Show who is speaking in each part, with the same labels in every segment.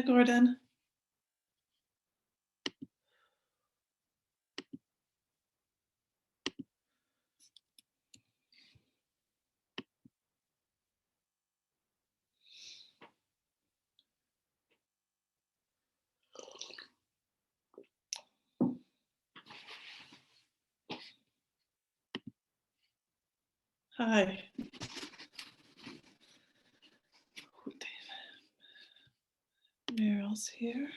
Speaker 1: Hi, Gordon. Hi. Meryl's here.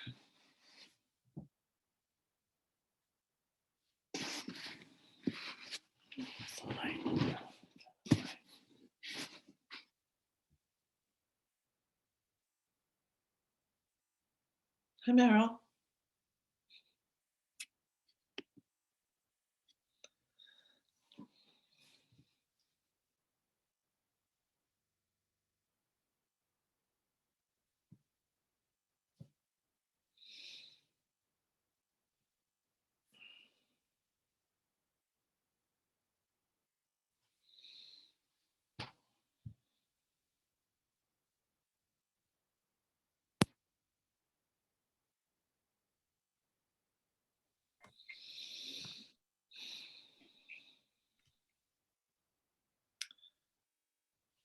Speaker 1: Hi, Meryl.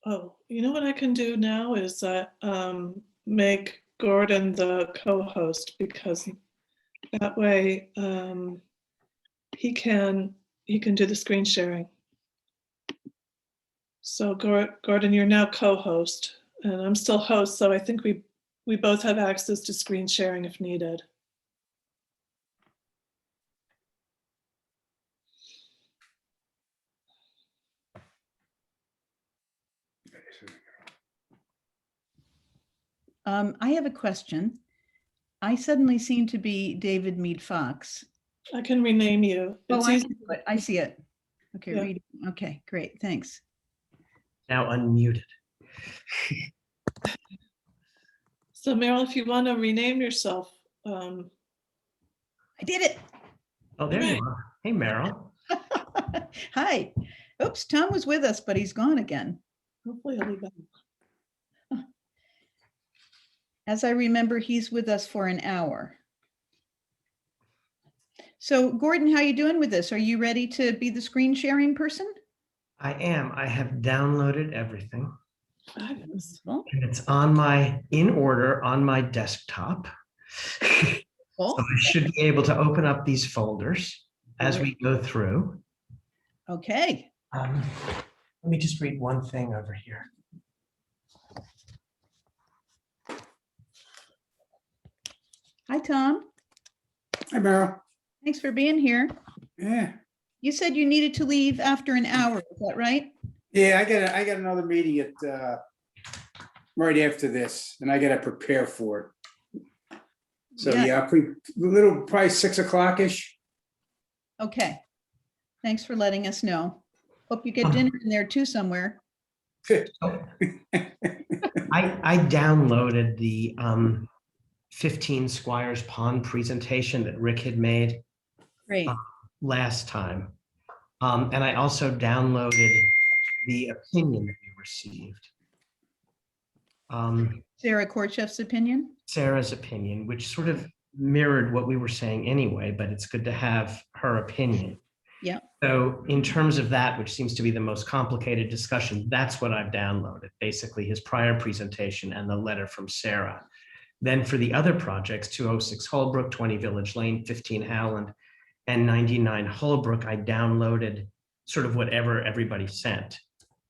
Speaker 1: Oh, you know what I can do now is make Gordon the co-host, because that way he can do the screen sharing. So Gordon, you're now co-host, and I'm still host, so I think we both have access to screen sharing if needed.
Speaker 2: I have a question. I suddenly seem to be David Mead Fox.
Speaker 1: I can rename you.
Speaker 2: Oh,
Speaker 1: It's
Speaker 2: I
Speaker 1: easy.
Speaker 2: can do it. I see it. Okay,
Speaker 1: Yeah.
Speaker 2: read. Okay, great. Thanks.
Speaker 3: Now unmuted.
Speaker 1: So Meryl, if you want to rename yourself,
Speaker 2: I did it.
Speaker 3: Oh, there
Speaker 1: Right.
Speaker 3: you are. Hey, Meryl.
Speaker 2: Hi. Oops, Tom was with us, but he's gone again.
Speaker 1: hopefully he'll be back.
Speaker 2: As I remember, he's with us for an hour. So Gordon, how you doing with this? Are you ready to be the screen sharing person?
Speaker 3: I am. I have downloaded everything.
Speaker 1: Fabulous.
Speaker 2: Well,
Speaker 3: And it's in order on my desktop. So I should be able to open up these folders as we go through.
Speaker 2: okay.
Speaker 3: Let me just read one thing over here.
Speaker 2: Hi, Tom.
Speaker 4: Hi, Meryl.
Speaker 2: Thanks for being here.
Speaker 4: Yeah,
Speaker 2: You said you needed to leave after an hour. Is that right?
Speaker 4: yeah. I got another meeting at right after this, and I got to prepare for it. So
Speaker 2: Yeah.
Speaker 4: probably 6 o'clock ish.
Speaker 2: Okay. Thanks for letting us know. Hope you get dinner in there too somewhere.
Speaker 3: I downloaded the 15 Squires Pond presentation that Rick had made
Speaker 2: Great.
Speaker 3: last time. And I also downloaded the opinion that we received.
Speaker 2: Sarah Korchef's opinion?
Speaker 3: Sarah's opinion, which sort of mirrored what we were saying anyway, but it's good to have her opinion.
Speaker 2: Yeah.
Speaker 3: So in terms of that, which seems to be the most complicated discussion, that's what I've downloaded, basically his prior presentation and the letter from Sarah. Then for the other projects, 206 Holbrook, 20 Village Lane, 15 Howland, and 99 Holbrook, I downloaded sort of whatever everybody sent.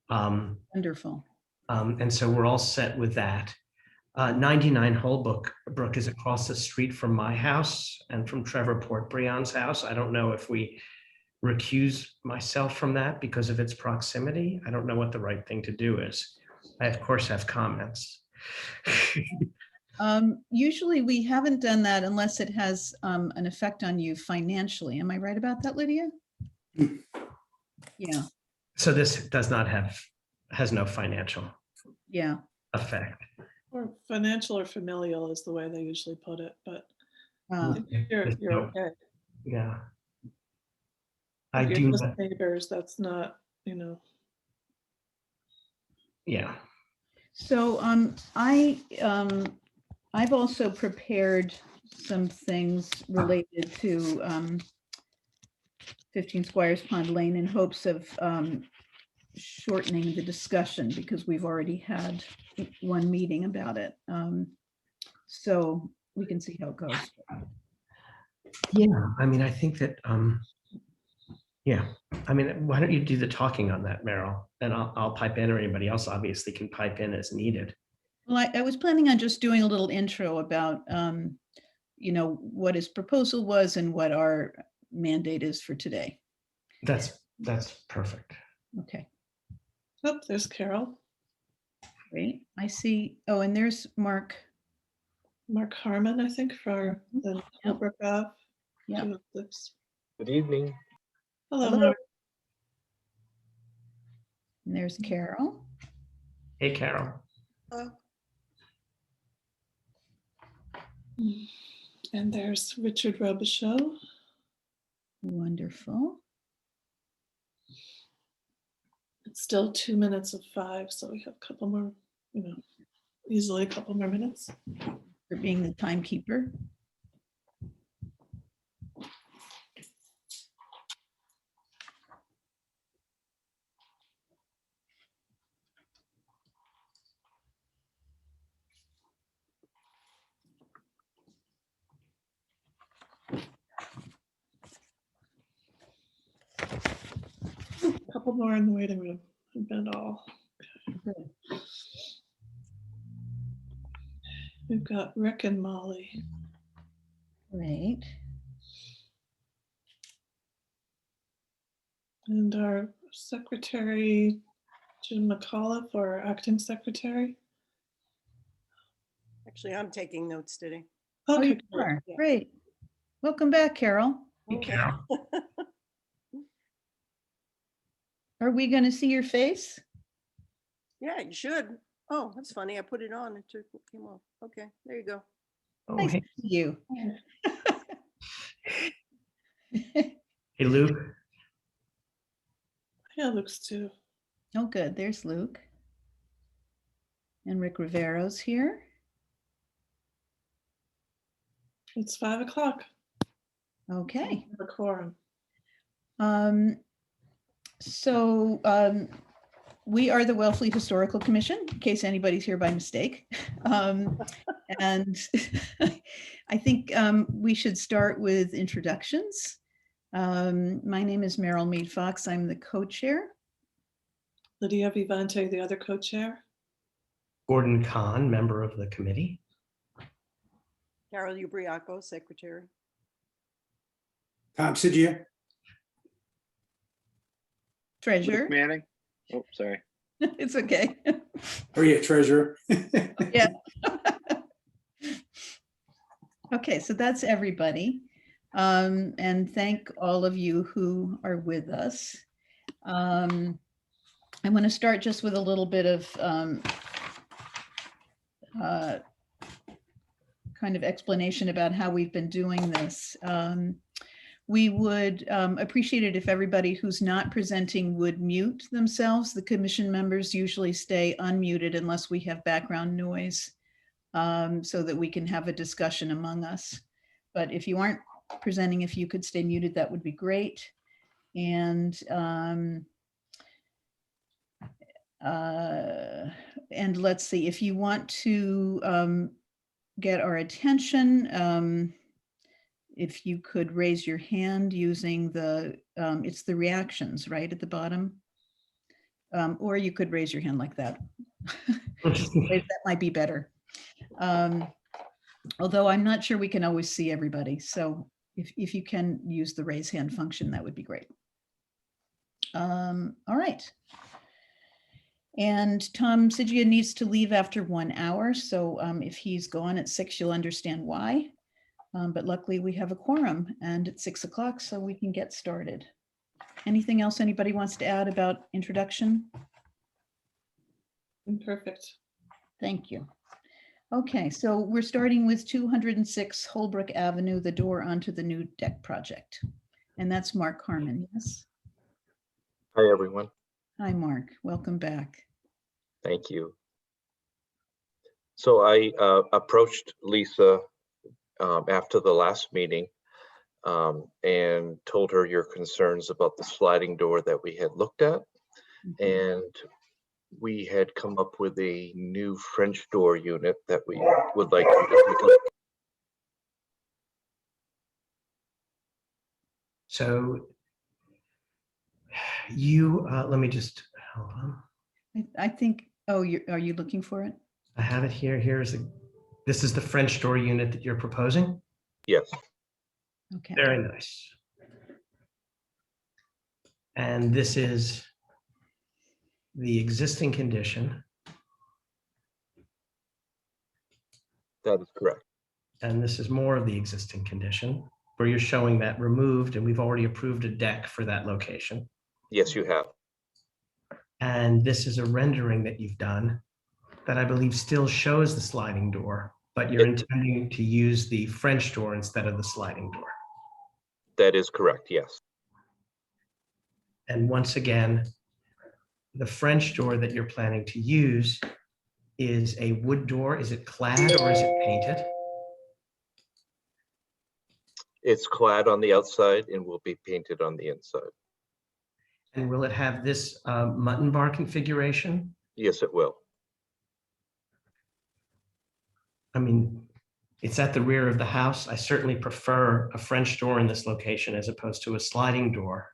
Speaker 2: Wonderful.
Speaker 3: And so we're all set with that. 99 Holbrook is across the street from my house and from Trevor Portbrion's house. I don't know if we recuse myself from that because of its proximity. I don't know what the right thing to do is. I, of course, have comments.
Speaker 2: Usually we haven't done that unless it has an effect on you financially. Am I right about that, Lydia? Yeah.
Speaker 3: So this has no financial effect.
Speaker 1: Or financial or familial is the way they usually put it, but you're okay.
Speaker 3: Yeah.
Speaker 1: If
Speaker 3: I
Speaker 1: you're
Speaker 3: do.
Speaker 1: just neighbors, that's not,
Speaker 3: Yeah.
Speaker 2: So I I've also prepared some things related to 15 Squires Pond Lane in hopes of shortening the discussion because we've already had one meeting about it. So we can see how it goes.
Speaker 3: Yeah, I mean, I think that, yeah, I mean, why don't you do the talking on that, Meryl? And I'll pipe in, or anybody else obviously can pipe in as needed.
Speaker 2: Well, I was planning on just doing a little intro about, you know, what his proposal was and what our mandate is for today.
Speaker 3: That's perfect.
Speaker 2: Okay,
Speaker 1: Oh, there's Carol.
Speaker 2: great. I see. Oh, and there's Mark.
Speaker 1: Mark Harmon, I think, for the Holbrook Ave.
Speaker 2: Yeah.
Speaker 1: 206.
Speaker 5: Good evening.
Speaker 1: Hello,
Speaker 2: Hello.
Speaker 1: Mark.
Speaker 2: And there's Carol.
Speaker 3: Hey, Carol.
Speaker 1: And there's Richard Robichaud.
Speaker 2: Wonderful.
Speaker 1: It's still 2 minutes of 5, so we have a couple more, you know, easily a couple more minutes.
Speaker 2: For being the timekeeper.
Speaker 1: A couple more in the waiting room. I've been all.
Speaker 2: Good.
Speaker 1: We've got Rick and Molly.
Speaker 2: Great.
Speaker 1: And our secretary, Jim McAuliffe, or acting secretary.
Speaker 6: Actually, I'm taking notes today.
Speaker 2: Oh,
Speaker 1: Okay,
Speaker 2: you
Speaker 1: great.
Speaker 2: are.
Speaker 6: Yeah.
Speaker 2: Great. Welcome back, Carol.
Speaker 3: Hey,
Speaker 6: Okay.
Speaker 3: Carol.
Speaker 2: Are we going to see your face?
Speaker 6: Yeah, you should. Oh, that's funny. I put it on. It came off. Okay, there you go.
Speaker 3: Oh,
Speaker 2: Nice
Speaker 3: hey,
Speaker 2: to see you.
Speaker 3: hey, Luke.
Speaker 1: Yeah, looks too.
Speaker 2: Oh, good. There's Luke. And Rick Rivero's here.
Speaker 1: It's 5 o'clock.
Speaker 2: Okay.
Speaker 1: The quorum.
Speaker 2: So we are the Wellfleet Historical Commission, in case anybody's here by mistake. And I think we should start with introductions. My name is Meryl Mead Fox. I'm the co-chair.
Speaker 1: Lydia Vivante, the other co-chair.
Speaker 3: Gordon Kahn, member of the committee.
Speaker 6: Carol Ubriaco, secretary.
Speaker 4: Tom Sigia.
Speaker 2: Treasurer.
Speaker 5: Luke Manning. Oh, sorry.
Speaker 2: It's okay.
Speaker 4: Oh, yeah, treasurer.
Speaker 2: Yeah. Okay, so that's everybody. And thank all of you who are with us. I want to start just with a little bit of kind of explanation about how we've been doing this. We would appreciate it if everybody who's not presenting would mute themselves. The commission members usually stay unmuted unless we have background noise, so that we can have a discussion among us. But if you aren't presenting, if you could stay muted, that would be great. And let's see, if you want to get our attention, if you could raise your hand using the, it's the reactions right at the bottom. Or you could raise your hand like that. That might be better. Although I'm not sure we can always see everybody. So if you can use the raise hand function, that would be great. All right. And Tom Sigia needs to leave after 1 hour. So if he's gone at 6, you'll understand why. But luckily we have a quorum and it's 6 o'clock, so we can get started. Anything else anybody wants to add about introduction?
Speaker 1: Perfect.
Speaker 2: Thank you. Okay, so we're starting with 206 Holbrook Avenue, the door onto the new deck project. And that's Mark Harmon, yes?
Speaker 5: Hi, everyone.
Speaker 2: Hi, Mark. Welcome back.
Speaker 5: Thank you. So I approached Lisa after the last meeting and told her your concerns about the sliding door that we had looked at. And we had come up with a new French door unit that we would like you to take a look.
Speaker 3: So you, let me just, hold on.
Speaker 2: I think, oh, are you looking for it?
Speaker 3: I have it here. This is the French door unit that you're proposing.
Speaker 5: Yes,
Speaker 2: Okay.
Speaker 3: Very nice. And this is the existing condition.
Speaker 5: that is correct.
Speaker 3: And this is more of the existing condition where you're showing that removed, and we've already approved a deck for that location.
Speaker 5: Yes, you have.
Speaker 3: And this is a rendering that you've done that I believe still shows the sliding door, but you're intending to use the French door instead of the sliding door.
Speaker 5: That is correct, yes.
Speaker 3: And once again, the French door that you're planning to use is a wood door. Is it clad or is it painted?
Speaker 5: It's clad on the outside and will be painted on the inside.
Speaker 3: And will it have this mutton bar configuration?
Speaker 5: Yes, it will.
Speaker 3: I mean, it's at the rear of the house. I certainly prefer a French door in this location as opposed to a sliding door.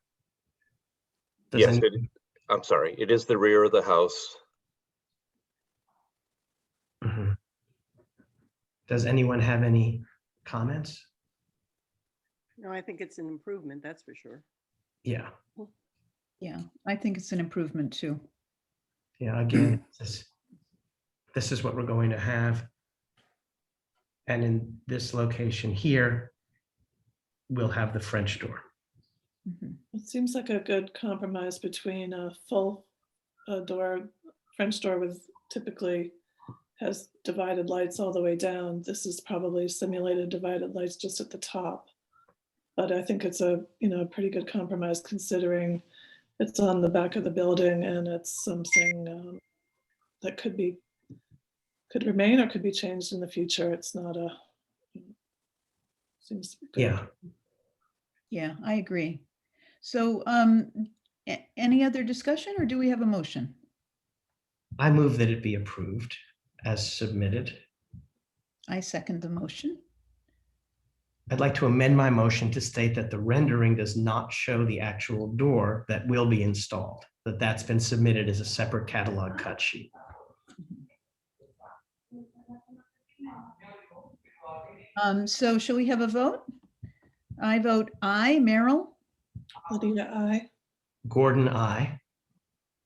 Speaker 3: Does
Speaker 5: Yes,
Speaker 3: any-
Speaker 5: I'm sorry. It is the rear of the house.
Speaker 3: Mhm. Does anyone have any comments?
Speaker 6: No, I think it's an improvement, that's for sure.
Speaker 3: Yeah,
Speaker 2: Yeah, I think it's an improvement too.
Speaker 3: yeah, again, this is what we're going to have. And in this location here, we'll have the French door.
Speaker 2: Mhm.
Speaker 1: It seems like a good compromise between a full door, French door with typically has divided lights all the way down. This is probably simulated divided lights just at the top. But I think it's a, pretty good compromise considering it's on the back of the building and it's something that could remain or could be changed in the future. It's not seems to be good.
Speaker 3: Yeah,
Speaker 2: Yeah, I agree. So any other discussion or do we have a motion?
Speaker 3: I move that it be approved as submitted.
Speaker 2: I second the motion.
Speaker 3: I'd like to amend my motion to state that the rendering does not show the actual door that will be installed, that that's been submitted as a separate catalog cut sheet.
Speaker 2: So shall we have a vote? I vote aye. Merrill,
Speaker 1: Lydia, I.
Speaker 3: Gordon, I.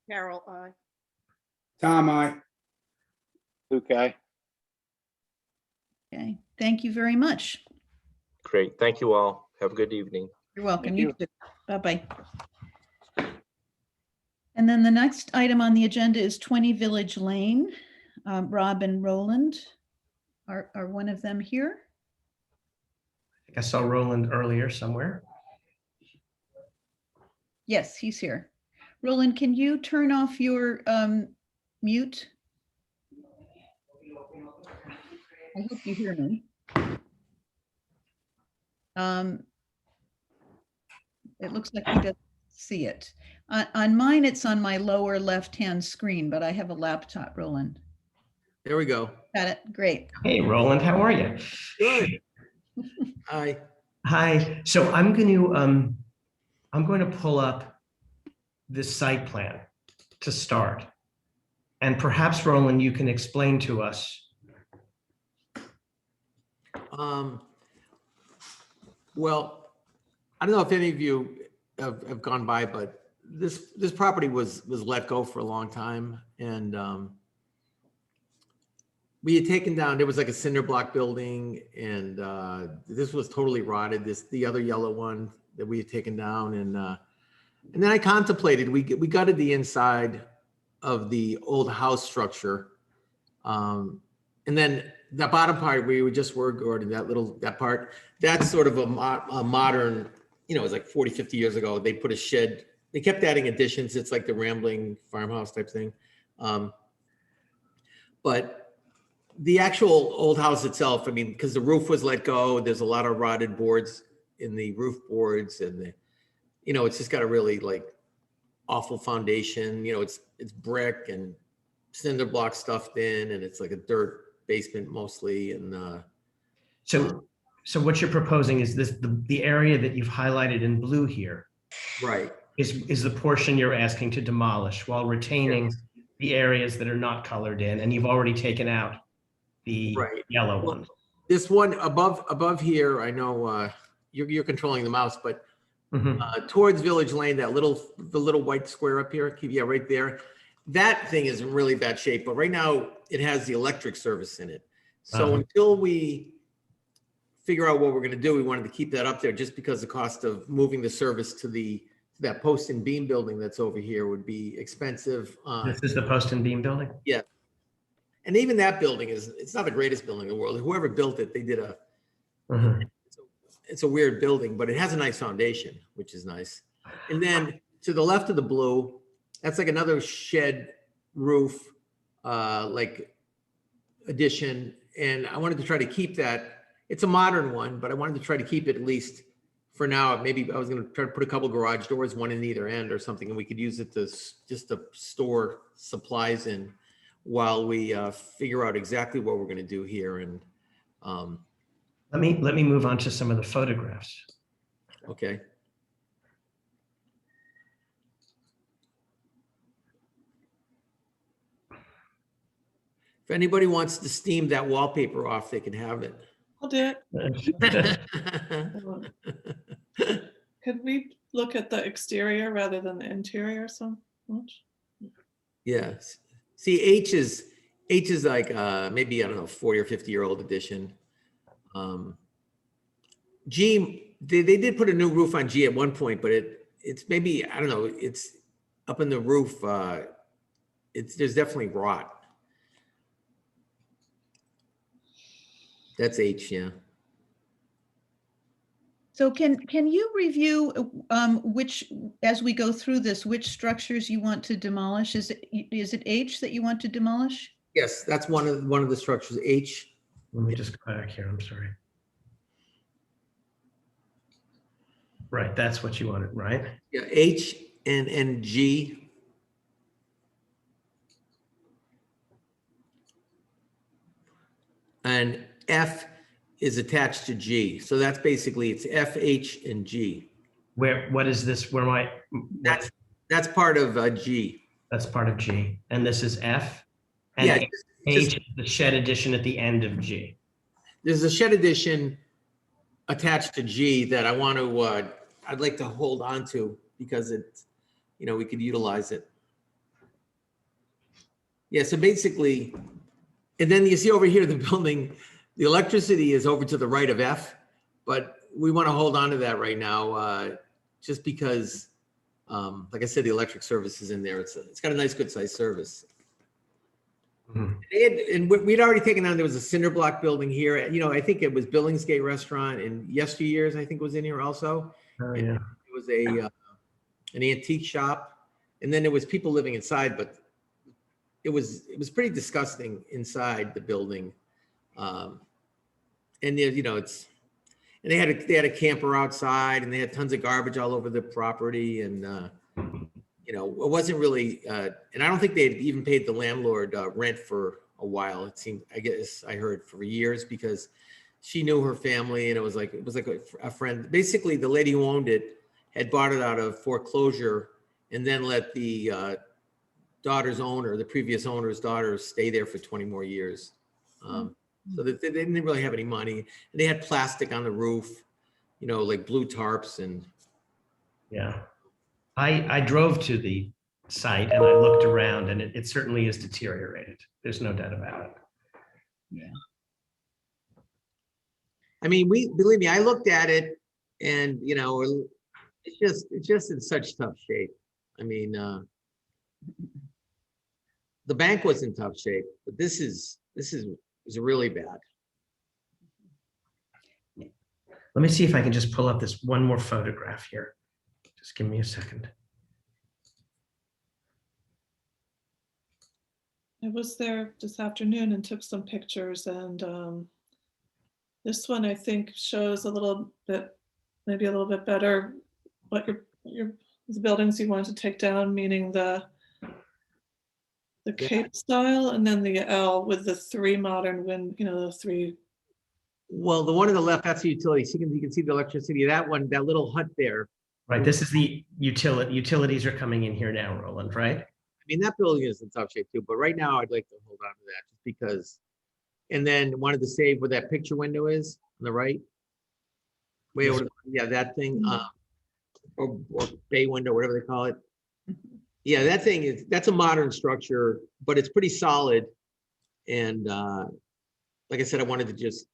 Speaker 6: Carol, I.
Speaker 4: Tom, I.
Speaker 5: Luke, aye.
Speaker 2: okay, thank you very much.
Speaker 5: Great. Thank you all. Have a good evening.
Speaker 2: You're welcome.
Speaker 5: Thank
Speaker 2: You too. Bye-bye. And then the next item on the agenda is 20 Village Lane. Rob and Roland are one of them here.
Speaker 3: I think I saw Roland earlier somewhere.
Speaker 2: Yes, he's here. Roland, can you turn off your mute? I hope you hear me. It looks like he doesn't see it. On mine, it's on my lower left-hand screen, but I have a laptop, Roland.
Speaker 7: There we go.
Speaker 2: Got it, great.
Speaker 3: Hey, Roland, how are you?
Speaker 7: Good. Hi.
Speaker 3: Hi. So I'm going to pull up this site plan to start. And perhaps, Roland, you can explain to us.
Speaker 7: Well, I don't know if any of you have gone by, but this property was let go for a long time, and we had taken down. There was like a cinder block building, and this was totally rotted. The other yellow one that we had taken down, and then I contemplated. We gutted the inside of the old house structure, and then the bottom part where we just were, Gordon, that part, that's sort of a modern, it was like 40, 50 years ago. They put a shed. They kept adding additions. It's like the rambling farmhouse type thing. But The actual old house itself, I mean, because the roof was let go, there's a lot of rotted boards in the roof boards and the, it's just got a really like awful foundation, it's brick and cinder block stuffed in, and it's like a dirt basement mostly. And
Speaker 3: So what you're proposing is the area that you've highlighted in blue here
Speaker 7: right,
Speaker 3: is the portion you're asking to demolish while retaining
Speaker 7: Yes.
Speaker 3: the areas that are not colored in, and you've already taken out the
Speaker 7: Right.
Speaker 3: yellow
Speaker 7: Well,
Speaker 3: ones.
Speaker 7: this one above here, I know you're controlling the mouse, but
Speaker 3: Mhm.
Speaker 7: towards Village Lane, the little white square up here, yeah, right there. That thing is in really bad shape, but right now it has the electric service in it. So
Speaker 3: Uh-huh.
Speaker 7: until we figure out what we're gonna do, we wanted to keep that up there just because the cost of moving the service to that post and beam building that's over here would be expensive.
Speaker 3: This is the post and beam building?
Speaker 7: And even that building it's not the greatest building in the world. Whoever built it, they did
Speaker 3: Mhm.
Speaker 7: it's a weird building, but it has a nice foundation, which is nice. And then to the left of the blue, that's like another shed roof, like addition. And I wanted to try to keep that. It's a modern one, but I wanted to try to keep it at least for now. Maybe I was going to try to put a couple garage doors, one in either end or something, and we could use it just to store supplies in while we figure out exactly what we're going to do here. And
Speaker 3: Let me move on to some of the photographs.
Speaker 7: okay. If anybody wants to steam that wallpaper off, they can have it.
Speaker 1: I'll do it. Could we look at the exterior rather than the interior so much?
Speaker 7: Yes. See, H is like maybe, I don't know, 40 or 50-year-old edition. G, they did put a new roof on G at one point, but it's maybe, I don't know, it's up in the roof. There's definitely rot. That's H, yeah.
Speaker 2: So can you review as we go through this, which structures you want to demolish? Is it H that you want to demolish?
Speaker 7: Yes, that's one of the structures, H.
Speaker 3: Let me just go back here, I'm sorry. Right, that's what you wanted, right?
Speaker 7: Yeah, H and G. And F is attached to G. So that's basically, it's F, H, and G.
Speaker 3: What is this,
Speaker 7: That's part of G.
Speaker 3: that's part of G, and this is F? And
Speaker 7: Yeah,
Speaker 3: H is the shed addition at the end of G.
Speaker 7: there's a shed addition attached to G that I want to, I'd like to hold on to because we could utilize it. Yeah, so basically, and then you see over here, the building, the electricity is over to the right of F, but we want to hold on to that right now, just because, like I said, the electric service is in there. It's got a nice, good sized service.
Speaker 3: Mhm.
Speaker 7: And we'd already taken down, there was a cinder block building here. I think it was Billingsgate Restaurant and yesteryears, I think was in here also.
Speaker 3: Oh,
Speaker 7: And
Speaker 3: yeah.
Speaker 7: It was an antique shop. And then there was people living inside, but it was pretty disgusting inside the building. And they had a camper outside and they had tons of garbage all over the property. And, it wasn't really, and I don't think they had even paid the landlord rent for a while. It seemed, I guess I heard for years, because she knew her family and it was like a friend. Basically, the lady who owned it had bought it out of foreclosure and then let the the previous owner's daughter, stay there for 20 more years. So that they didn't really have any money. And they had plastic on the roof, like blue tarps and.
Speaker 3: Yeah. I drove to the site and I looked around, and it certainly is deteriorated. There's no doubt about it.
Speaker 2: Yeah.
Speaker 7: I mean, believe me, I looked at it and, it's just in such tough shape. I mean, the bank was in tough shape, but this is really bad.
Speaker 3: Let me see if I can just pull up this one more photograph here. Just give me a second.
Speaker 1: I was there this afternoon and took some pictures, and this one I think shows a little bit, maybe a little bit better what the buildings you want to take down, meaning the
Speaker 7: Yeah.
Speaker 1: Cape style, and then the L with the three modern the three.
Speaker 7: Well, the one on the left, that's the utility. So you can see the electricity. That one, that little hut there.
Speaker 3: Right, this is the utilities are coming in here now, Roland, right?
Speaker 7: I mean, that building is in tough shape too, but right now I'd like to hold on to that just because. And then wanted to save where that picture window is on the right. Way
Speaker 3: Yes.
Speaker 7: over, yeah, that thing,
Speaker 2: Mhm.
Speaker 7: or bay window, whatever they call it. Yeah, that thing is, that's a modern structure, but it's pretty solid. And like I said, I wanted to just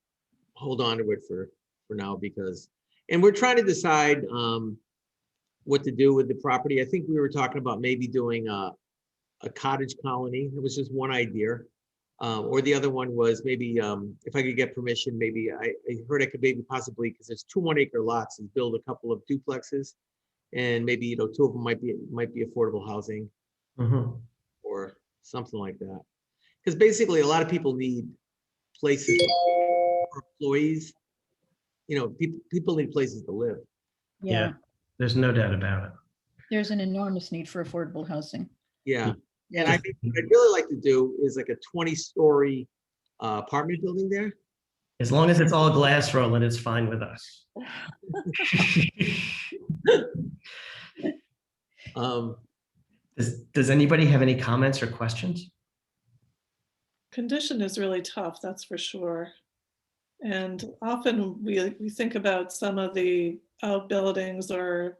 Speaker 7: hold on to it for now because, and we're trying to decide what to do with the property. I think we were talking about maybe doing a cottage colony. It was just one idea. Or the other one was maybe if I could get permission, maybe I heard I could maybe possibly, because there's 2 1-acre lots, and build a couple of duplexes. And maybe, 2 of them might be affordable housing
Speaker 3: Mhm.
Speaker 7: or something like that. Because basically a lot of people need places for employees. People need places to live.
Speaker 2: Yeah,
Speaker 3: There's no doubt about it.
Speaker 2: there's an enormous need for affordable housing.
Speaker 7: Yeah. And
Speaker 2: Yeah.
Speaker 7: what I'd really like to do is like a 20-story apartment building there.
Speaker 3: As long as it's all glass, Roland, it's fine with us.
Speaker 7: Um,
Speaker 3: Does anybody have any comments or questions?
Speaker 1: Condition is really tough, that's for sure. And often we think about some of the outbuildings or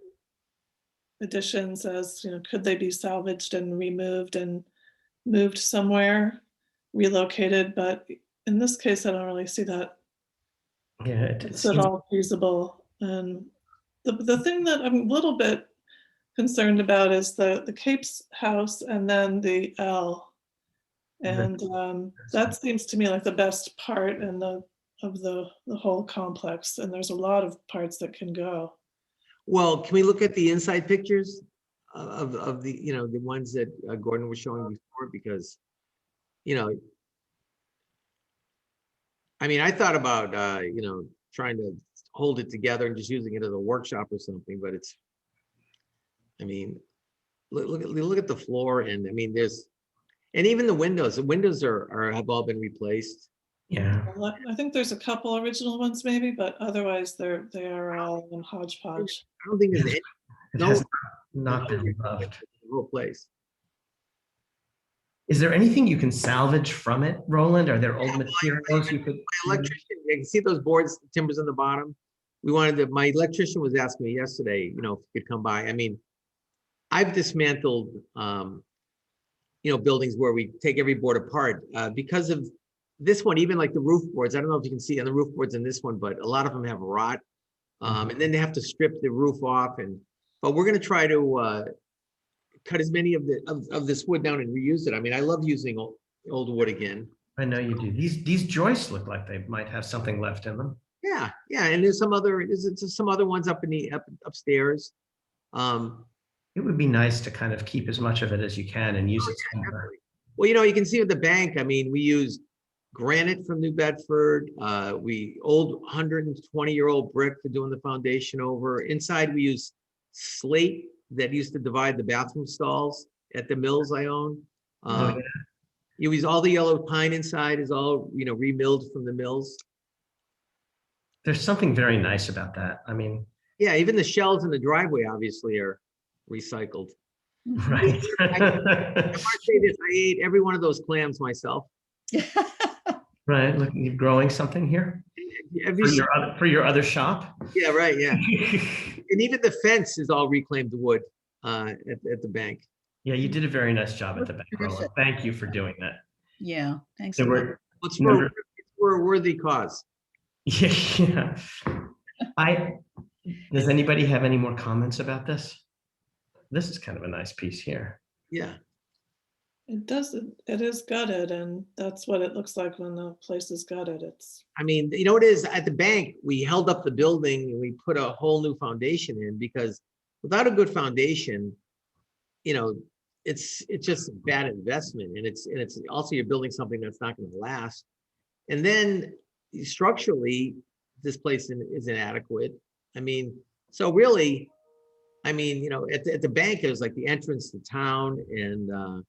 Speaker 1: additions as, could they be salvaged and removed and moved somewhere, relocated? But in this case, I don't really see that
Speaker 3: Yeah, it
Speaker 1: it's at
Speaker 3: seems,
Speaker 1: all feasible. And the thing that I'm a little bit concerned about is the Capes house and then the L. And that seems to me like the best part of the whole complex. And there's a lot of parts that can go.
Speaker 7: well, can we look at the inside pictures of the, the ones that Gordon was showing before? Because, I mean, I thought about, trying to hold it together and just using it as a workshop or something, but I mean, look at the floor, and I mean, and even the windows have all been replaced.
Speaker 3: yeah,
Speaker 1: I think there's a couple original ones maybe, but otherwise they are all in hodgepodge.
Speaker 7: I don't think there's any,
Speaker 3: it
Speaker 7: no,
Speaker 3: has not been loved.
Speaker 7: the whole place.
Speaker 3: Is there anything you can salvage from it, Roland? Are there old materials you could?
Speaker 7: My electrician, you can see those boards, timbers on the bottom. My electrician was asking me yesterday, if he could come by. I mean, I've dismantled, buildings where we take every board apart because of this one, even like the roof boards. I don't know if you can see on the roof boards in this one, but a lot of them have rot. And then they have to strip the roof off. But we're going to try to cut as many of this wood down and reuse it. I mean, I love using old wood again.
Speaker 3: I know you do. These joists look like they might have something left in them.
Speaker 7: Yeah, and there's some other ones up upstairs.
Speaker 3: It would be nice to kind of keep as much of it as you can and use it somewhere.
Speaker 7: Well, you can see with the bank, I mean, we used granite from New Bedford. We old 120-year-old brick for doing the foundation over. Inside, we use slate that used to divide the bathroom stalls at the mills I own.
Speaker 3: Oh, yeah.
Speaker 7: You use all the yellow pine inside is all, remilled from the mills.
Speaker 3: There's something very nice about that. I mean,
Speaker 7: Yeah, even the shells in the driveway obviously are recycled.
Speaker 3: right.
Speaker 7: I want to say this, I ate every one of those clams myself.
Speaker 3: Right. Look, you're growing something here for your other shop.
Speaker 7: Yeah, right, yeah. And even the fence is all reclaimed wood at the bank.
Speaker 3: Yeah, you did a very nice job at the back, Roland. Thank you for doing that.
Speaker 2: Yeah, thanks.
Speaker 3: There
Speaker 2: a lot.
Speaker 3: were,
Speaker 7: It's
Speaker 3: Remember-
Speaker 7: for a worthy cause.
Speaker 3: yeah. Does anybody have any more comments about this? This is kind of a nice piece here.
Speaker 7: Yeah,
Speaker 1: It is gutted, and that's what it looks like when the place is gutted.
Speaker 7: I mean, it is at the bank, we held up the building and we put a whole new foundation in because without a good foundation, it's just a bad investment, and it's also you're building something that's not going to last. And then structurally, this place is inadequate. I mean, so really, I mean, you know, at the bank, it was like the entrance to town, and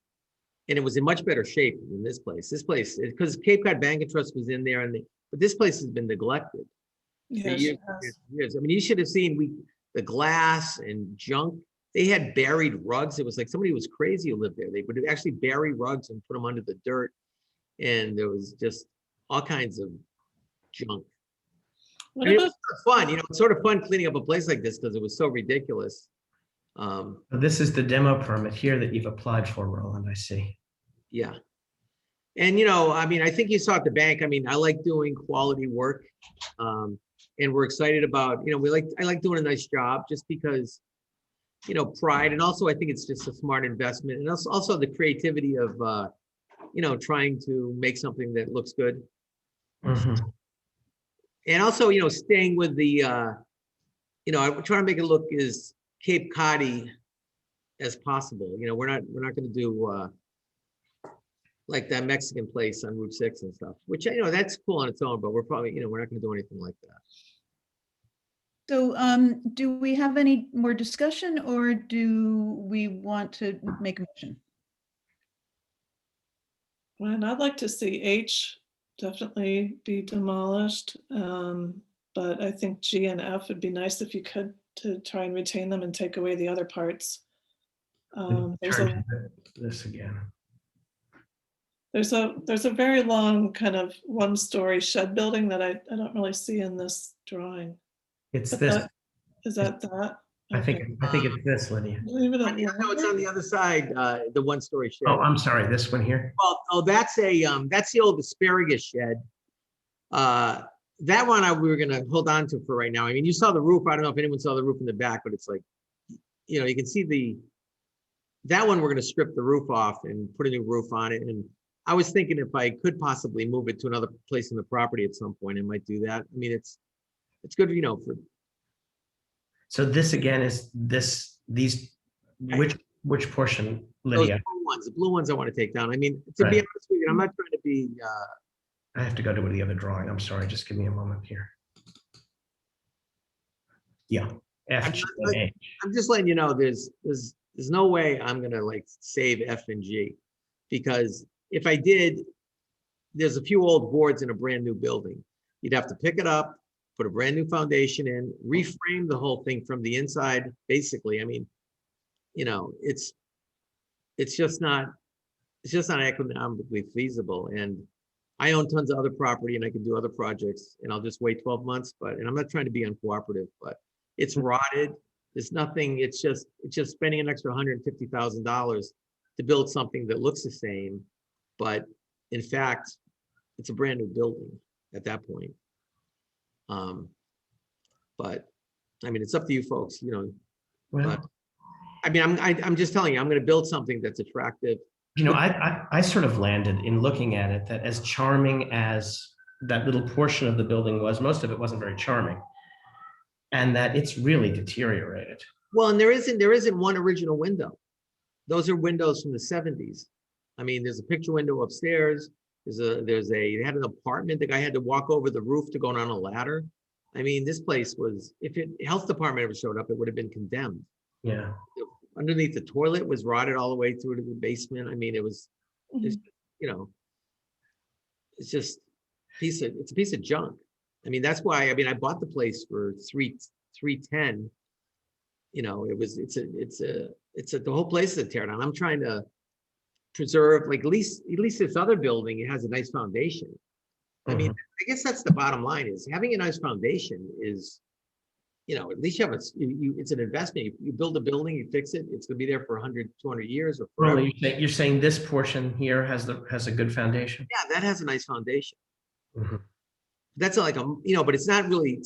Speaker 7: it was in much better shape than this place. This place, because Cape Cod Bank and Trust was in there, but this place has been neglected for
Speaker 1: Yes,
Speaker 7: years,
Speaker 1: it has.
Speaker 7: years. I mean, you should have seen the glass and junk. They had buried rugs. It was like somebody was crazy who lived there. They would actually bury rugs and put them under the dirt, and there was just all kinds of junk. I
Speaker 1: What
Speaker 7: mean, it
Speaker 1: about,
Speaker 7: was sort of fun, you know, it's sort of fun cleaning up a place like this because it was so ridiculous.
Speaker 3: This is the demo permit here that you've applied for, Roland, I see.
Speaker 7: Yeah. And, you know, I mean, I think you saw at the bank, I mean, I like doing quality work. And we're excited about, you know, I like doing a nice job just because, you know, pride. And also I think it's just a smart investment. And also the creativity of, you know, trying to make something that looks good.
Speaker 3: Mhm.
Speaker 7: And also, you know, staying with the, you know, I'm trying to make it look as Cape Cod-y as possible. You know, we're not going to do like that Mexican place on Route 6 and stuff, which, you know, that's cool on its own, but we're probably, you know, we're not going to do anything like that.
Speaker 2: So do we have any more discussion, or do we want to make a motion?
Speaker 1: and I'd like to see H definitely be demolished. But I think G and F would be nice if you could, to try and retain them and take away the other parts. There's
Speaker 3: Turn
Speaker 1: a,
Speaker 3: to this again.
Speaker 1: there's a very long kind of one-story shed building that I don't really see in this drawing.
Speaker 3: It's
Speaker 1: But
Speaker 3: this,
Speaker 1: is that that?
Speaker 3: I think
Speaker 1: Okay.
Speaker 3: it's this, Lydia.
Speaker 1: Leave it at
Speaker 7: No, it's
Speaker 1: one.
Speaker 7: on the other side, the one-story shed.
Speaker 3: Oh, I'm sorry, this one here.
Speaker 7: Well, oh, that's the old asparagus shed. That one we were gonna hold on to for right now. I mean, you saw the roof. I don't know if anyone saw the roof in the back, but it's like, you know, you can see that one we're gonna strip the roof off and put a new roof on it. And I was thinking if I could possibly move it to another place in the property at some point, I might do that. I mean, it's good, you know, for
Speaker 3: So this again is these, which portion,
Speaker 7: those
Speaker 3: Lydia?
Speaker 7: blue ones. The blue ones I want to take down. I mean, to be
Speaker 3: Right.
Speaker 7: honest with you, I'm not trying to be,
Speaker 3: I have to go to the other drawing. I'm sorry, just give me a moment here. Yeah, F, G, and H.
Speaker 7: I'm just letting you know, there's no way I'm gonna like save F and G. Because if I did, there's a few old boards in a brand new building. You'd have to pick it up, put a brand new foundation in, reframe the whole thing from the inside, basically. I mean, you know, it's just not economically feasible. And I own tons of other property and I can do other projects, and I'll just wait 12 months, and I'm not trying to be uncooperative, but it's rotted. There's nothing, it's just spending an extra $150,000 to build something that looks the same. But in fact, it's a brand new building at that point. But I mean, it's up to you folks, you know,
Speaker 3: Well,
Speaker 7: but I mean, I'm just telling you, I'm going to build something that's attractive.
Speaker 3: you know, I sort of landed in looking at it that as charming as that little portion of the building was, most of it wasn't very charming. And that it's really deteriorated.
Speaker 7: Well, and there isn't one original window. Those are windows from the 70s. I mean, there's a picture window upstairs. They had an apartment. The guy had to walk over the roof to go down a ladder. I mean, this place was, health department ever showed up, it would have been condemned.
Speaker 3: Yeah.
Speaker 7: Underneath the toilet was rotted all the way through to the basement. I mean, it's,
Speaker 1: Mhm.
Speaker 7: you know, it's just it's a piece of junk. I mean, that's why, I mean, I bought the place for $310. You know, the whole place is a tear down. I'm trying to preserve, like, at least this other building, it has a nice foundation. I mean, I guess that's the bottom line, is having a nice foundation is, you know, at least you have it's an investment. You build a building, you fix it, it's gonna be there for 100, 200 years or forever.
Speaker 3: Well, you're saying this portion here has a good foundation?
Speaker 7: Yeah, that has a nice foundation.
Speaker 3: Mhm.
Speaker 7: That's like you know, but it's not really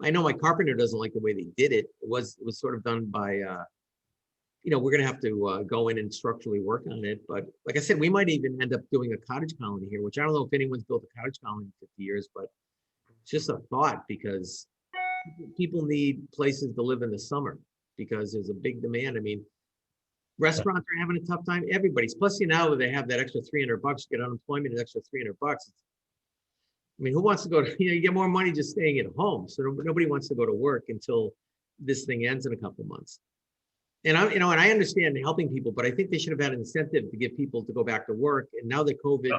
Speaker 7: I know my carpenter doesn't like the way they did it. It was sort of done by, you know, we're gonna have to go in and structurally work on it. But like I said, we might even end up doing a cottage colony here, which I don't know if anyone's built a cottage colony in 50 years, but it's just a thought, because people need places to live in the summer because there's a big demand. I mean, Restaurants are having a tough time. Everybody's, plus now they have that extra $300, get unemployment, an extra $300. I mean, who wants to go to, you get more money just staying at home. So nobody wants to go to work until this thing ends in a couple months. And and I understand helping people, but I think they should have had an incentive to get people to go back to work. And now that COVID,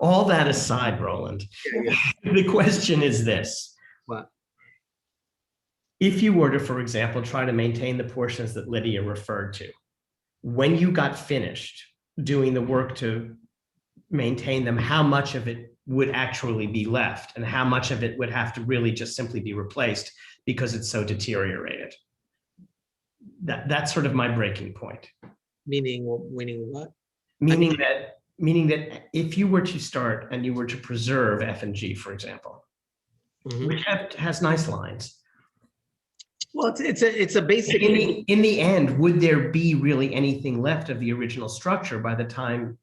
Speaker 3: All that aside, Roland,
Speaker 7: yeah.
Speaker 3: the question is this.
Speaker 7: What?
Speaker 3: If you were to, for example, try to maintain the portions that Lydia referred to, when you got finished doing the work to maintain them, how much of it would actually be left and how much of it would have to really just simply be replaced because it's so deteriorated? That's sort of my breaking point.
Speaker 7: Meaning what?
Speaker 3: Meaning that if you were to start and you were to preserve F and G, for example,
Speaker 7: Mhm.
Speaker 3: which has nice lines,
Speaker 7: Well, it's a basic.
Speaker 3: in the end, would there be really anything left of the original structure by the time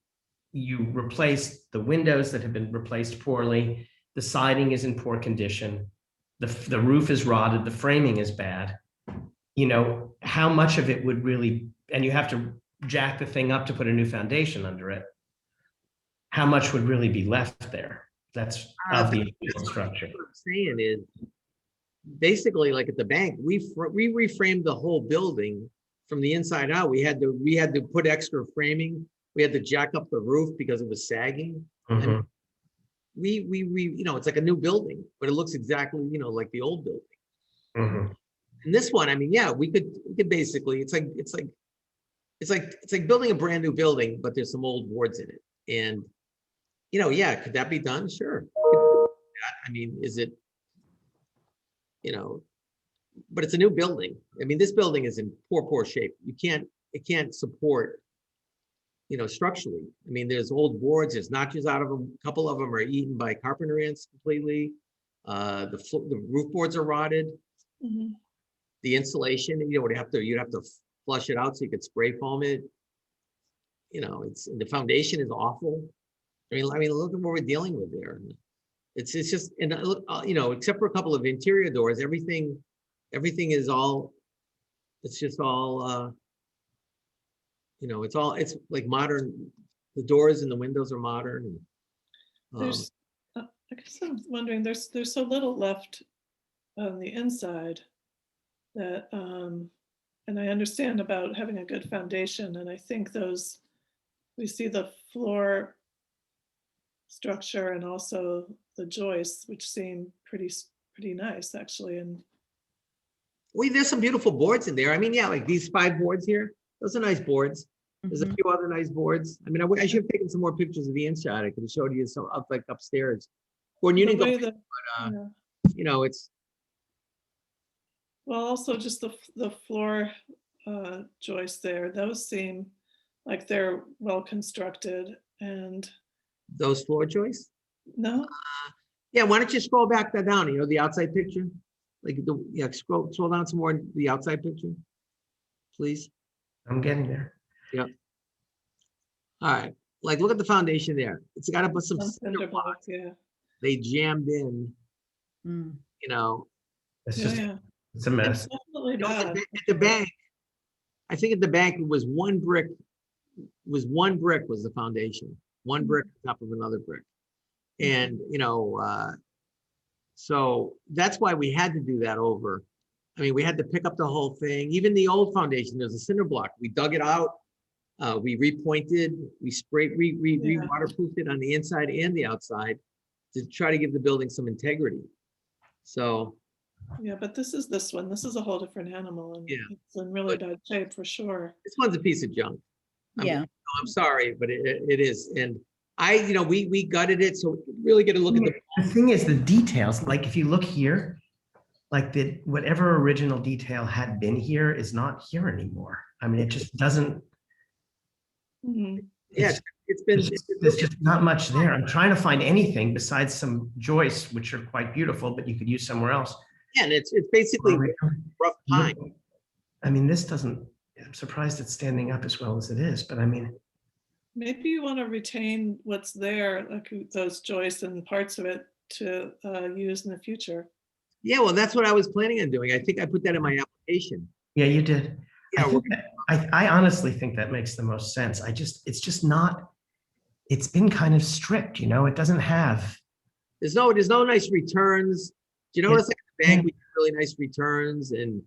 Speaker 3: you replace the windows that have been replaced poorly, the siding is in poor condition, the roof is rotted, the framing is bad? You know, how much of it would really, and you have to jack the thing up to put a new foundation under it, how much would really be left there? That's of the original structure.
Speaker 7: What I'm saying is, basically, like at the bank, we reframed the whole building from the inside out. We had to put extra framing. We had to jack up the roof because it was sagging.
Speaker 3: Mhm.
Speaker 7: We it's like a new building, but it looks exactly, like the old building.
Speaker 3: Mhm.
Speaker 7: And this one, I mean, yeah, we could basically, it's like building a brand new building, but there's some old boards in it. And, yeah, could that be done? Sure. I mean, is it, but it's a new building. I mean, this building is in poor shape. It can't support, structurally. I mean, there's old boards, there's notches out of them. A couple of them are eaten by carpenter ants completely. The roof boards are rotted.
Speaker 1: Mhm.
Speaker 7: The insulation, you'd have to flush it out so you could spray foam it. The foundation is awful. I mean, look at what we're dealing with there. It's just, and except for a couple of interior doors, everything is all, it's just all, it's like modern. The doors and the windows are modern.
Speaker 1: There's, I guess I'm wondering, there's so little left on the inside that, and I understand about having a good foundation, and I think we see the floor structure and also the joists, which seem pretty nice, actually. And
Speaker 7: There's some beautiful boards in there. I mean, yeah, like these 5 boards here, those are nice boards. There's a
Speaker 2: Mhm.
Speaker 7: few other nice boards. I mean, I should have taken some more pictures of the inside. I could have showed you some upstairs. Gordon, you
Speaker 1: the
Speaker 7: didn't
Speaker 1: way
Speaker 7: go,
Speaker 1: that,
Speaker 7: but,
Speaker 1: yeah.
Speaker 7: it's,
Speaker 1: Well, also just the floor joists there, those seem like they're well constructed. And
Speaker 7: those floor joists.
Speaker 1: no,
Speaker 7: Yeah, why don't you scroll back down, the outside picture? Scroll down some more, the outside picture, please.
Speaker 3: I'm getting there.
Speaker 7: All right, look at the foundation there. It's got to put some
Speaker 1: some
Speaker 7: cinder
Speaker 1: cinder
Speaker 7: blocks.
Speaker 1: blocks, yeah.
Speaker 7: They jammed in,
Speaker 2: Mm.
Speaker 3: It's
Speaker 1: Yeah,
Speaker 3: just,
Speaker 1: yeah.
Speaker 3: it's a mess.
Speaker 1: It's definitely
Speaker 7: At
Speaker 1: bad.
Speaker 7: the bank, I think at the bank it was one brick was the foundation, one brick on top of another brick. And, so that's why we had to do that over. I mean, we had to pick up the whole thing. Even the old foundation, there's a cinder block. We dug it out. We repointed, we sprayed,
Speaker 1: Yeah.
Speaker 7: waterproofed it on the inside and the outside to try to give the building some integrity. So,
Speaker 1: Yeah, but this is a whole different animal, and
Speaker 7: Yeah.
Speaker 1: it's in really bad shape for sure.
Speaker 7: this one's a piece of junk.
Speaker 2: Yeah.
Speaker 7: I'm sorry, but it is. And we gutted it, so we really get a look at
Speaker 3: The thing is, the details, like if you look here, like whatever original detail had been here is not here anymore. I mean, it just doesn't,
Speaker 1: Mhm.
Speaker 7: yeah,
Speaker 3: there's just not much there. I'm trying to find anything besides some joists, which are quite beautiful, but you could use somewhere else.
Speaker 7: Yeah, and it's basically rough time.
Speaker 3: I mean, this doesn't, I'm surprised it's standing up as well as it is, but I mean,
Speaker 1: Maybe you want to retain what's there, like those joists and parts of it to use in the future.
Speaker 7: Yeah, well, that's what I was planning on doing. I think I put that in my application.
Speaker 3: yeah, you did.
Speaker 7: Yeah, we're-
Speaker 3: I honestly think that makes the most sense. It's just not, it's been kind of strict, it doesn't have,
Speaker 7: there's no nice returns. Do you
Speaker 3: Yeah.
Speaker 7: notice like at the bank, we have really nice returns and,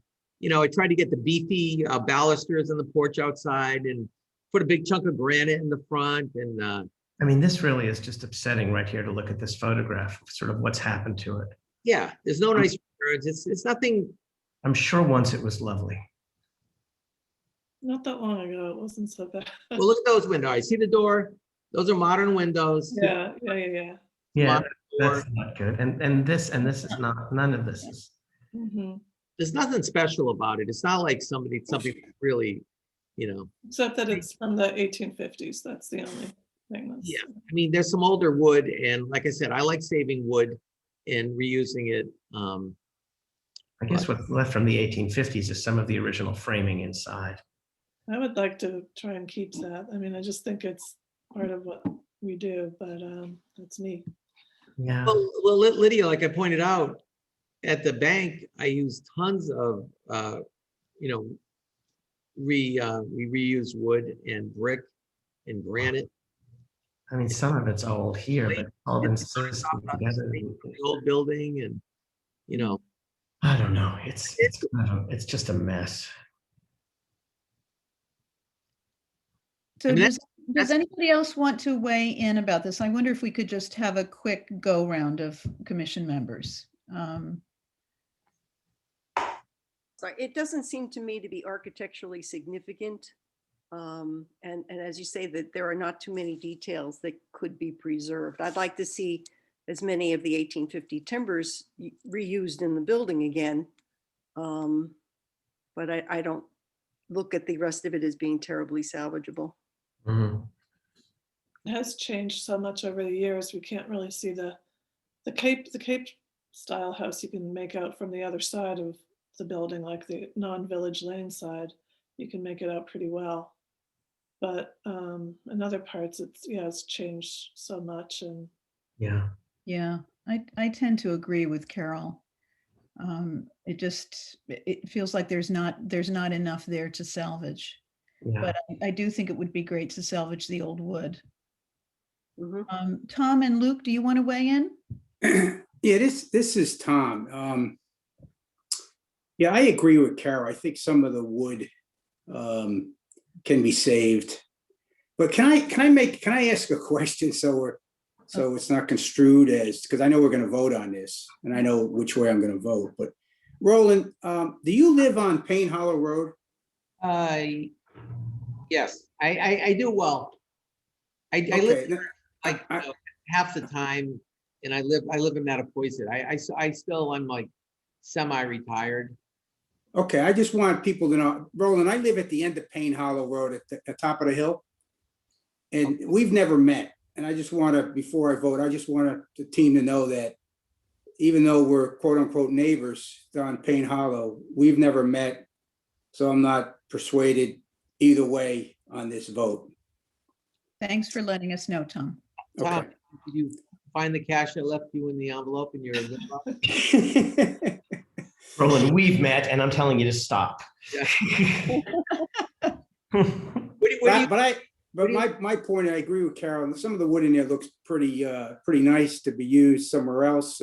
Speaker 7: I tried to get the beefy balusters on the porch outside and put a big chunk of granite in the front and,
Speaker 3: I mean, this really is just upsetting right here to look at this photograph, sort of what's happened to it.
Speaker 7: yeah, there's no nice returns. It's nothing.
Speaker 3: I'm sure once it was lovely.
Speaker 1: Not that long ago, it wasn't so bad.
Speaker 7: Well, look at those windows. I see the door. Those are modern windows.
Speaker 1: Yeah.
Speaker 3: Yeah,
Speaker 7: Modern door.
Speaker 3: that's not good. And this is not, none of this is.
Speaker 1: Mhm.
Speaker 7: There's nothing special about it. It's not like something really,
Speaker 1: Except that it's from the 1850s. That's the only thing. That's,
Speaker 7: Yeah. I mean, there's some older wood and like I said, I like saving wood and reusing it.
Speaker 3: I guess what's left from the 1850s is some of the original framing inside.
Speaker 1: I would like to try and keep that. I mean, I just think it's part of what we do, but that's me.
Speaker 3: Yeah.
Speaker 7: Well, Lydia, like I pointed out, at the bank, I use tons of, we reuse wood and brick and granite.
Speaker 3: I mean, some of it's old here, but it's all been
Speaker 7: It's
Speaker 3: sort of
Speaker 7: top on
Speaker 3: together.
Speaker 7: the old building and,
Speaker 3: I don't know. It's just a mess.
Speaker 2: So
Speaker 7: I mean,
Speaker 2: does
Speaker 7: that's-
Speaker 2: anybody else want to weigh in about this? I wonder if we could just have a quick go round of commission members.
Speaker 6: So it doesn't seem to me to be architecturally significant. And as you say, that there are not too many details that could be preserved. I'd like to see as many of the 1850 timbers reused in the building again. But I don't look at the rest of it as being terribly salvageable.
Speaker 3: Mhm.
Speaker 1: It has changed so much over the years. We can't really see the Cape style house you can make out from the other side of the building, like the non-Village Lane side. You can make it out pretty well. But in other parts, it's changed so much. And
Speaker 3: Yeah.
Speaker 2: Yeah, I tend to agree with Carol. It feels like there's not enough there to salvage.
Speaker 3: Yeah.
Speaker 2: But I do think it would be great to salvage the old wood.
Speaker 6: Mhm.
Speaker 2: Tom and Luke, do you want to weigh in?
Speaker 4: Yeah, this is Tom. Yeah, I agree with Carol. I think some of the wood can be saved. But can I ask a question so it's not construed as, because I know we're going to vote on this and I know which way I'm going to vote. But Roland, do you live on Payne Hollow Road?
Speaker 7: Yes, I do well. I live
Speaker 4: Okay,
Speaker 7: there like half the time, and I live in Mattapoisett. I still I'm like semi-retired.
Speaker 4: okay. I just want people to know, Roland, I live at the end of Payne Hollow Road at the top of the hill. And we've never met. And I just want to, before I vote, I just want the team to know that even though we're quote unquote neighbors on Payne Hollow, we've never met. So I'm not persuaded either way on this vote.
Speaker 2: Thanks for letting us know, Tom.
Speaker 7: Tom,
Speaker 4: Okay.
Speaker 7: did you find the cash I left you in the envelope in your?
Speaker 3: Roland, we've met and I'm telling you to stop.
Speaker 4: But my point, I agree with Carol. Some of the wood in there looks pretty nice to be used somewhere else,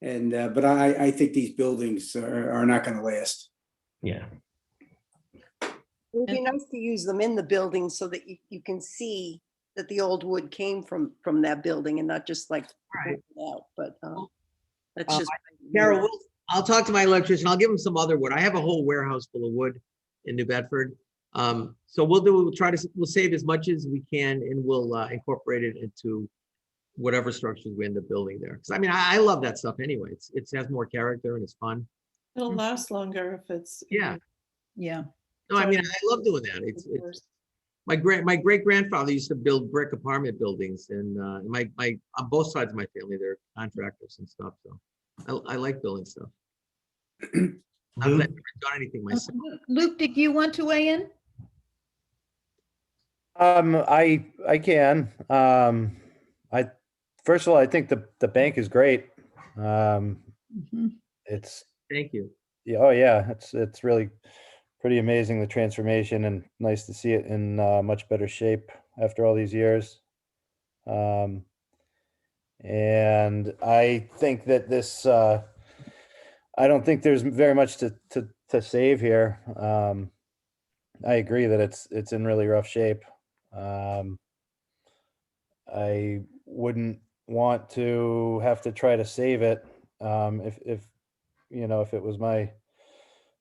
Speaker 4: but I think these buildings are not going to last.
Speaker 3: Yeah.
Speaker 6: It would be nice to use them in the building so that you can see that the old wood came from that building and not just like
Speaker 7: Right.
Speaker 6: out. But that's just
Speaker 7: Carol, I'll talk to my electrician. I'll give him some other wood. I have a whole warehouse full of wood in New Bedford. So we'll save as much as we can and we'll incorporate it into whatever structures we end up building there. Because I mean, I love that stuff anyway. It has more character and it's fun.
Speaker 1: it'll last longer if it's.
Speaker 7: Yeah.
Speaker 2: Yeah.
Speaker 7: No, I mean, I love doing that. It's my great grandfather used to build brick apartment buildings, and my on both sides of my family, they're contractors and stuff. So I like building stuff. Not that I've never done anything myself.
Speaker 2: Luke, did you want to weigh in?
Speaker 8: I can. First of all, I think the bank is great.
Speaker 2: Mhm.
Speaker 8: It's,
Speaker 7: Thank you.
Speaker 8: yeah, oh yeah, it's really pretty amazing, the transformation, and nice to see it in much better shape after all these years. And I think that this, I don't think there's very much to save here. I agree that it's in really rough shape. I wouldn't want to have to try to save it, if you know, if it was my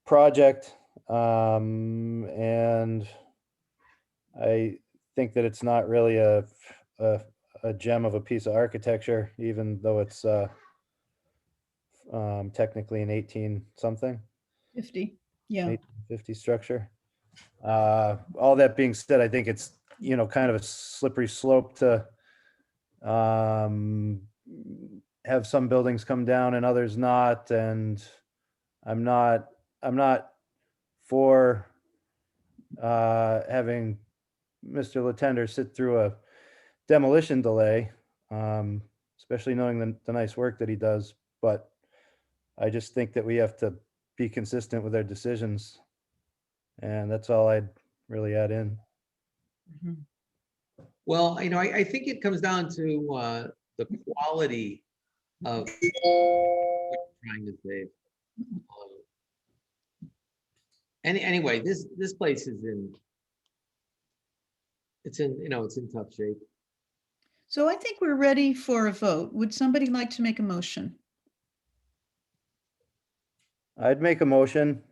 Speaker 8: project. And I think that it's not really a gem of a piece of architecture, even though it's technically an 18 something,
Speaker 2: 50, yeah.
Speaker 8: 1850 structure. All that being said, I think it's, you know, kind of a slippery slope to have some buildings come down and others not. And I'm not for having Mr. Latender sit through a demolition delay, especially knowing the nice work that he does. But I just think that we have to be consistent with our decisions. And that's all I'd really add in.
Speaker 2: Mhm.
Speaker 7: Well, you know, I think it comes down to the quality of what you're trying to save. Anyway, this place is it's in tough shape.
Speaker 2: So I think we're ready for a vote. Would somebody like to make a motion?
Speaker 8: I'd make a motion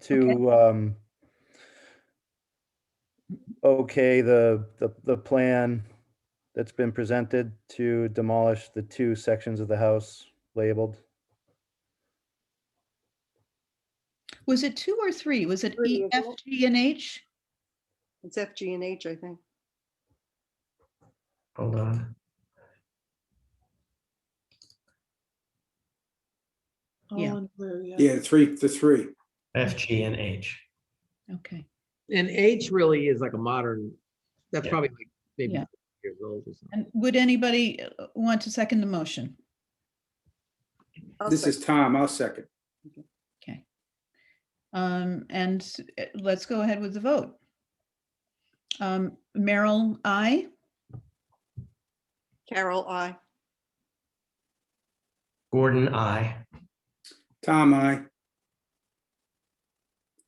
Speaker 8: to okay the plan that's been presented to demolish the 2 sections of the house labeled.
Speaker 2: Was it 2 or 3? Was it
Speaker 6: 3
Speaker 2: E,
Speaker 6: as
Speaker 2: F,
Speaker 6: well.
Speaker 2: G, and H?
Speaker 6: It's F, G, and H, I think.
Speaker 3: Hold on.
Speaker 2: Yeah.
Speaker 1: All in blue, yeah.
Speaker 4: Yeah, the three.
Speaker 3: F, G, and H.
Speaker 2: Okay.
Speaker 7: And H really is like a modern, that's
Speaker 3: Yeah.
Speaker 7: probably like maybe
Speaker 2: Yeah.
Speaker 7: years old or something.
Speaker 2: And would anybody want to second the motion?
Speaker 6: I'll
Speaker 4: This is
Speaker 6: second.
Speaker 4: Tom. I'll second.
Speaker 2: Okay. And let's go ahead with the vote. Merrill, I.
Speaker 6: Carol, I.
Speaker 3: Gordon, I.
Speaker 4: Tom, I.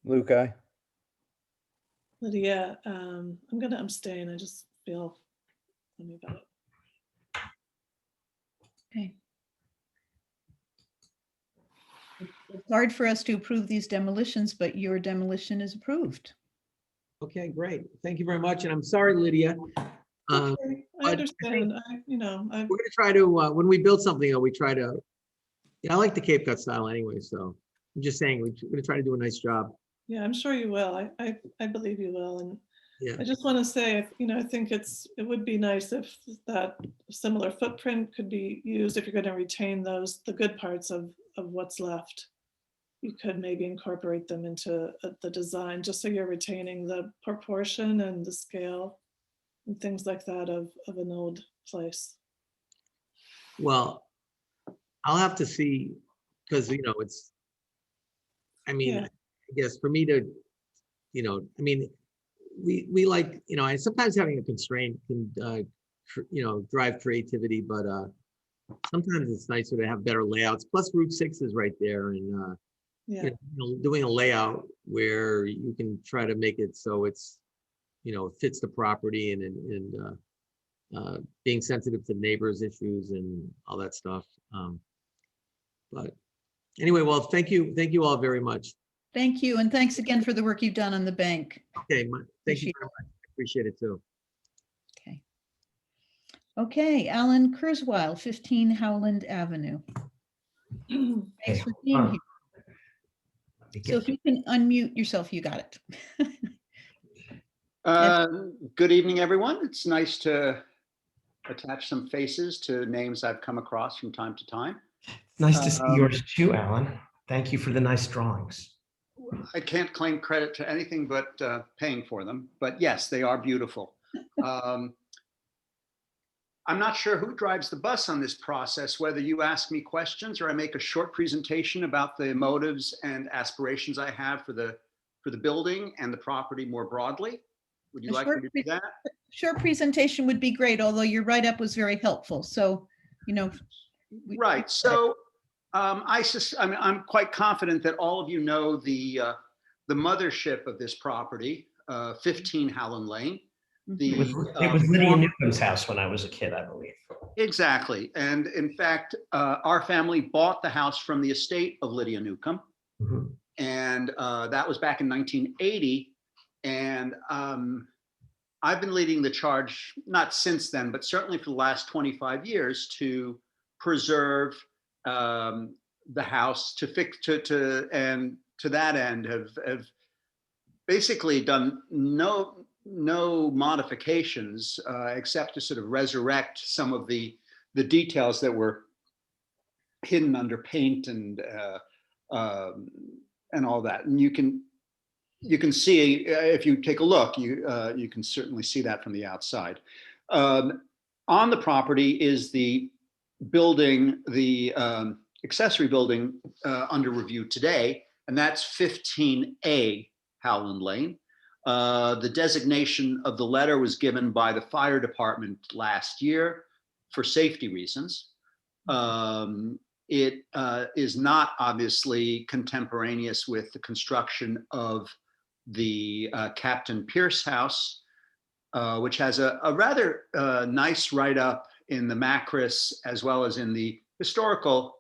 Speaker 8: Luke, aye.
Speaker 1: Lydia, I'm gonna abstain. I just feel funny about it.
Speaker 2: Okay. It's hard for us to approve these demolitions, but your demolition is approved.
Speaker 7: Okay, great. Thank you very much. And I'm sorry, Lydia.
Speaker 1: Okay, I
Speaker 7: I
Speaker 1: understand.
Speaker 7: We're gonna try to, when we build something, we try to, I like the Cape Cod style anyway, so I'm just saying, we're gonna try to do a nice job.
Speaker 1: yeah, I'm sure you will. I believe you will. And
Speaker 7: Yeah,
Speaker 1: I just want to say, I think it would be nice if that similar footprint could be used if you're going to retain the good parts of what's left. You could maybe incorporate them into the design, just so you're retaining the proportion and the scale and things like that of an old place.
Speaker 7: well, I'll have to see, because, it's, I mean,
Speaker 1: Yeah.
Speaker 7: I guess for me to, I mean, we like, and sometimes having a constraint can, drive creativity, but sometimes it's nicer to have better layouts. Plus Route 6 is right there, and
Speaker 1: Yeah,
Speaker 7: doing a layout where you can try to make it so it's, fits the property and being sensitive to neighbors' issues and all that stuff. But anyway, well, thank you all very much.
Speaker 2: Thank you. And thanks again for the work you've done on the bank.
Speaker 7: Okay, thank you
Speaker 2: Appreciate
Speaker 7: very much. Appreciate it too.
Speaker 2: Okay. Okay, Alan Kurzweil, 15 Howland Avenue. Thanks for being
Speaker 3: Hold on.
Speaker 2: here.
Speaker 3: Let me
Speaker 2: So
Speaker 3: get-
Speaker 2: if you can unmute yourself, you got it.
Speaker 9: Good evening, everyone. It's nice to attach some faces to names I've come across from time to time.
Speaker 3: Nice to see yours too, Alan. Thank you for the nice drawings.
Speaker 9: I can't claim credit to anything but paying for them, but yes, they are beautiful. I'm not sure who drives the bus on this process, whether you ask me questions or I make a short presentation about the motives and aspirations I have for the for the building and the property more broadly? Would you
Speaker 2: A
Speaker 9: like
Speaker 2: short
Speaker 9: me to do that?
Speaker 2: Short presentation would be great, although your write-up was very helpful. So, you know.
Speaker 9: Right. So I mean, I'm quite confident that all of you know the mothership of this property, 15 Howland Lane.
Speaker 3: It was, it was Lydia Newcomb's house when I was a kid, I believe.
Speaker 9: Exactly. And in fact, our family bought the house from the estate of Lydia Newcomb.
Speaker 3: Mhm.
Speaker 9: And that was back in 1980. And I've been leading the charge, not since then, but certainly for the last 25 years to preserve the house, and to that end have basically done no modifications except to sort of resurrect some of the details that were hidden under paint and all that. And you can see, if you take a look, you can certainly see that from the outside. On the property is the building, the accessory building under review today, and that's 15A Howland Lane. The designation of the letter was given by the fire department last year for safety reasons. It is not obviously contemporaneous with the construction of the Captain Pierce House, which has a rather nice write-up in the Macris as well as in the Historical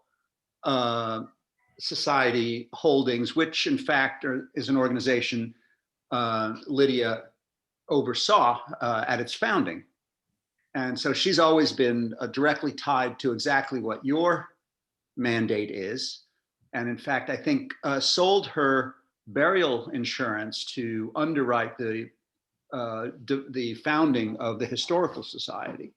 Speaker 9: Society holdings, which in fact is an organization Lydia oversaw at its founding. And so she's always been directly tied to exactly what your mandate is. And in fact, I think sold her burial insurance to underwrite the founding of the Historical Society.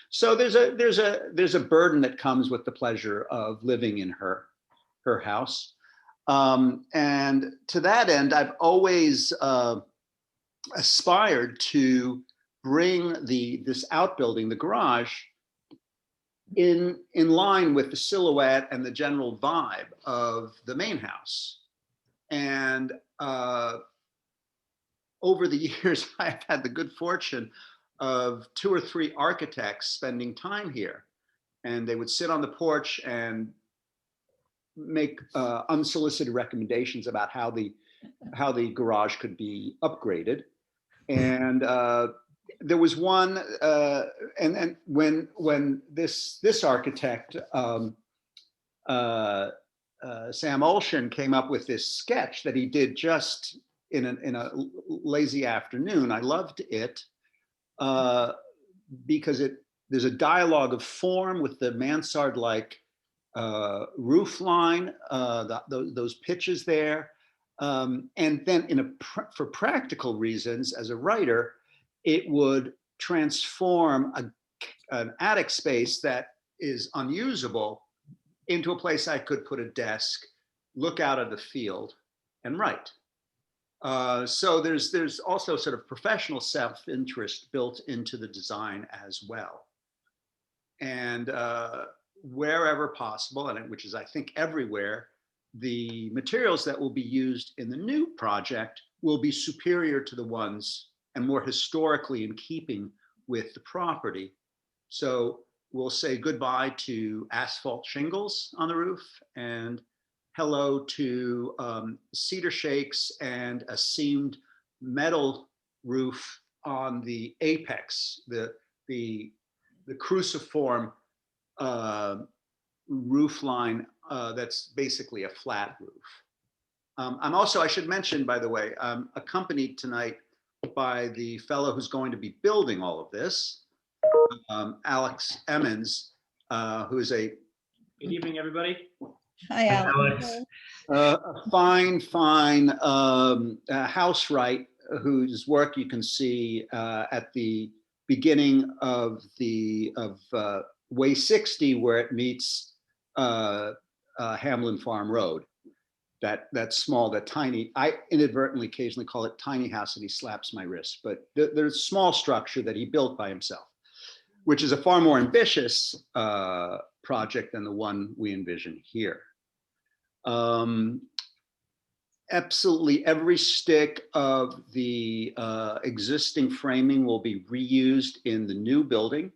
Speaker 9: So there's a burden that comes with the pleasure of living in her house. And to that end, I've always aspired to bring this outbuilding, the garage, in line with the silhouette and the general vibe of the main house. And over the years, I've had the good fortune of 2 or 3 architects spending time here. And they would sit on the porch and make unsolicited recommendations about how the garage could be upgraded. And there was one, and when this architect, Sam Olshan, came up with this sketch that he did just in a lazy afternoon, I loved it because there's a dialogue of form with the mansard-like roof line, those pitches there. And then for practical reasons, as a writer, it would transform an attic space that is unusable into a place I could put a desk, look out at the field, and write. So there's also sort of professional self-interest built into the design as well. And wherever possible, and which is I think everywhere, the materials that will be used in the new project will be superior to the ones and more historically in keeping with the property. So we'll say goodbye to asphalt shingles on the roof and hello to cedar shakes and a seamed metal roof on the apex, the cruciform roof line that's basically a flat roof. I should mention, by the way, I'm accompanied tonight by the fellow who's going to be building all of this, Alex Emmons, who is a, good evening, everybody.
Speaker 2: Hi, Alex.
Speaker 9: A fine housewright whose work you can see at the beginning of Way 60, where it meets Hamlin Farm Road. That small, that tiny, I inadvertently occasionally call it tiny house, and he slaps my wrist, but there's a small structure that he built by himself, which is a far more ambitious project than the one we envision here. absolutely every stick of the existing framing will be reused in the new building.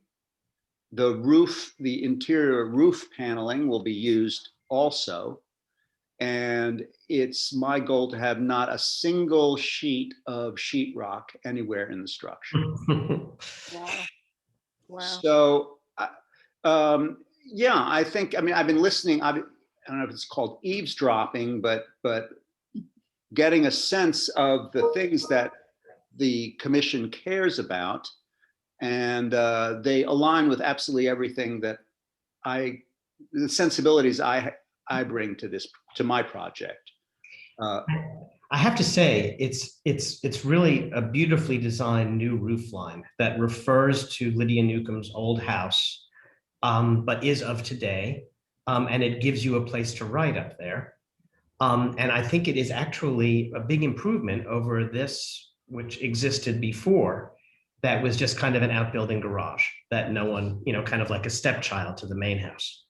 Speaker 9: The roof, the interior roof paneling will be used also. And it's my goal to have not a single sheet of sheetrock anywhere in the structure.
Speaker 6: Wow. Wow.
Speaker 9: So, yeah, I think, I mean, I've been listening, I don't know if it's called eavesdropping, but getting a sense of the things that the commission cares about. And they align with absolutely everything that the sensibilities I bring to my project.
Speaker 3: I have to say, it's really a beautifully designed new roof line that refers to Lydia Newcomb's old house, but is of today, and it gives you a place to write up there. And I think it is actually a big improvement over this, which existed before, that was just kind of an outbuilding garage that no one, kind of like a stepchild to the main house.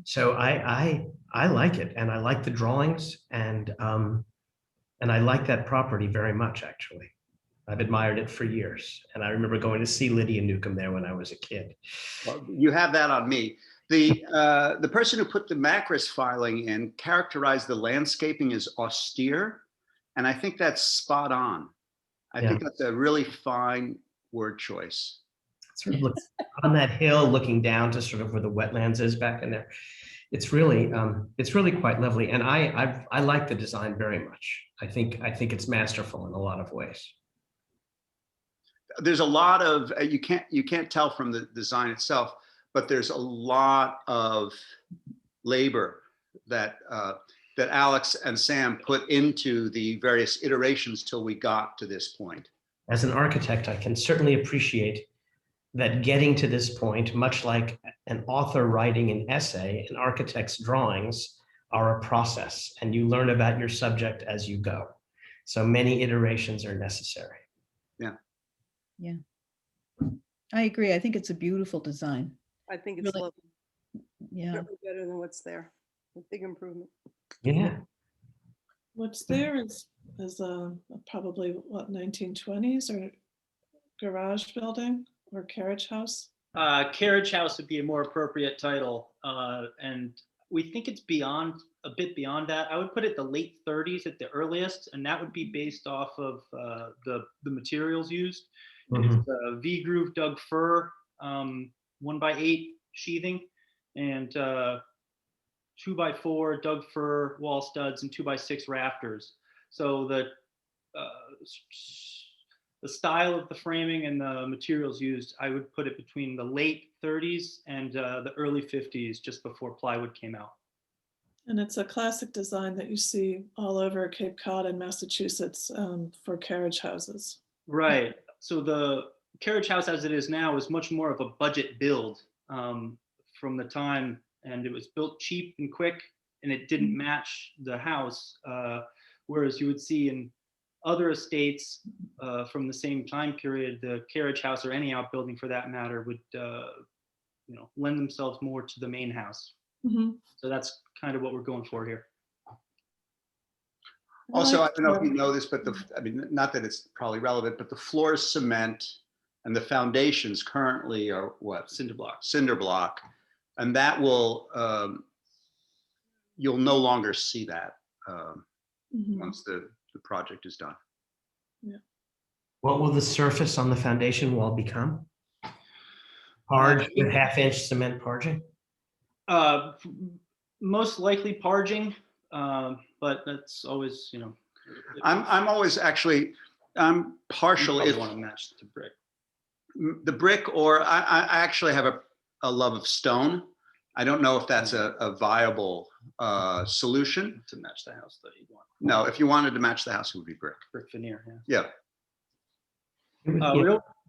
Speaker 3: So I like it, and I like the drawings, and I like that property very much, actually. I've admired it for years, and I remember going to see Lydia Newcomb there when I was a kid.
Speaker 9: Well, you have that on me. The person who put the Macris filing in characterized the landscaping as austere, and I think that's spot on. I think that's a really fine word choice.
Speaker 3: Sort of looks on that hill, looking down to sort of where the wetlands is back in there. It's really quite lovely, and I like the design very much. I think it's masterful in a lot of ways.
Speaker 9: There's a lot of you can't tell from the design itself, but there's a lot of labor that that Alex and Sam put into the various iterations till we got to this point.
Speaker 3: As an architect, I can certainly appreciate that getting to this point, much like an author writing an essay, an architect's drawings are a process, and you learn about your subject as you go. So many iterations are necessary.
Speaker 9: Yeah.
Speaker 2: Yeah. I agree. I think it's a beautiful design.
Speaker 6: I think it's
Speaker 2: Really?
Speaker 6: lovely.
Speaker 2: Yeah.
Speaker 6: Certainly better than what's there. A big improvement.
Speaker 3: Yeah.
Speaker 1: What's there is probably what, 1920s or garage building or carriage house?
Speaker 10: Carriage house would be a more appropriate title. And we think it's a bit beyond that. I would put it the late 30s at the earliest, and that would be based off of the materials used. And it's V-groove Doug fir, 1x8 sheathing, and 2x4 Doug fir wall studs and 2x6 rafters. So the style of the framing and the materials used, I would put it between the late 30s and the early 50s, just before plywood came out.
Speaker 1: And it's a classic design that you see all over Cape Cod and Massachusetts for carriage houses.
Speaker 10: Right. So the carriage house as it is now is much more of a budget build from the time, and it was built cheap and quick, and it didn't match the house. Whereas you would see in other estates from the same time period, the carriage house or any outbuilding for that matter would lend themselves more to the main house.
Speaker 1: Mm-hmm.
Speaker 10: So that's kind of what we're going for here.
Speaker 9: Also, I don't know if you know this, but not that it's probably relevant, but the floor is cement and the foundations currently are what?
Speaker 10: Cinder block.
Speaker 9: Cinder block. And that will, you'll no longer see that once the project is done.
Speaker 1: Yeah.
Speaker 3: What will the surface on the foundation wall become? Hard with half-inch cement parging?
Speaker 10: Most likely parging, but that's always,
Speaker 9: I'm always actually, I'm partial if
Speaker 10: want to match the brick.
Speaker 9: The brick, or I actually have a love of stone. I don't know if that's a viable solution.
Speaker 10: To match the house that you want.
Speaker 9: No, if you wanted to match the house, it would be brick.
Speaker 10: Brick veneer,
Speaker 9: Yeah.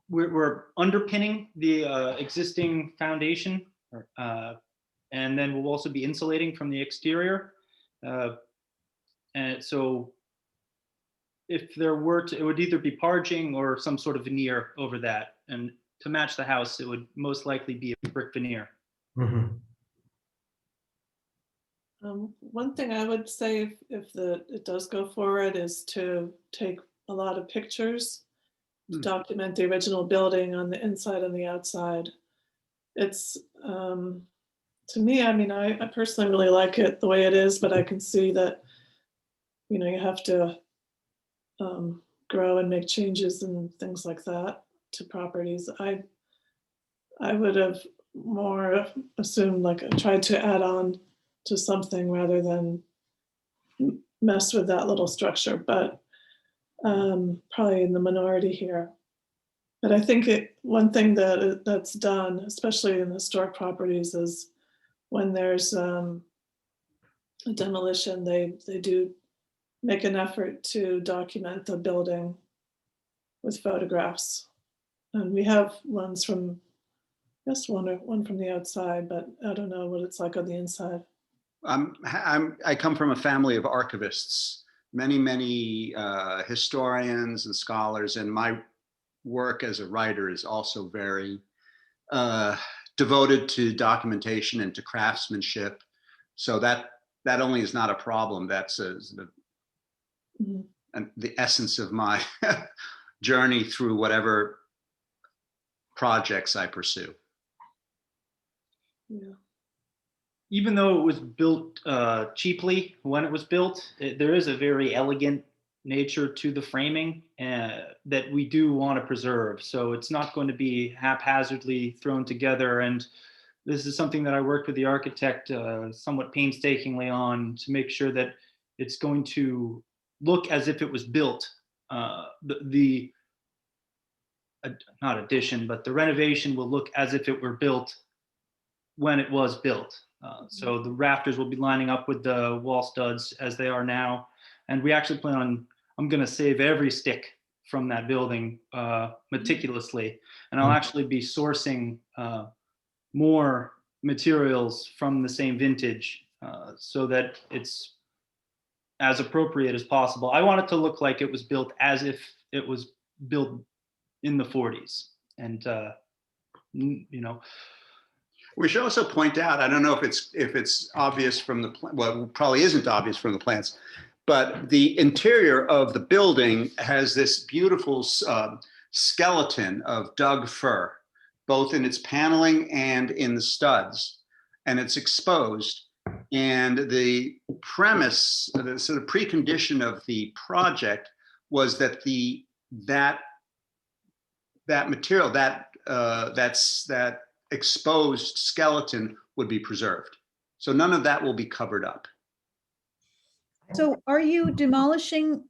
Speaker 10: We're underpinning the existing foundation, and then we'll also be insulating from the exterior. And so if there were to, it would either be parging or some sort of veneer over that. And to match the house, it would most likely be a brick veneer.
Speaker 3: Mm-hmm.
Speaker 1: One thing I would say if it does go forward is to take a lot of pictures to
Speaker 9: Hmm.
Speaker 1: document the original building on the inside and the outside. It's, to me, I mean, I personally really like it the way it is, but I can see that, you have to grow and make changes and things like that to properties. I would have more assumed, like, tried to add on to something rather than mess with that little structure, but probably in the minority here. But I think one thing that's done, especially in historic properties, is when there's a demolition, they do make an effort to document the building with photographs. And we have ones from, just one from the outside, but I don't know what it's like on the inside.
Speaker 9: I come from a family of archivists, many historians and scholars, and my work as a writer is also very devoted to documentation and to craftsmanship. So that only is not a problem. That's
Speaker 1: Mhm.
Speaker 9: the essence of my journey through whatever projects I pursue.
Speaker 1: Yeah.
Speaker 10: Even though it was built cheaply when it was built, there is a very elegant nature to the framing that we do want to preserve. So it's not going to be haphazardly thrown together. And this is something that I worked with the architect somewhat painstakingly on to make sure that it's going to look as if it was built. Not addition, but the renovation will look as if it were built when it was built. So the rafters will be lining up with the wall studs as they are now. And we actually plan on, I'm going to save every stick from that building meticulously. And I'll actually be sourcing more materials from the same vintage so that it's as appropriate as possible. I want it to look like it was built as if it was built in the 40s. And,
Speaker 9: We should also point out, I don't know if it's obvious from well, it probably isn't obvious from the plans, but the interior of the building has this beautiful skeleton of Doug fir, both in its paneling and in the studs, and it's exposed. And the premise, the sort of precondition of the project was that that material, that exposed skeleton would be preserved. So none of that will be covered up.
Speaker 2: So are you demolishing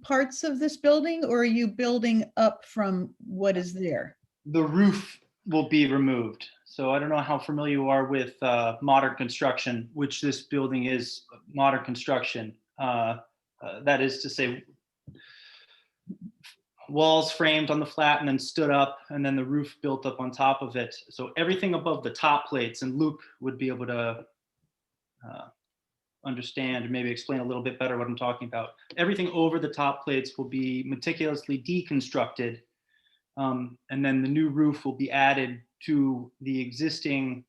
Speaker 2: parts of this building, or are you building up from what is there?
Speaker 10: the roof will be removed. So I don't know how familiar you are with modern construction, which this building is modern construction. That is to say, walls framed on the flat and then stood up, and then the roof built up on top of it. So everything above the top plates, and Luke would be able to understand and maybe explain a little bit better what I'm talking about. Everything over the top plates will be meticulously deconstructed, and then the new roof will be added to the existing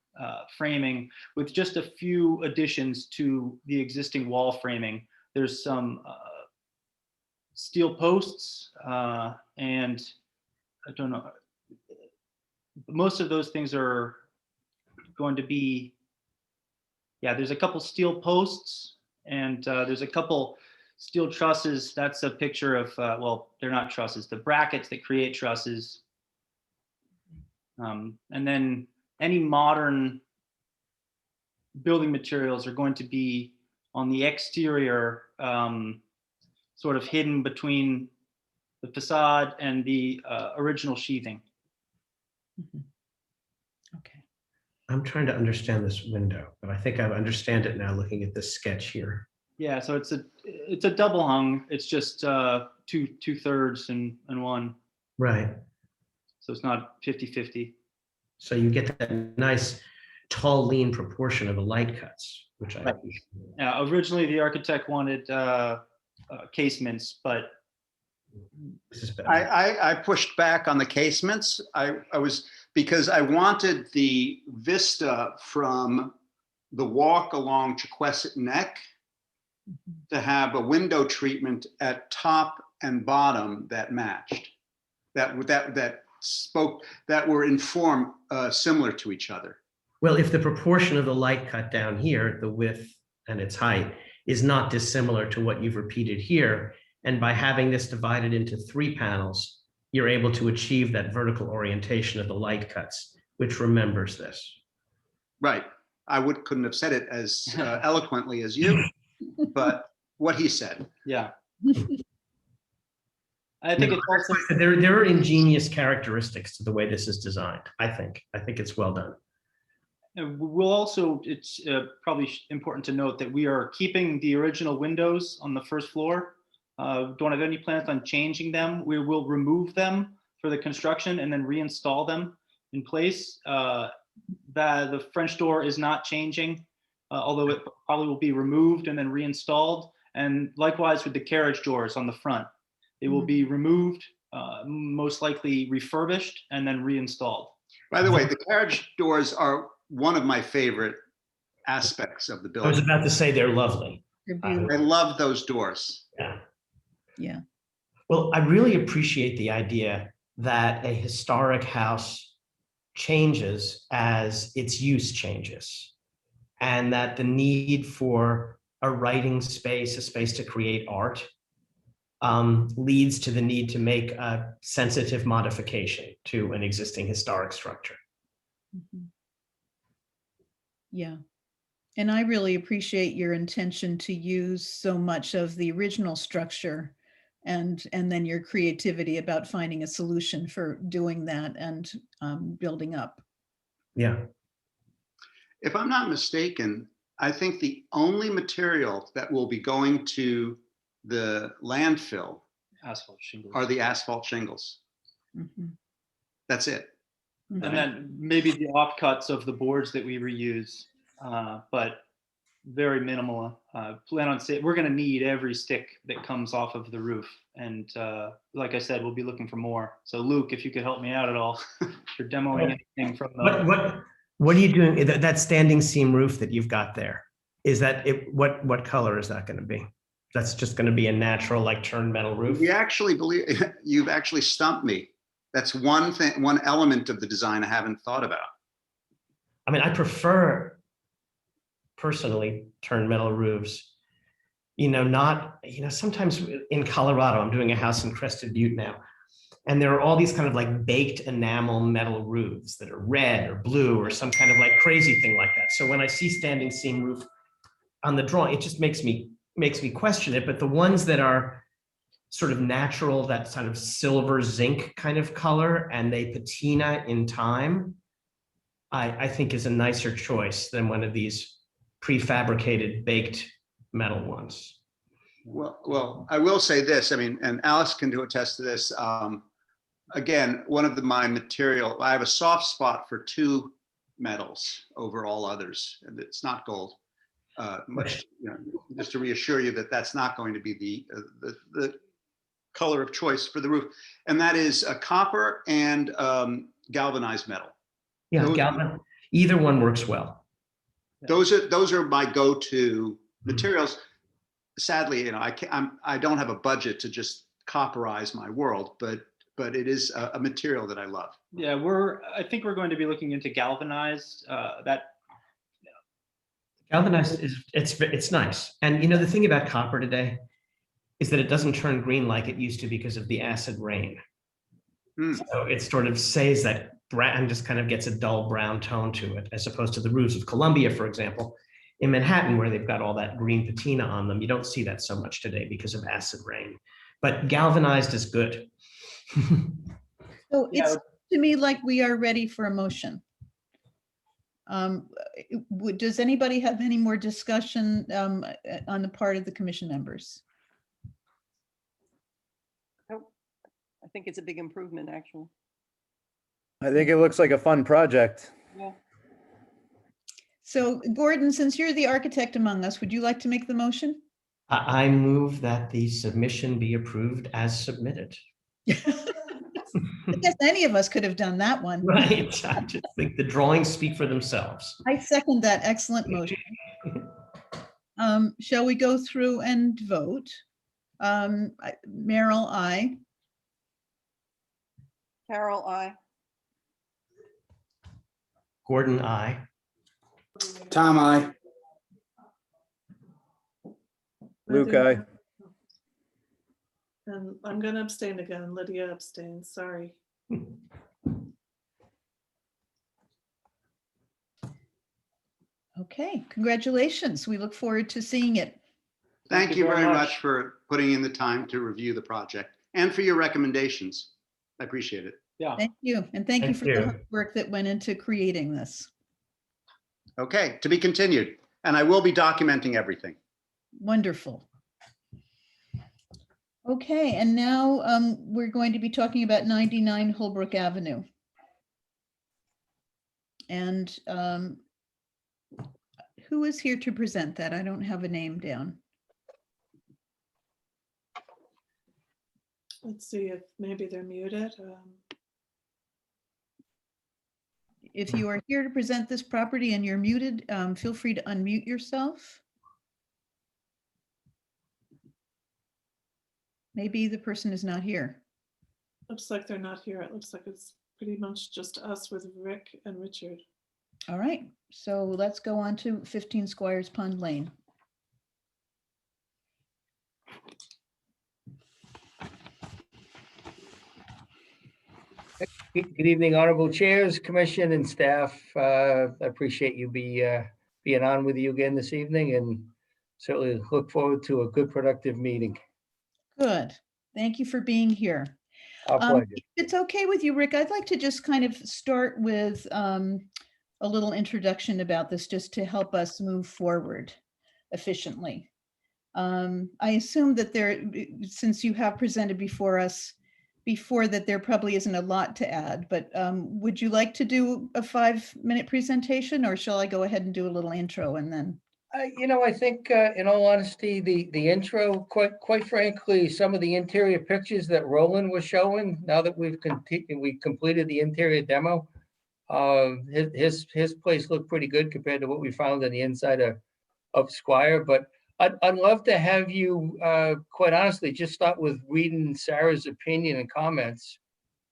Speaker 10: framing with just a few additions to the existing wall framing. There's some steel posts and I don't know, most of those things are going to be, yeah, there's a couple steel posts and there's a couple steel trusses. That's a picture of, well, they're not trusses, the brackets that create trusses. And then any modern building materials are going to be on the exterior, sort of hidden between the facade and the original sheathing.
Speaker 2: Okay.
Speaker 3: I'm trying to understand this window, but I think I understand it now looking at this sketch here.
Speaker 10: Yeah, so it's a double hung. It's just two thirds and one.
Speaker 3: Right.
Speaker 10: So it's not 50-50.
Speaker 3: So you get that nice tall, lean proportion of the light cuts, which I.
Speaker 10: Right. Yeah, originally the architect wanted casements, but
Speaker 3: This is better.
Speaker 9: I pushed back on the casements. I was, because I wanted the vista from the walk along Chequesset Neck to have a window treatment at top and bottom that matched, that were in form similar to each other.
Speaker 3: Well, if the proportion of the light cut down here, the width and its height, is not dissimilar to what you've repeated here, and by having this divided into 3 panels, you're able to achieve that vertical orientation of the light cuts, which remembers this.
Speaker 9: Right. I couldn't have said it as eloquently as you, but what he said.
Speaker 10: Yeah. I think it's also,
Speaker 3: There are ingenious characteristics to the way this is designed, I think. I think it's well done.
Speaker 10: and we'll also, it's probably important to note that we are keeping the original windows on the first floor. Don't have any plans on changing them. We will remove them for the construction and then reinstall them in place. The French door is not changing, although it probably will be removed and then reinstalled. And likewise with the carriage doors on the front, they will be removed, most likely refurbished and then reinstalled.
Speaker 9: By the way, the carriage doors are one of my favorite aspects of the
Speaker 3: I was
Speaker 9: building.
Speaker 3: about to say they're lovely.
Speaker 2: They're
Speaker 9: I
Speaker 2: beautiful.
Speaker 9: love those doors.
Speaker 3: Yeah.
Speaker 2: Yeah.
Speaker 3: Well, I really appreciate the idea that a historic house changes as its use changes, and that the need for a writing space, a space to create art, leads to the need to make a sensitive modification to an existing historic structure.
Speaker 2: Mhm. Yeah. And I really appreciate your intention to use so much of the original structure and then your creativity about finding a solution for doing that and building up.
Speaker 3: Yeah.
Speaker 9: If I'm not mistaken, I think the only material that will be going to the landfill
Speaker 10: Asphalt shingles.
Speaker 9: are the asphalt shingles.
Speaker 2: Mhm.
Speaker 9: That's it.
Speaker 2: Mhm.
Speaker 10: And then maybe the offcuts of the boards that we reuse, but very minimal. Plan on say we're going to need every stick that comes off of the roof, and like I said, we'll be looking for more. So Luke, if you could help me out at all for demoing anything from the.
Speaker 3: What are you doing? That standing seam roof that you've got there, is that it? What color is that going to be? That's just going to be a natural, like, turned metal roof?
Speaker 9: We actually believe, you've actually stumped me. That's one thing, one element of the design I haven't thought about.
Speaker 3: I mean, I prefer personally turned metal roofs. Sometimes in Colorado, I'm doing a house in Crested Butte now, and there are all these kind of like baked enamel metal roofs that are red or blue or some kind of like crazy thing like that. So when I see standing seam roof on the drawing, it just makes me question it. But the ones that are sort of natural, that sort of silver zinc kind of color, and they patina in time, I think is a nicer choice than one of these prefabricated baked metal ones.
Speaker 9: Well, I will say this, I mean, and Alice can attest to this. Again, one of my material, I have a soft spot for 2 metals over all others, and it's not gold. Just to reassure you that that's not going to be the color of choice for the roof, and that is a copper and galvanized metal.
Speaker 3: Yeah, either one works well.
Speaker 9: Those are my go-to materials. Sadly, I don't have a budget to just copperize my world, but it is a material that I love.
Speaker 10: Yeah, I think we're going to be looking into galvanized.
Speaker 3: Galvanized it's nice. And the thing about copper today is that it doesn't turn green like it used to because of the acid rain. So it sort of says that brown, just kind of gets a dull brown tone to it, as opposed to the roofs of Columbia, for example. In Manhattan, where they've got all that green patina on them, you don't see that so much today because of acid rain. But galvanized is good.
Speaker 2: So
Speaker 10: Yeah.
Speaker 2: it's to me like we are ready for a motion. Does anybody have any more discussion on the part of the commission members?
Speaker 6: I think it's a big improvement, actually.
Speaker 8: I think it looks like a fun project.
Speaker 6: Yeah.
Speaker 2: So Gordon, since you're the architect among us, would you like to make the motion?
Speaker 3: I move that the submission be approved as submitted.
Speaker 2: I guess any of us could have done that one.
Speaker 3: Right. I just think the drawings speak for themselves.
Speaker 2: I second that excellent motion. Shall we go through and vote? Merrill, I.
Speaker 6: Carol, I.
Speaker 3: Gordon, I.
Speaker 4: Tom, I.
Speaker 8: Luke,
Speaker 1: Lydia-
Speaker 8: I.
Speaker 1: And I'm going to abstain again. Lydia abstains. Sorry.
Speaker 2: Okay, congratulations. We look forward to seeing it.
Speaker 9: Thank you very much for putting in the time to review the project and for your recommendations. I appreciate it.
Speaker 10: Yeah.
Speaker 2: Thank you. And thank you
Speaker 3: Thank
Speaker 2: for the
Speaker 3: you.
Speaker 2: hard work that went into creating this.
Speaker 9: Okay, to be continued. And I will be documenting everything.
Speaker 2: Wonderful. Okay, and now we're going to be talking about 99 Holbrook Avenue. And who is here to present that? I don't have a name down.
Speaker 1: Let's see if maybe they're muted.
Speaker 2: If you are here to present this property and you're muted, feel free to unmute yourself. Maybe the person is not here.
Speaker 1: Looks like they're not here. It looks like it's pretty much just us with Rick and Richard.
Speaker 2: All right, so let's go on to 15 Squires Pond Lane.
Speaker 11: Good evening, honorable chairs, commission and staff. I appreciate you being on with you again this evening and certainly look forward to a good productive meeting.
Speaker 2: Good. Thank you for being here.
Speaker 11: Our pleasure.
Speaker 2: If it's okay with you, Rick, I'd like to just kind of start with a little introduction about this just to help us move forward efficiently. I assume that since you have presented before us before, that there probably isn't a lot to add, but would you like to do a 5-minute presentation, or shall I go ahead and do a little intro and then?
Speaker 11: I think in all honesty, the intro, quite frankly, some of the interior pictures that Roland was showing, now that we completed the interior demo, his place looked pretty good compared to what we found on the inside of Squire. But I'd love to have you, quite honestly, just start with reading Sarah's opinion and comments,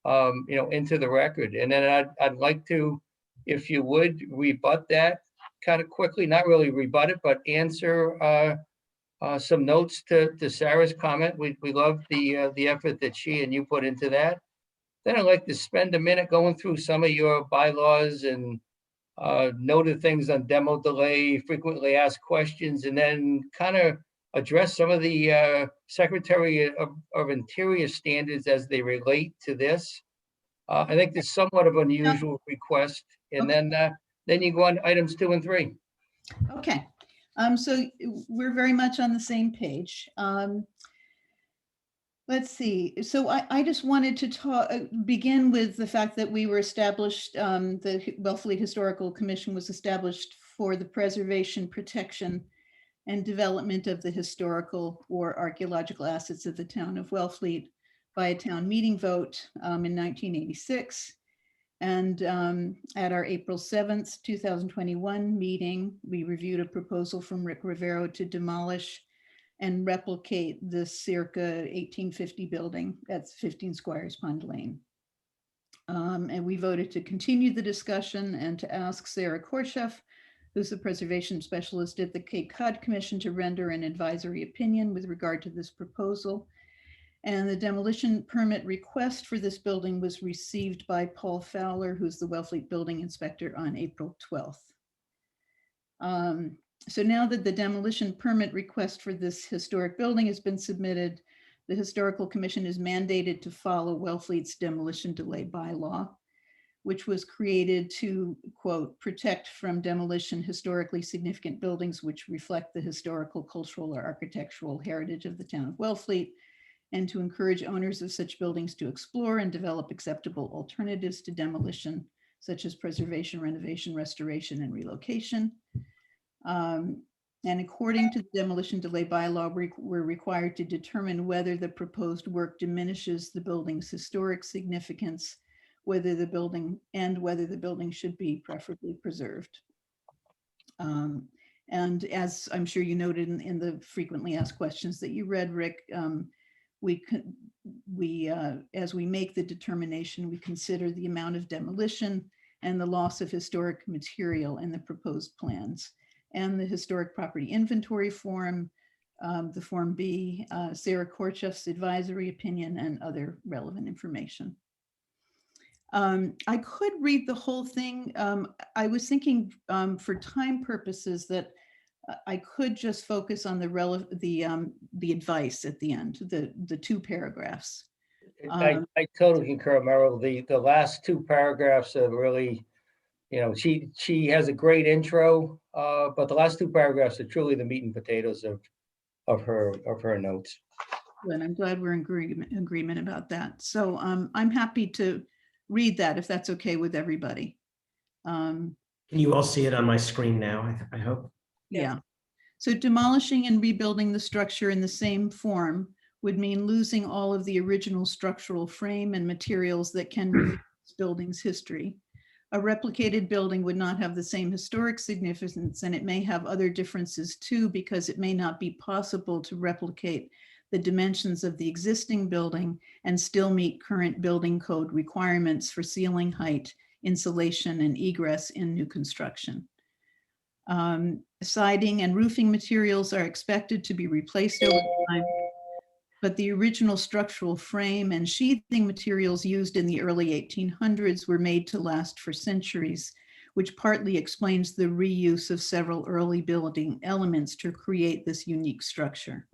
Speaker 11: into the record. And then I'd like to, if you would, rebut that kind of quickly, not really rebut it, but answer some notes to Sarah's comment. We love the effort that she and you put into that. Then I'd like to spend a minute going through some of your bylaws and noted things on demo delay, frequently asked questions, and then kind of address some of the Secretary of Interior standards as they relate to this. I think there's somewhat of an unusual request, and then you go on to items 2 and 3.
Speaker 2: Okay, so we're very much on the same page. Let's see. So I just wanted to begin with the fact that we were established, the Wellfleet Historical Commission was established for the preservation, protection, and development of the historical or archaeological assets of the town of Wellfleet by a town meeting vote in 1986. And at our April 7th, 2021 meeting, we reviewed a proposal from Rick Rivero to demolish and replicate the circa 1850 building at 15 Squires Pond Lane. And we voted to continue the discussion and to ask Sarah Korshef, who's the preservation specialist at the Cape Cod Commission, to render an advisory opinion with regard to this proposal. And the demolition permit request for this building was received by Paul Fowler, who's the Wellfleet Building Inspector, on April 12th. So now that the demolition permit request for this historic building has been submitted, the Historical Commission is mandated to follow Wellfleet's demolition delay bylaw, which was created to, quote, protect from demolition historically significant buildings which reflect the historical, cultural, or architectural heritage of the town of Wellfleet, and to encourage owners of such buildings to explore and develop acceptable alternatives to demolition, such as preservation, renovation, restoration, and relocation. And according to the demolition delay bylaw, we're required to determine whether the proposed work diminishes the building's historic significance, whether the building should be preferably preserved. And as I'm sure you noted in the frequently asked questions that you read, Rick, as we make the determination, we consider the amount of demolition and the loss of historic material in the proposed plans, and the historic property inventory form, the Form B, Sarah Korcheff's advisory opinion, and other relevant information. I could read the whole thing. I was thinking for time purposes that I could just focus on the advice at the end, the 2 paragraphs.
Speaker 11: I totally concur, Meryl. The last 2 paragraphs are really, she has a great intro, but the last 2 paragraphs are truly the meat and potatoes of her notes.
Speaker 2: And I'm glad we're in agreement about that. So I'm happy to read that if that's okay with everybody.
Speaker 3: Can you all see it on my screen now, I hope?
Speaker 2: Yeah. So demolishing and rebuilding the structure in the same form would mean losing all of the original structural frame and materials that can reveal this building's history. A replicated building would not have the same historic significance, and it may have other differences too, because it may not be possible to replicate the dimensions of the existing building and still meet current building code requirements for ceiling height, insulation, and egress in new construction. Siding and roofing materials are expected to be replaced over time, but the original structural frame and sheathing materials used in the early 1800s were made to last for centuries, which partly explains the reuse of several early building elements to create this unique structure.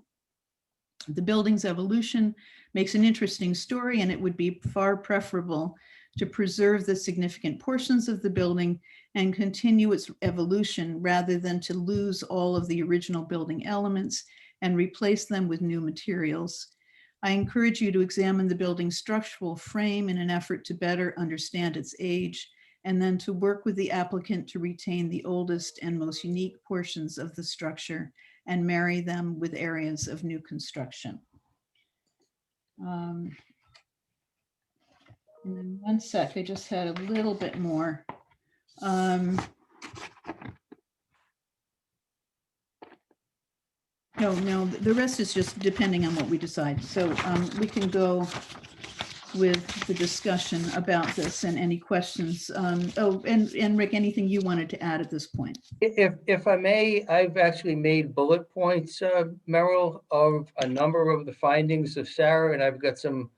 Speaker 2: The building's evolution makes an interesting story, and it would be far preferable to preserve the significant portions of the building and continue its evolution rather than to lose all of the original building elements and replace them with new materials. I encourage you to examine the building's structural frame in an effort to better understand its age, and then to work with the applicant to retain the oldest and most unique portions of the structure and marry them with areas of new construction. And then one sec, I just had a little bit more. No, the rest is just depending on what we decide. So we can go with the discussion about this and any questions. And Rick, anything you wanted to add at this point?
Speaker 11: If I may, I've actually made bullet points, Meryl, of a number of the findings of Sarah, and I've got some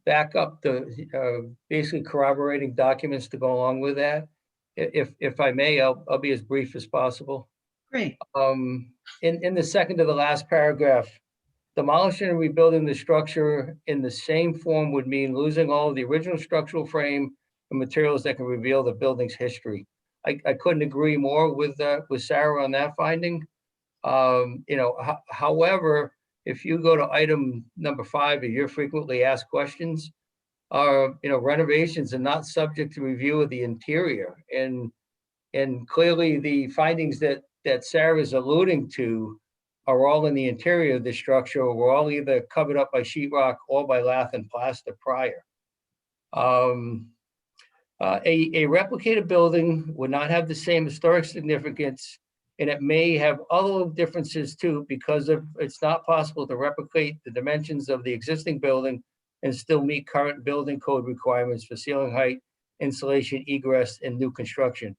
Speaker 11: backup, basically corroborating documents to go along with that. If I may, I'll be as brief as possible.
Speaker 2: Great.
Speaker 11: In the second to the last paragraph, demolishing and rebuilding the structure in the same form would mean losing all of the original structural frame and materials that can reveal the building's history. I couldn't agree more with Sarah on that finding. However, if you go to item number 5 of your frequently asked questions, renovations are not subject to review of the interior, and clearly the findings that Sarah is alluding to are all in the interior of the structure, or were all either covered up by sheetrock or by lath and plaster prior. A replicated building would not have the same historic significance, and it may have other differences too, because it's not possible to replicate the dimensions of the existing building and still meet current building code requirements for ceiling height, insulation, egress, and new construction.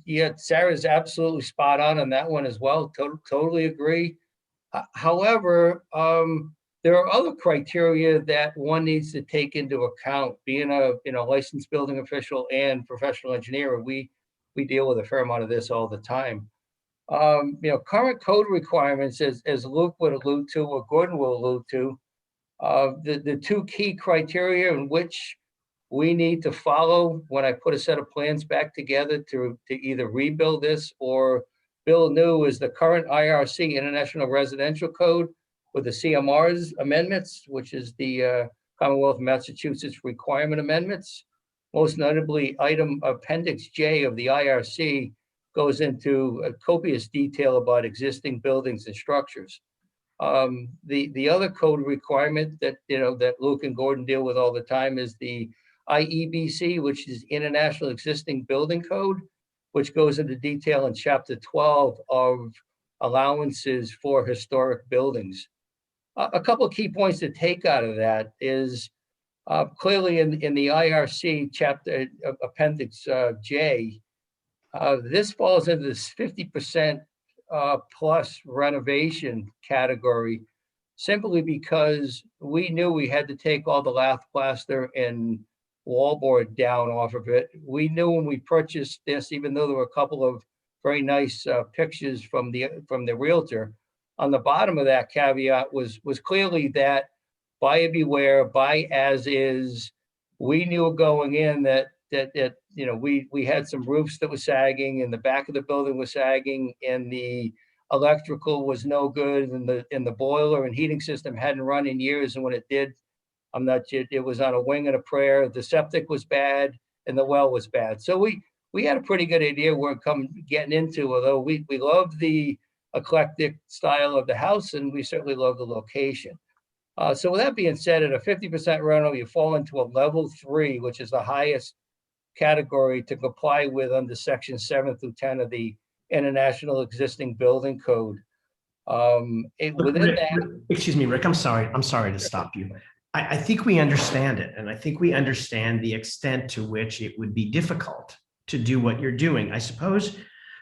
Speaker 11: Yeah, Sarah's absolutely spot on that one as well. Totally agree. However, there are other criteria that one needs to take into account. Being a licensed building official and professional engineer, we deal with a fair amount of this all the time. Current code requirements, as Luke would allude to, or Gordon will allude to, the 2 key criteria in which we need to follow when I put a set of plans back together to either rebuild this or build new is the current IRC, International Residential Code, with the CMR's amendments, which is the Commonwealth of Massachusetts requirement amendments. Most notably, item Appendix J of the IRC goes into a copious detail about existing buildings and structures. The other code requirement that, that Luke and Gordon deal with all the time is the IEBC, which is International Existing Building Code, which goes into detail in chapter 12 of allowances for historic buildings. A couple of key points to take out of that is clearly in the IRC chapter appendix J, this falls into this 50% plus renovation category, simply because we knew we had to take all the lath plaster and wallboard down off of it. We knew when we purchased this, even though there were a couple of very nice pictures from the realtor, on the bottom of that caveat was clearly that buyer beware, buy as is. We knew going in that we had some roofs that were sagging, and the back of the building was sagging, and the electrical was no good, and the boiler and heating system hadn't run in years, and when it did, it was on a wing and a prayer. The septic was bad and the well was bad. So we had a pretty good idea where we're getting into, although we loved the eclectic style of the house, and we certainly love the location. So with that being said, at a 50% rental, you fall into a level 3, which is the highest category to comply with under section 7 through 10 of the International Existing Building Code. Within that,
Speaker 3: Excuse me, Rick, I'm sorry to stop you. I think we understand it, and I think we understand the extent to which it would be difficult to do what you're doing. I suppose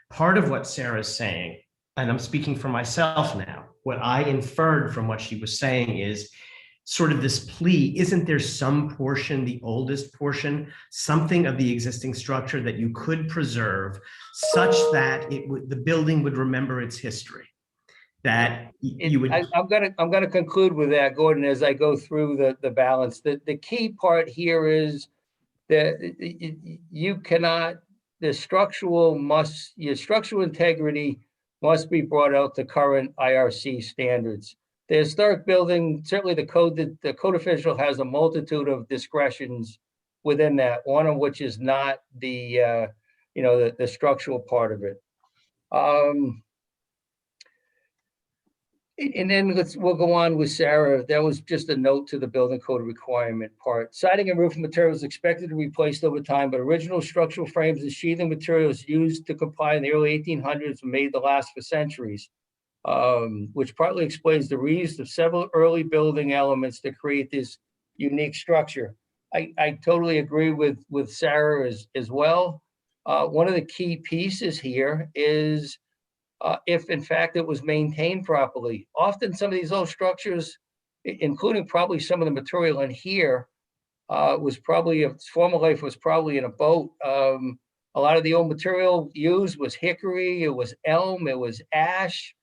Speaker 3: part of what Sarah's saying, and I'm speaking for myself now, what I inferred from what she was saying is sort of this plea, isn't there some portion, the oldest portion, something of the existing structure that you could preserve such that the building would remember its history? That you would.
Speaker 11: I'm gonna conclude with that, Gordon, as I go through the balance. The key part here is that you cannot, your structural integrity must be brought out to current IRC standards. The historic building, certainly the code official has a multitude of discretions within that, one of which is not the structural part of it. And then we'll go on with Sarah. That was just a note to the building code requirement part. Siding and roofing materials expected to be replaced over time, but original structural frames and sheathing materials used to comply in the early 1800s were made to last for centuries, which partly explains the reuse of several early building elements to create this unique structure. I totally agree with Sarah as well. One of the key pieces here is if in fact it was maintained properly. Often some of these old structures, including probably some of the material in here, was probably, its former life was probably in a boat. A lot of the old material used was hickory, it was elm, it was ash,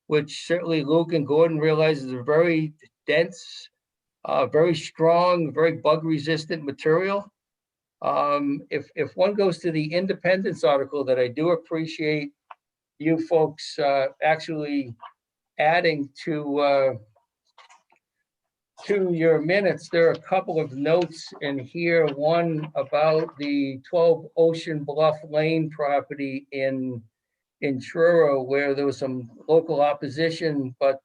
Speaker 11: which certainly Luke and Gordon realize is a very dense, very strong, very bug resistant material. If one goes to the Independence article that I do appreciate you folks actually adding to your minutes, there are a couple of notes in here. One about the 12 Ocean Bluff Lane property in Truro, where there was some local opposition, but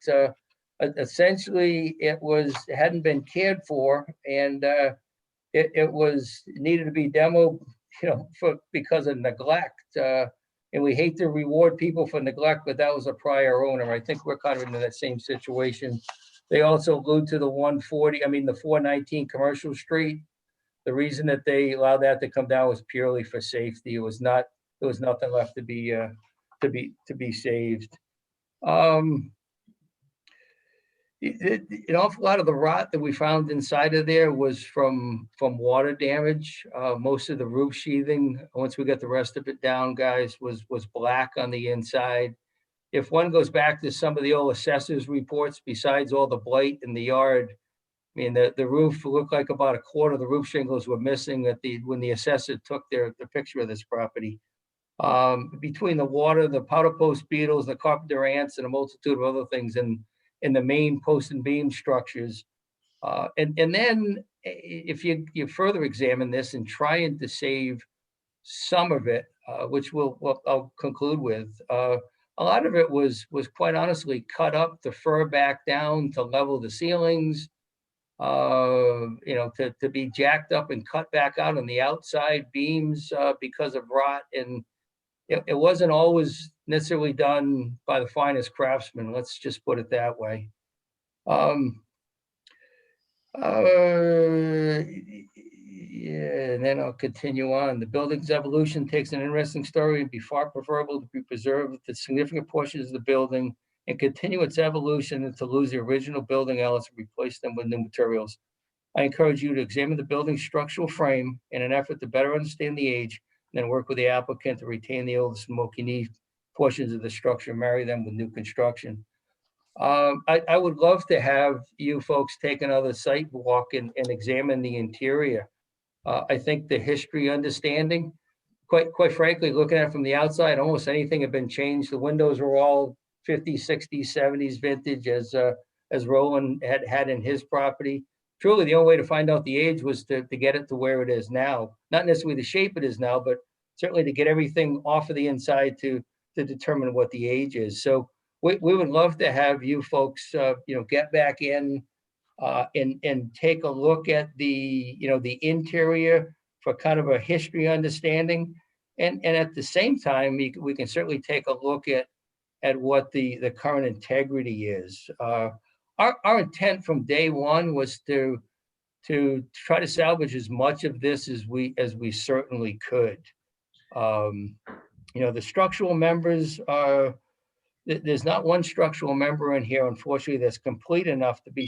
Speaker 11: essentially it hadn't been cared for, and it needed to be demoed, because of neglect. And we hate to reward people for neglect, but that was a prior owner. I think we're kind of in that same situation. They also allude to the 419 Commercial Street. The reason that they allowed that to come down was purely for safety. There was nothing left to be saved. An awful lot of the rot that we found inside of there was from water damage. Most of the roof sheathing, once we got the rest of it down, guys, was black on the inside. If one goes back to some of the old assessors reports, besides all the blight in the yard, I mean, the roof looked like about a quarter of the roof shingles were missing when the assessor took the picture of this property. Between the water, the powder post beetles, the carpenter ants, and a multitude of other things in the main post and beam structures. And then if you further examine this and trying to save some of it, which I'll conclude with. A lot of it was quite honestly cut up to fur back down to level the ceilings, to be jacked up and cut back out on the outside beams because of rot. And it wasn't always necessarily done by the finest craftsmen. Let's just put it that way. Yeah, and then I'll continue on. The building's evolution takes an interesting story. It'd be far preferable to be preserved the significant portions of the building and continue its evolution than to lose the original building elements and replace them with new materials. I encourage you to examine the building's structural frame in an effort to better understand the age, and then work with the applicant to retain the old smoky knee portions of the structure and marry them with new construction. I would love to have you folks take another site walk and examine the interior. I think the history understanding, quite frankly, looking at it from the outside, almost anything had been changed. The windows were all 50s, 60s, 70s vintage, as Roland had in his property. Truly, the only way to find out the age was to get it to where it is now. Not necessarily the shape it is now, but certainly to get everything off of the inside to determine what the age is. So we would love to have you folks, get back in and take a look at the interior for kind of a history understanding. And at the same time, we can certainly take a look at what the current integrity is. Our intent from day one was to try to salvage as much of this as we certainly could. The structural members are, there's not one structural member in here, unfortunately, that's complete enough to be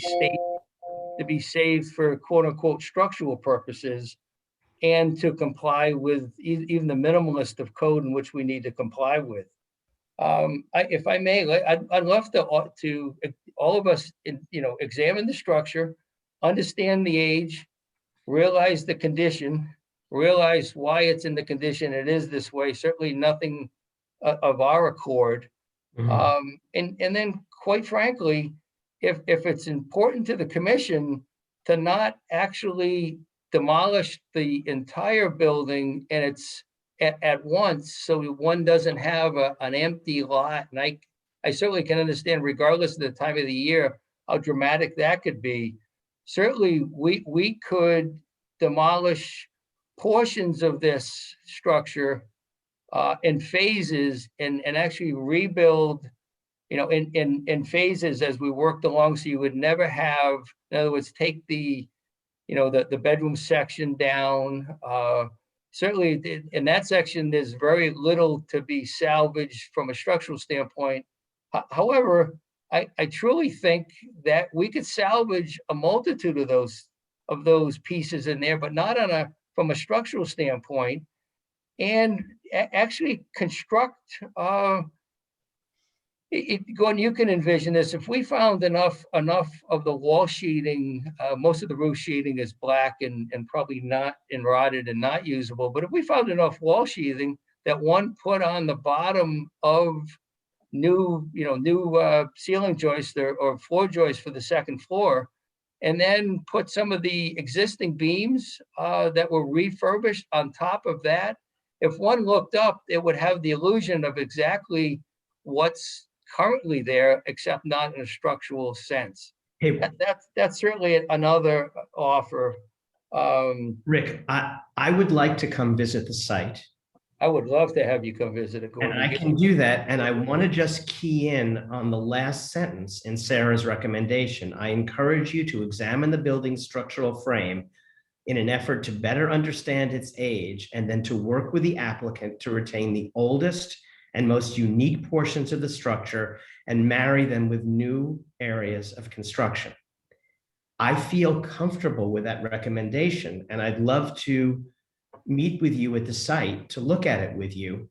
Speaker 11: saved for quote unquote structural purposes and to comply with even the minimalist of code in which we need to comply with. If I may, I'd love to all of us, examine the structure, understand the age, realize the condition, realize why it's in the condition it is this way. Certainly nothing of our accord. And then, quite frankly, if it's important to the commission to not actually demolish the entire building and it's at once, so one doesn't have an empty lot. And I certainly can understand, regardless of the time of the year, how dramatic that could be. Certainly, we could demolish portions of this structure in phases and actually rebuild, in phases as we worked along. So you would never have, in other words, take the bedroom section down. Certainly in that section, there's very little to be salvaged from a structural standpoint. However, I truly think that we could salvage a multitude of those pieces in there, but not from a structural standpoint, and actually construct. Gordon, you can envision this. If we found enough of the wall sheeting, most of the roof sheeting is black and probably not rotted and not usable. But if we found enough wall sheathing that one put on the bottom of new ceiling joists or floor joists for the second floor, and then put some of the existing beams that were refurbished on top of that, if one looked up, it would have the illusion of exactly what's currently there, except not in a structural sense.
Speaker 3: Hey,
Speaker 11: that's certainly another offer.
Speaker 3: Rick, I would like to come visit the site.
Speaker 11: I would love to have you come visit it.
Speaker 3: And I can do that. And I want to just key in on the last sentence in Sarah's recommendation. I encourage you to examine the building's structural frame in an effort to better understand its age, and then to work with the applicant to retain the oldest and most unique portions of the structure and marry them with new areas of construction. I feel comfortable with that recommendation, and I'd love to meet with you at the site to look at it with you,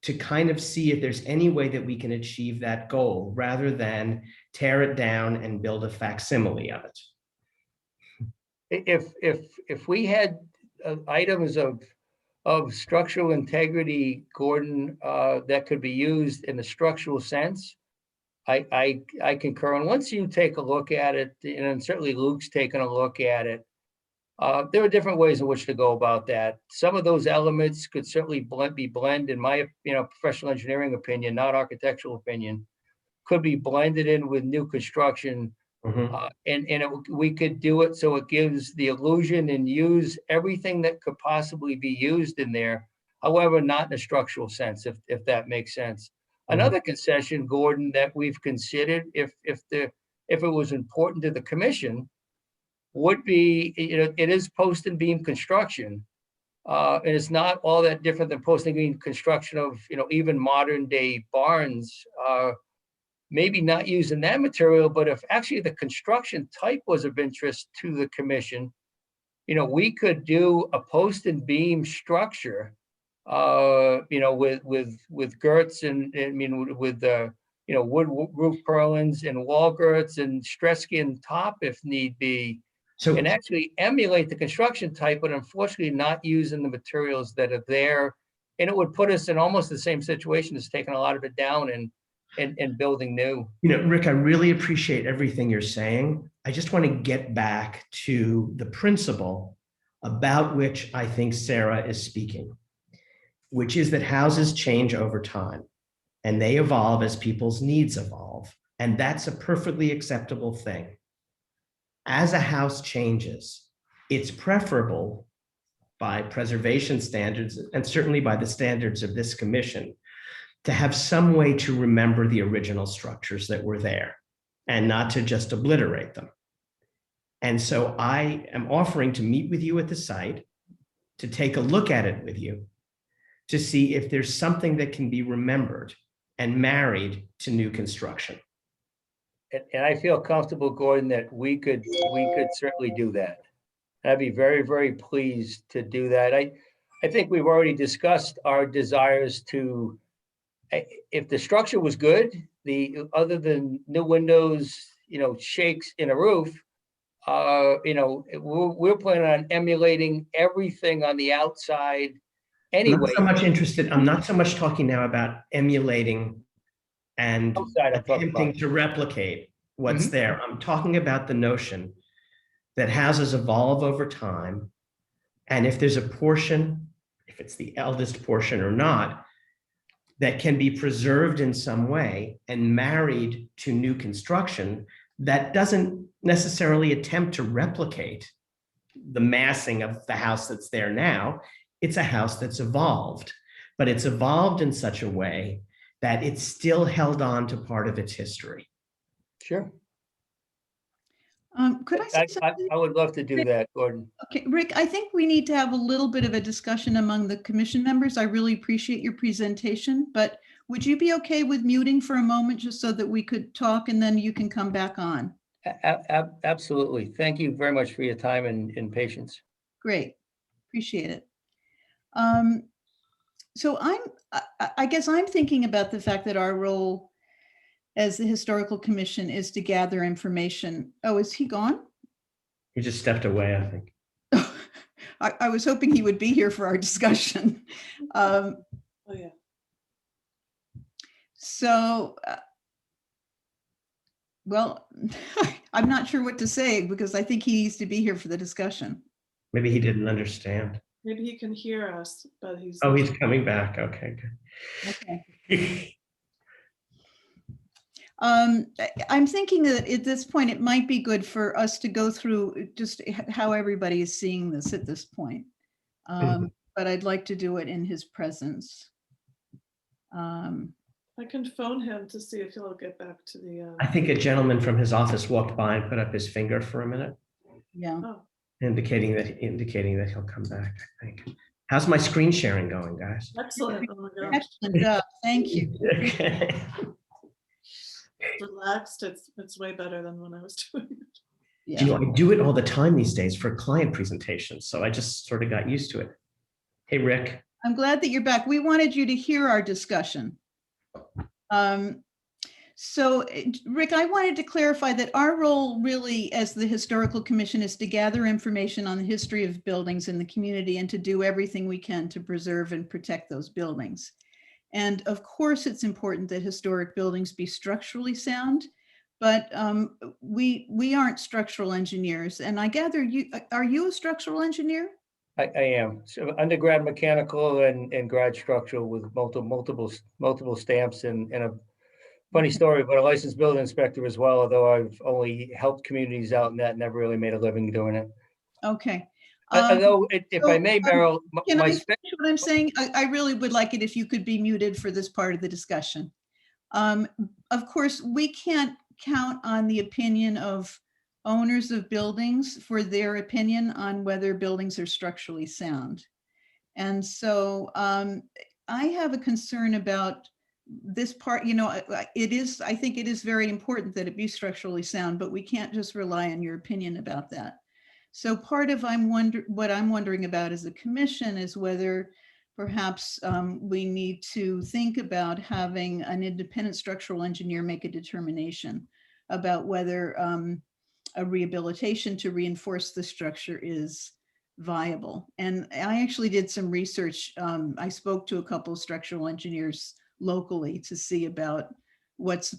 Speaker 3: to kind of see if there's any way that we can achieve that goal rather than tear it down and build a facsimile of it.
Speaker 11: If we had items of structural integrity, Gordon, that could be used in a structural sense, I concur. And once you take a look at it, and certainly Luke's taken a look at it, There are different ways in which to go about that. Some of those elements could certainly be blended, in my, professional engineering opinion, not architectural opinion, could be blended in with new construction.
Speaker 3: Mhm.
Speaker 11: We could do it so it gives the illusion and use everything that could possibly be used in there. However, not in a structural sense, if that makes sense. Another concession, Gordon, that we've considered, if it was important to the commission, would be, it is post and beam construction. And it's not all that different than post and beam construction of, even modern day barns. Maybe not using that material, but if actually the construction type was of interest to the commission, we could do a post and beam structure, with girts and, with wood roof purlins and wall girts and stress skin top if need be,
Speaker 3: So,
Speaker 11: and actually emulate the construction type, but unfortunately not using the materials that are there. And it would put us in almost the same situation as taking a lot of it down and building new.
Speaker 3: Rick, I really appreciate everything you're saying. I just want to get back to the principle about which I think Sarah is speaking, which is that houses change over time and they evolve as people's needs evolve. And that's a perfectly acceptable thing. As a house changes, it's preferable by preservation standards and certainly by the standards of this commission to have some way to remember the original structures that were there and not to just obliterate them. And so I am offering to meet with you at the site, to take a look at it with you, to see if there's something that can be remembered and married to new construction.
Speaker 11: And I feel comfortable, Gordon, that we could certainly do that. I'd be very, very pleased to do that. I think we've already discussed our desires to, if the structure was good, other than new windows, shakes in a roof, we're planning on emulating everything on the outside anyway.
Speaker 3: I'm not so much talking now about emulating and attempting to replicate what's there. I'm talking about the notion that houses evolve over time. And if there's a portion, if it's the eldest portion or not, that can be preserved in some way and married to new construction that doesn't necessarily attempt to replicate the massing of the house that's there now. It's a house that's evolved, but it's evolved in such a way that it's still held on to part of its history.
Speaker 11: Sure.
Speaker 2: Could I say something?
Speaker 11: I would love to do that, Gordon.
Speaker 2: Okay, Rick, I think we need to have a little bit of a discussion among the commission members. I really appreciate your presentation, but would you be okay with muting for a moment just so that we could talk and then you can come back on?
Speaker 11: Absolutely. Thank you very much for your time and patience.
Speaker 2: Great, appreciate it. So I guess I'm thinking about the fact that our role as the Historical Commission is to gather information. Oh, is he gone?
Speaker 3: He just stepped away, I think.
Speaker 2: I was hoping he would be here for our discussion.
Speaker 1: Oh, yeah.
Speaker 2: So, well, I'm not sure what to say because I think he needs to be here for the discussion.
Speaker 3: Maybe he didn't understand.
Speaker 1: Maybe he can hear us, but he's.
Speaker 3: Oh, he's coming back. Okay, good.
Speaker 2: Okay. I'm thinking that at this point, it might be good for us to go through just how everybody is seeing this at this point. But I'd like to do it in his presence.
Speaker 1: I can phone him to see if he'll get back to the.
Speaker 3: I think a gentleman from his office walked by and put up his finger for a minute,
Speaker 2: Yeah.
Speaker 1: Oh,
Speaker 3: indicating that he'll come back, I think. How's my screen sharing going, guys?
Speaker 1: excellent. Oh my gosh.
Speaker 2: Excellent job. Thank you.
Speaker 3: Okay.
Speaker 1: Relaxed. It's way better than when I was doing it.
Speaker 2: Yeah.
Speaker 3: You know, I do it all the time these days for client presentations, so I just sort of got used to it. Hey, Rick.
Speaker 2: I'm glad that you're back. We wanted you to hear our discussion. So, Rick, I wanted to clarify that our role really as the Historical Commission is to gather information on the history of buildings in the community and to do everything we can to preserve and protect those buildings. And of course, it's important that historic buildings be structurally sound, but we aren't structural engineers. And I gather are you a structural engineer?
Speaker 11: I am. So undergrad mechanical and grad structural with multiple stamps and a funny story, but a licensed building inspector as well, although I've only helped communities out in that, never really made a living doing it.
Speaker 2: Okay.
Speaker 11: Although, if I may, Meryl,
Speaker 2: Can
Speaker 11: my
Speaker 2: I finish what I'm saying? I really would like it if you could be muted for this part of the discussion. Of course, we can't count on the opinion of owners of buildings for their opinion on whether buildings are structurally sound. And so I have a concern about this part. I think it is very important that it be structurally sound, but we can't just rely on your opinion about that. So part of what I'm wondering about as a commission is whether perhaps we need to think about having an independent structural engineer make a determination about whether a rehabilitation to reinforce the structure is viable. And I actually did some research. I spoke to a couple of structural engineers locally to see about what's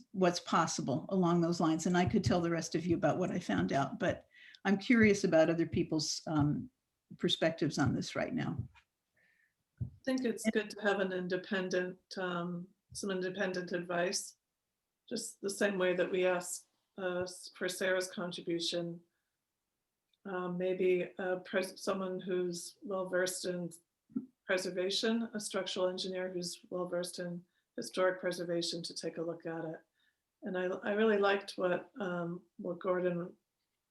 Speaker 2: possible along those lines. And I could tell the rest of you about what I found out, but I'm curious about other people's perspectives on this right now.
Speaker 1: I think it's good to have an independent, some independent advice, just the same way that we asked for Sarah's contribution. Maybe someone who's well-versed in preservation, a structural engineer who's well-versed in historic preservation to take a look at it. And I really liked what Gordon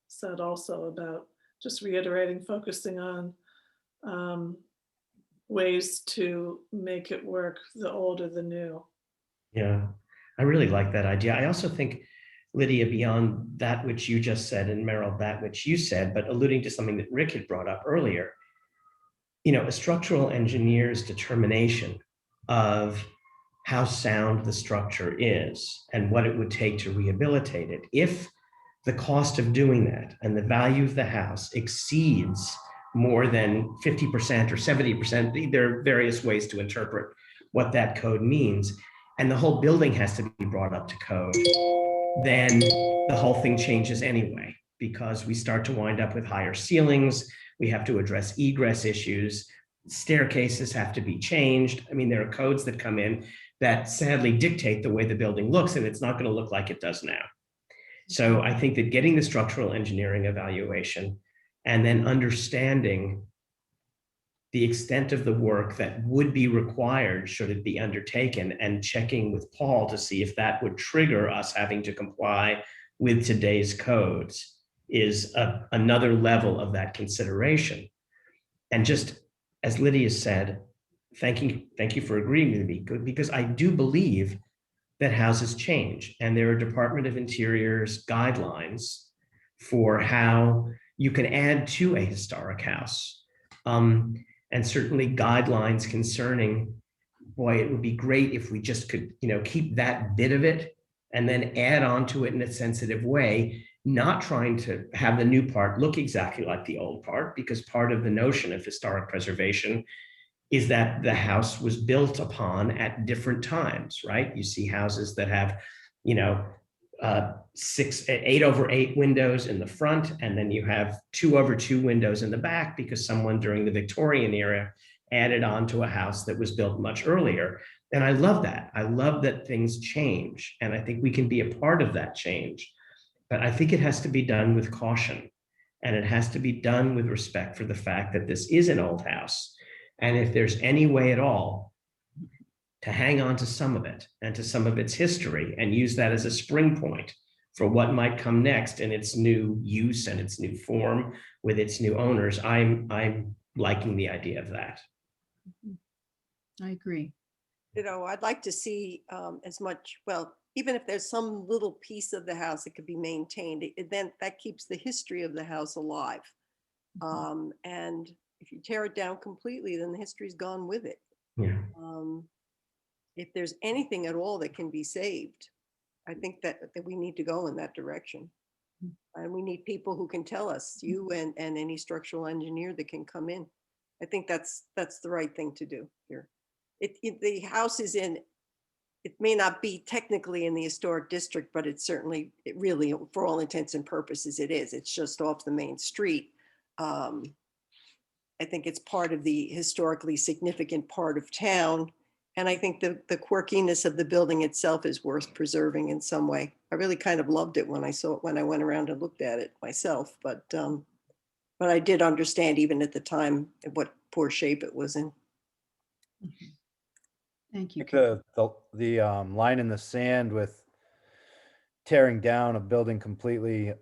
Speaker 1: said also about just reiterating, focusing on ways to make it work, the old or the new.
Speaker 3: Yeah, I really like that idea. I also think, Lydia, beyond that which you just said, and Meryl, that which you said, but alluding to something that Rick had brought up earlier, a structural engineer's determination of how sound the structure is and what it would take to rehabilitate it. If the cost of doing that and the value of the house exceeds more than 50% or 70%, there are various ways to interpret what that code means, and the whole building has to be brought up to code, then the whole thing changes anyway, because we start to wind up with higher ceilings, we have to address egress issues, staircases have to be changed. I mean, there are codes that come in that sadly dictate the way the building looks, and it's not going to look like it does now. So I think that getting the structural engineering evaluation and then understanding the extent of the work that would be required should it be undertaken, and checking with Paul to see if that would trigger us having to comply with today's codes is another level of that consideration. And just as Lydia said, thank you for agreeing with me, because I do believe that houses change, and there are Department of Interior's guidelines for how you can add to a historic house. And certainly guidelines concerning, boy, it would be great if we just could, keep that bit of it and then add on to it in a sensitive way, not trying to have the new part look exactly like the old part, because part of the notion of historic preservation is that the house was built upon at different times, right? You see houses that have, 8/8 windows in the front, and then you have 2/2 windows in the back because someone during the Victorian era added on to a house that was built much earlier. And I love that. I love that things change, and I think we can be a part of that change. But I think it has to be done with caution, and it has to be done with respect for the fact that this is an old house. And if there's any way at all to hang on to some of it and to some of its history and use that as a spring point for what might come next in its new use and its new form with its new owners, I'm liking the idea of that.
Speaker 2: I agree.
Speaker 6: I'd like to see as much, well, even if there's some little piece of the house that could be maintained, then that keeps the history of the house alive. And if you tear it down completely, then the history's gone with it.
Speaker 3: Yeah.
Speaker 6: If there's anything at all that can be saved, I think that we need to go in that direction. And we need people who can tell us, you and any structural engineer that can come in. I think that's the right thing to do here. The house is in it may not be technically in the historic district, but it's certainly, it really, for all intents and purposes, it is. It's just off the main street. I think it's part of the historically significant part of town. And I think the quirkiness of the building itself is worth preserving in some way. I really kind of loved it when I saw it, when I went around and looked at it myself, but I did understand even at the time what poor shape it was in.
Speaker 2: Thank you.
Speaker 8: The line in the sand with tearing down a building completely,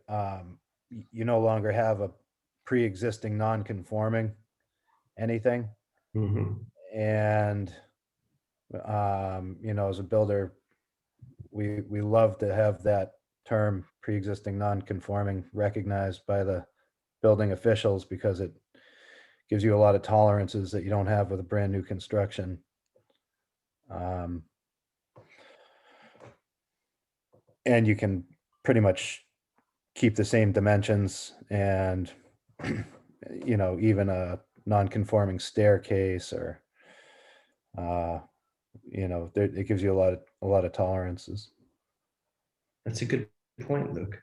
Speaker 8: you no longer have a pre-existing non-conforming anything.
Speaker 3: Mhm.
Speaker 8: And, you know, as a builder, we love to have that term pre-existing non-conforming recognized by the building officials, because it gives you a lot of tolerances that you don't have with a brand new construction. And you can pretty much keep the same dimensions and, you know, even a non-conforming staircase or, you know, it gives you a lot of tolerances.
Speaker 3: That's a good point, Luke.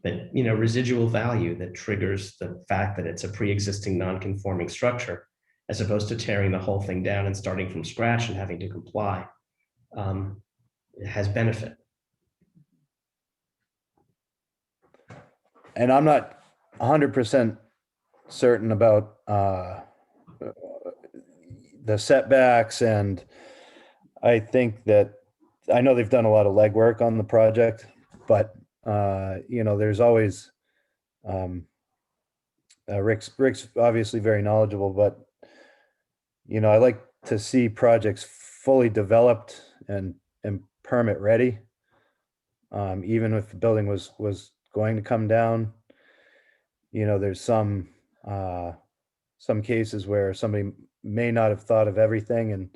Speaker 3: That, you know, residual value that triggers the fact that it's a pre-existing non-conforming structure, as opposed to tearing the whole thing down and starting from scratch and having to comply, it has benefit.
Speaker 8: And I'm not 100% certain about the setbacks, and I think that, I know they've done a lot of legwork on the project, but you know, there's always Rick's obviously very knowledgeable, but you know, I like to see projects fully developed and permit ready. Even if the building was going to come down, you know, there's some cases where somebody may not have thought of everything, and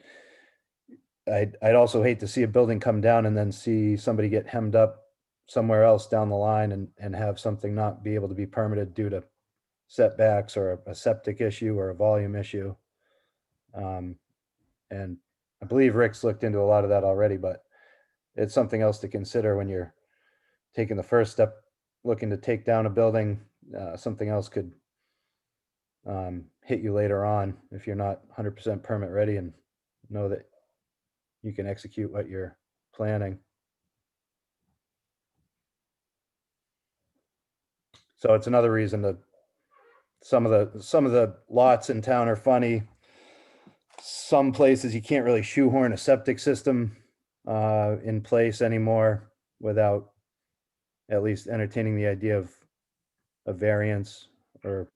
Speaker 8: I'd also hate to see a building come down and then see somebody get hemmed up somewhere else down the line and have something not be able to be permitted due to setbacks or a septic issue or a volume issue. And I believe Rick's looked into a lot of that already, but it's something else to consider when you're taking the first step, looking to take down a building. Something else could hit you later on if you're not 100% permit ready and know that you can execute what you're planning. So it's another reason that some of the lots in town are funny. Some places you can't really shoehorn a septic system in place anymore without at least entertaining the idea of a variance, or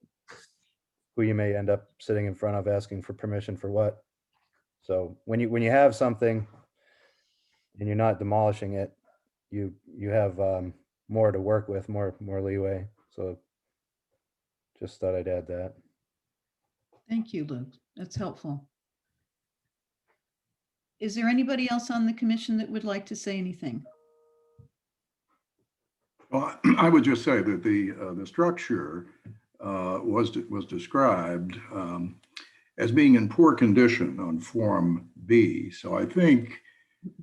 Speaker 8: who you may end up sitting in front of asking for permission for what. So when you have something and you're not demolishing it, you have more to work with, more leeway. So just thought I'd add that.
Speaker 2: Thank you, Luke. That's helpful. Is there anybody else on the commission that would like to say anything?
Speaker 12: Well, I would just say that the structure was described as being in poor condition on Form B. So I think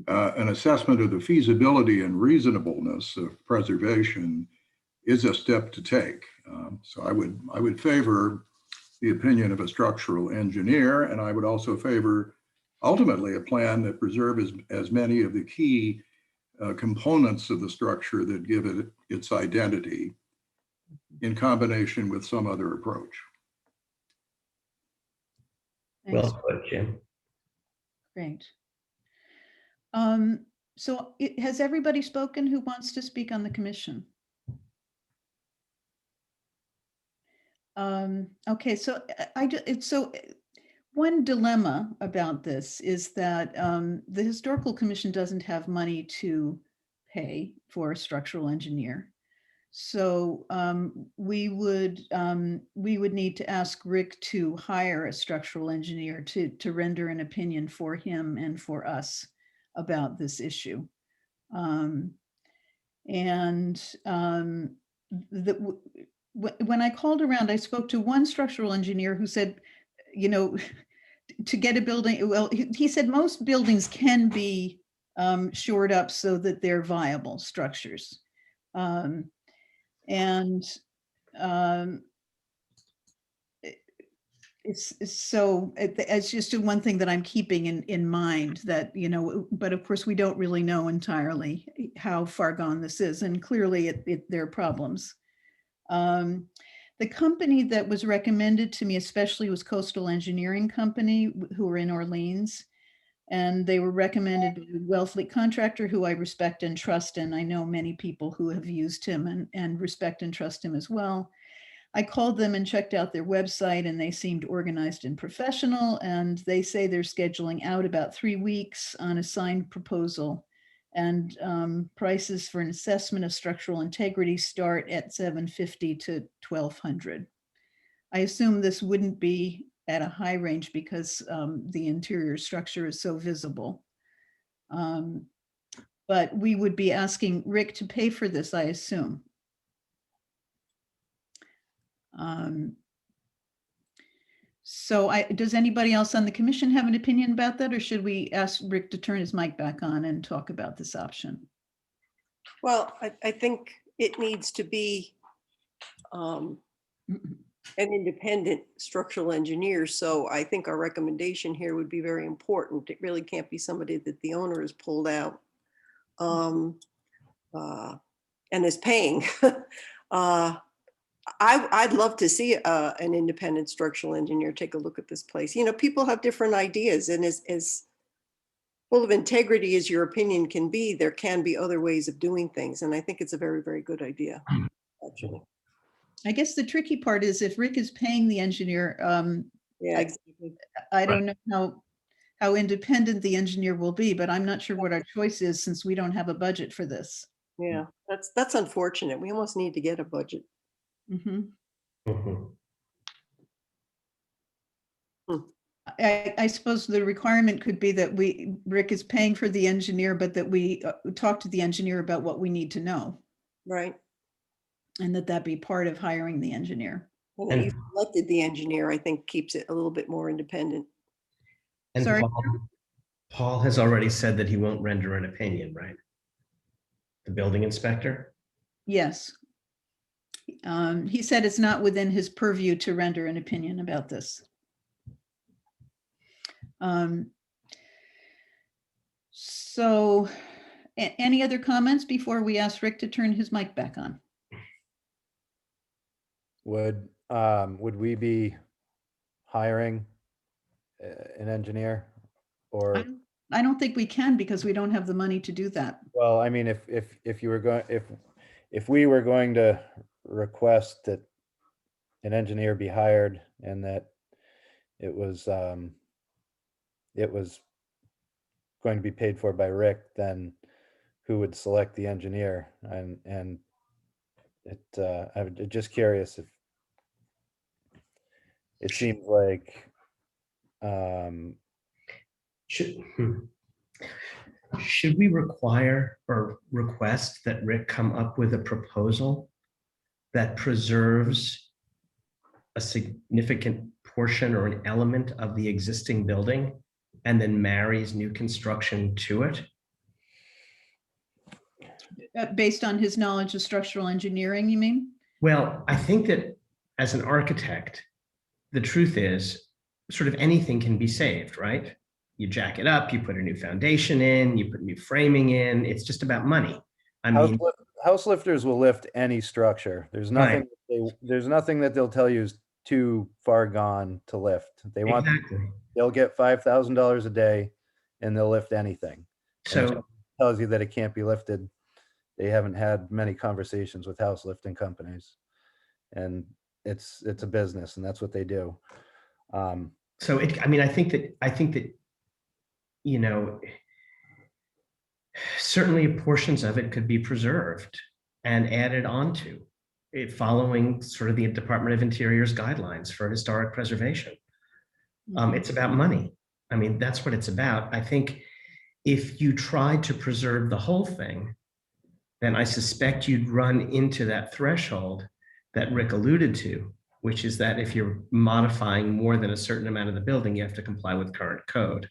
Speaker 12: an assessment of the feasibility and reasonableness of preservation is a step to take. So I would favor the opinion of a structural engineer, and I would also favor ultimately a plan that preserves as many of the key components of the structure that give it its identity, in combination with some other approach.
Speaker 2: Thanks.
Speaker 3: Well put, Jim.
Speaker 2: Great. So has everybody spoken who wants to speak on the commission? Okay, so one dilemma about this is that the Historical Commission doesn't have money to pay for a structural engineer. So we would need to ask Rick to hire a structural engineer to render an opinion for him and for us about this issue. When I called around, I spoke to one structural engineer who said, you know, to get a building, well, he said most buildings can be shored up so that they're viable structures. And it's just one thing that I'm keeping in mind, that, you know, but of course we don't really know entirely how far gone this is, and clearly there are problems. The company that was recommended to me especially was Coastal Engineering Company, who are in Orleans. And they were recommended by a Wellfleet contractor who I respect and trust. And I know many people who have used him and respect and trust him as well. I called them and checked out their website, and they seemed organized and professional. And they say they're scheduling out about 3 weeks on a signed proposal. And prices for an assessment of structural integrity start at $750 to $1,200. I assume this wouldn't be at a high range because the interior structure is so visible. But we would be asking Rick to pay for this, I assume. So does anybody else on the commission have an opinion about that, or should we ask Rick to turn his mic back on and talk about this option?
Speaker 6: Well, I think it needs to be an independent structural engineer. So I think our recommendation here would be very important. It really can't be somebody that the owner has pulled out and is paying. I'd love to see an independent structural engineer take a look at this place. You know, people have different ideas, and as full of integrity as your opinion can be, there can be other ways of doing things. And I think it's a very, very good idea, actually.
Speaker 2: I guess the tricky part is if Rick is paying the engineer,
Speaker 6: Yeah, exactly.
Speaker 2: I don't know how independent the engineer will be, but I'm not sure what our choice is since we don't have a budget for this.
Speaker 6: Yeah, that's unfortunate. We almost need to get a budget.
Speaker 2: I suppose the requirement could be that Rick is paying for the engineer, but that we talk to the engineer about what we need to know.
Speaker 6: Right.
Speaker 2: And that be part of hiring the engineer.
Speaker 6: And that you selected the engineer, I think, keeps it a little bit more independent.
Speaker 3: And
Speaker 2: Sorry?
Speaker 3: Paul has already said that he won't render an opinion, right? The building inspector?
Speaker 2: Yes. He said it's not within his purview to render an opinion about this. So any other comments before we ask Rick to turn his mic back on?
Speaker 8: Would we be hiring an engineer, or?
Speaker 2: I don't think we can, because we don't have the money to do that.
Speaker 8: Well, I mean, if you were going, if we were going to request that an engineer be hired and that it was going to be paid for by Rick, then who would select the engineer? And I'm just curious if it seems like
Speaker 3: should we require or request that Rick come up with a proposal that preserves a significant portion or an element of the existing building and then marries new construction to it?
Speaker 2: Based on his knowledge of structural engineering, you mean?
Speaker 3: Well, I think that as an architect, the truth is sort of anything can be saved, right? You jack it up, you put a new foundation in, you put new framing in. It's just about money. I mean,
Speaker 8: house lifters will lift any structure. There's nothing.
Speaker 3: Right.
Speaker 8: There's nothing that they'll tell you is too far gone to lift. They want.
Speaker 3: Exactly.
Speaker 8: They'll get $5,000 a day, and they'll lift anything. And if it tells you that it can't be lifted, they haven't had many conversations with house lifting companies, and it's a business, and that's what they do.
Speaker 3: I mean, I think that, you know, certainly portions of it could be preserved and added onto it, following sort of the Department of Interior's guidelines for historic preservation. It's about money. I mean, that's what it's about. I think if you tried to preserve the whole thing, then I suspect you'd run into that threshold that Rick alluded to, which is that if you're modifying more than a certain amount of the building, you have to comply with current code.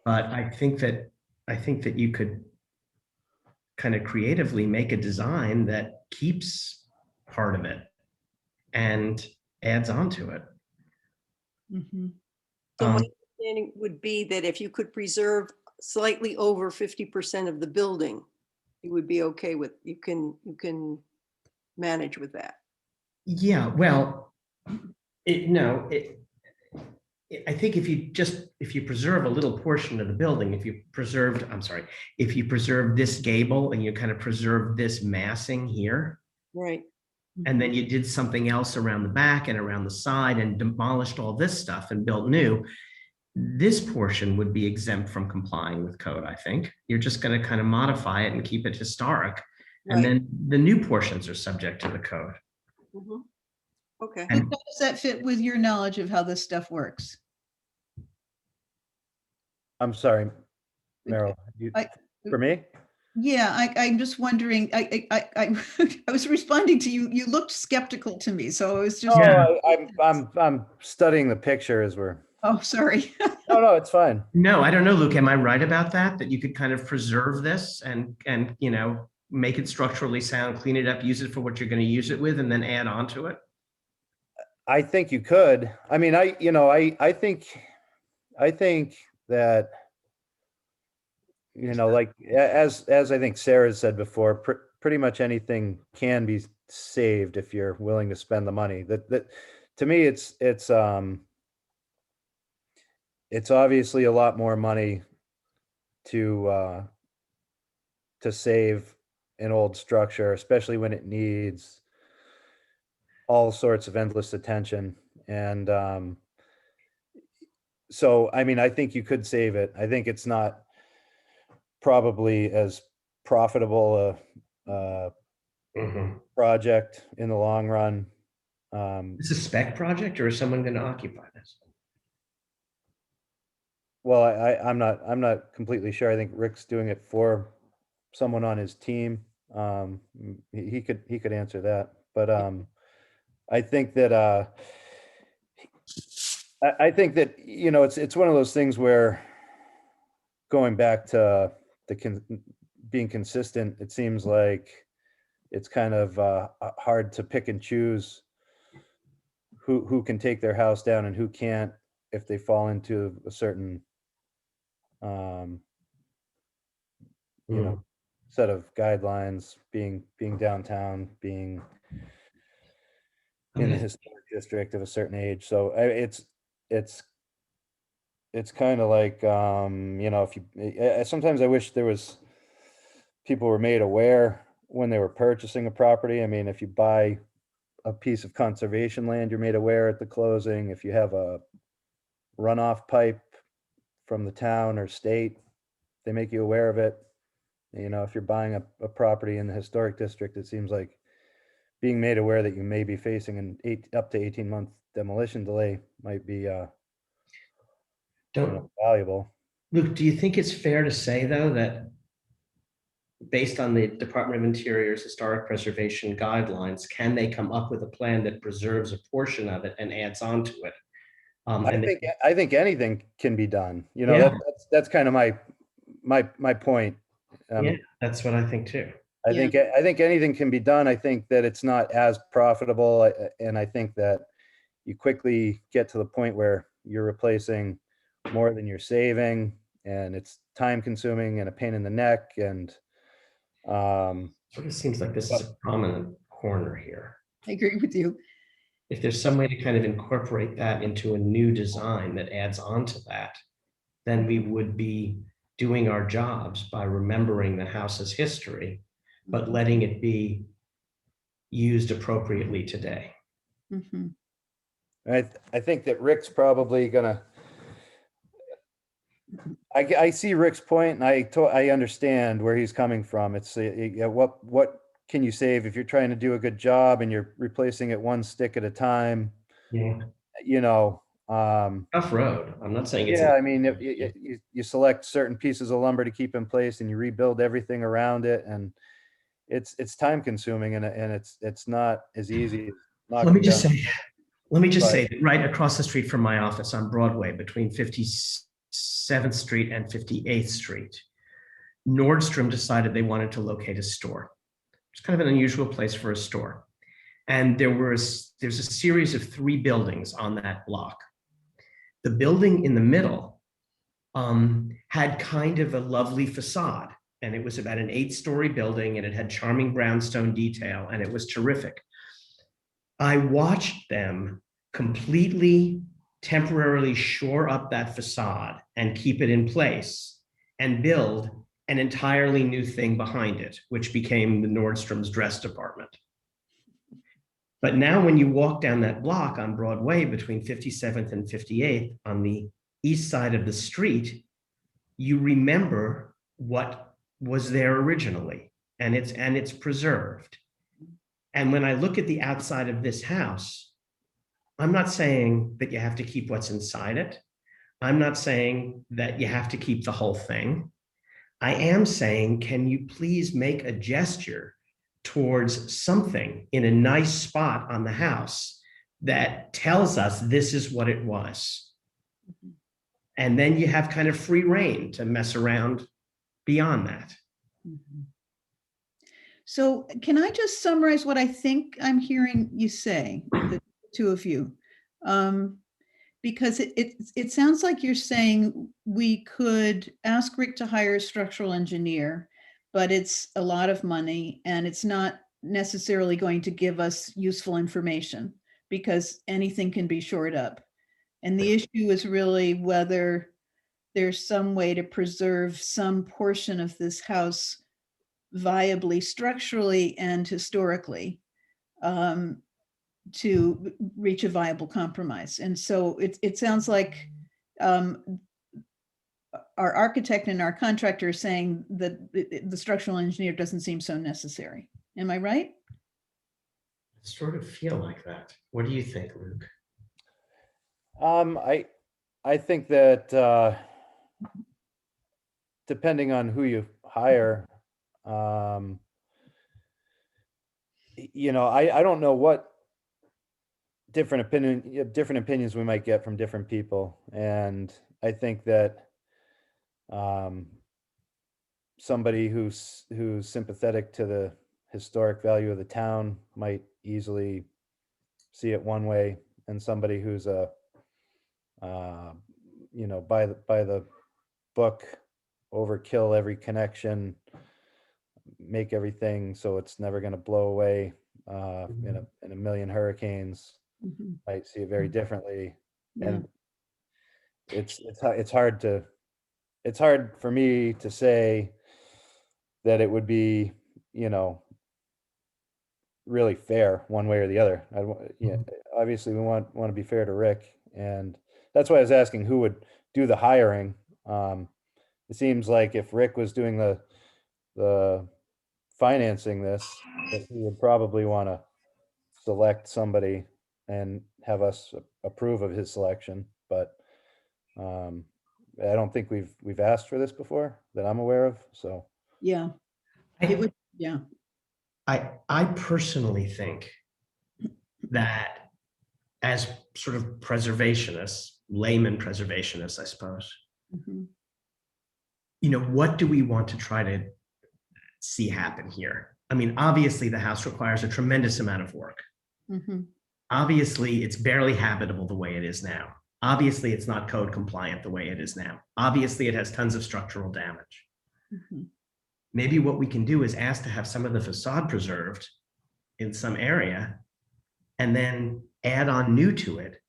Speaker 3: But I think that you could kind of creatively make a design that keeps part of it and adds on to it.
Speaker 2: Mhm.
Speaker 6: So my
Speaker 3: Um,
Speaker 6: understanding would be that if you could preserve slightly over 50% of the building, you would be okay with, you can manage with that.
Speaker 3: Yeah, well, I think if you preserve a little portion of the building, if you preserve this gable and you kind of preserve this massing here,
Speaker 6: Right.
Speaker 3: and then you did something else around the back and around the side and demolished all this stuff and built new, this portion would be exempt from complying with code, I think. You're just going to kind of modify it and keep it historic. And
Speaker 6: Right.
Speaker 3: then the new portions are subject to the code.
Speaker 6: Mhm. Okay.
Speaker 2: But how does that fit with your knowledge of how this stuff works?
Speaker 8: I'm sorry, Meryl,
Speaker 2: I-
Speaker 8: for me?
Speaker 2: Yeah, I'm just wondering, I I was responding to you, you looked skeptical to me, so I was just,
Speaker 8: Oh, I'm studying the picture as we're,
Speaker 2: oh, sorry.
Speaker 8: no, it's fine.
Speaker 3: No, I don't know, Luke. Am I right about that? That you could kind of preserve this and make it structurally sound, clean it up, use it for what you're going to use it with, and then add on to it?
Speaker 8: I think you could. I mean, I think that, like, as I think Sarah said before, pretty much anything can be saved if you're willing to spend the money. That to me, it's obviously a lot more money to save an old structure, especially when it needs all sorts of endless attention. And so, I mean, I think you could save it. I think it's not probably as profitable a project in the long run.
Speaker 3: Is this a spec project, or is someone going to occupy this?
Speaker 8: Well, I'm not completely sure. I think Rick's doing it for someone on his team. He could answer that, but I think that I think that it's one of those things where, going back to being consistent, it seems like it's kind of hard to pick and choose who can take their house down and who can't if they fall into a certain set of guidelines, being downtown, being in the historic district of a certain age. So it's kind of like, if you, sometimes I wish people were made aware when they were purchasing a property. I mean, if you buy a piece of conservation land, you're made aware at the closing. If you have a runoff pipe from the town or state, they make you aware of it. If you're buying a property in the historic district, it seems like being made aware that you may be facing an up to 18-month demolition delay might be valuable.
Speaker 3: Luke, do you think it's fair to say, though, that based on the Department of Interior's historic preservation guidelines, can they come up with a plan that preserves a portion of it and adds on to it?
Speaker 8: I think anything can be done. That's kind of my point.
Speaker 3: Yeah, that's what I think too.
Speaker 8: I think anything can be done. I think that it's not as profitable, and I think that you quickly get to the point where you're replacing more than you're saving, and it's time consuming and a pain in the neck. And
Speaker 3: it seems like this is a prominent corner here.
Speaker 2: I agree with you.
Speaker 3: If there's some way to kind of incorporate that into a new design that adds on to that, then we would be doing our jobs by remembering the house's history, but letting it be used appropriately today.
Speaker 2: Mhm.
Speaker 8: I think that Rick's probably gonna. I see Rick's point, and I understand where he's coming from. It's what can you save if you're trying to do a good job and you're replacing it one stick at a time?
Speaker 3: Yeah.
Speaker 8: Tough
Speaker 3: road. I'm not saying it's.
Speaker 8: Yeah, I mean, you select certain pieces of lumber to keep in place, and you rebuild everything around it, and it's time consuming, and it's not as easy.
Speaker 3: Let me just say that right across the street from my office on Broadway, between 56 7th Street and 58th Street, Nordstrom decided they wanted to locate a store. It's kind of an unusual place for a store. And there's a series of 3 buildings on that block. The building in the middle had kind of a lovely facade, and it was about an 8-story building, and it had charming brownstone detail, and it was terrific. I watched them completely temporarily shore up that facade and keep it in place and build an entirely new thing behind it, which became the Nordstrom's dress department. But now when you walk down that block on Broadway between 57th and 58th on the east side of the street, you remember what was there originally, and it's preserved. And when I look at the outside of this house, I'm not saying that you have to keep what's inside it. I'm not saying that you have to keep the whole thing. I am saying, can you please make a gesture towards something in a nice spot on the house that tells us this is what it was? And then you have kind of free reign to mess around beyond that.
Speaker 2: So can I just summarize what I think I'm hearing you say, the two of you? Because it sounds like you're saying we could ask Rick to hire a structural engineer, but it's a lot of money and it's not necessarily going to give us useful information because anything can be shored up. And the issue is really whether there's some way to preserve some portion of this house viably, structurally and historically, to reach a viable compromise. And so it sounds like our architect and our contractor are saying that the structural engineer doesn't seem so necessary. Am I right?
Speaker 3: I sort of feel like that. What do you think, Luke?
Speaker 8: I think that depending on who you hire, you know, I don't know what different opinions we might get from different people, and I think that somebody who's sympathetic to the historic value of the town might easily see it one way, and somebody who's a you know, by the book, overkill every connection, make everything so it's never going to blow away in a million hurricanes, might see it very differently.
Speaker 2: Yeah.
Speaker 8: And it's hard for me to say that it would be, you know, really fair one way or the other. Obviously we want to be fair to Rick, and that's why I was asking who would do the hiring. It seems like if Rick was doing the financing this, that he would probably want to select somebody and have us approve of his selection. But I don't think we've asked for this before that I'm aware of. So
Speaker 2: Yeah. It would, yeah.
Speaker 3: I personally think that as sort of preservationists, layman preservationists, I suppose, you know, what do we want to try to see happen here? I mean, obviously the house requires a tremendous amount of work. Obviously it's barely habitable the way it is now. Obviously it's not code compliant the way it is now. Obviously it has tons of structural damage. Maybe what we can do is ask to have some of the facade preserved in some area and then add on new to it.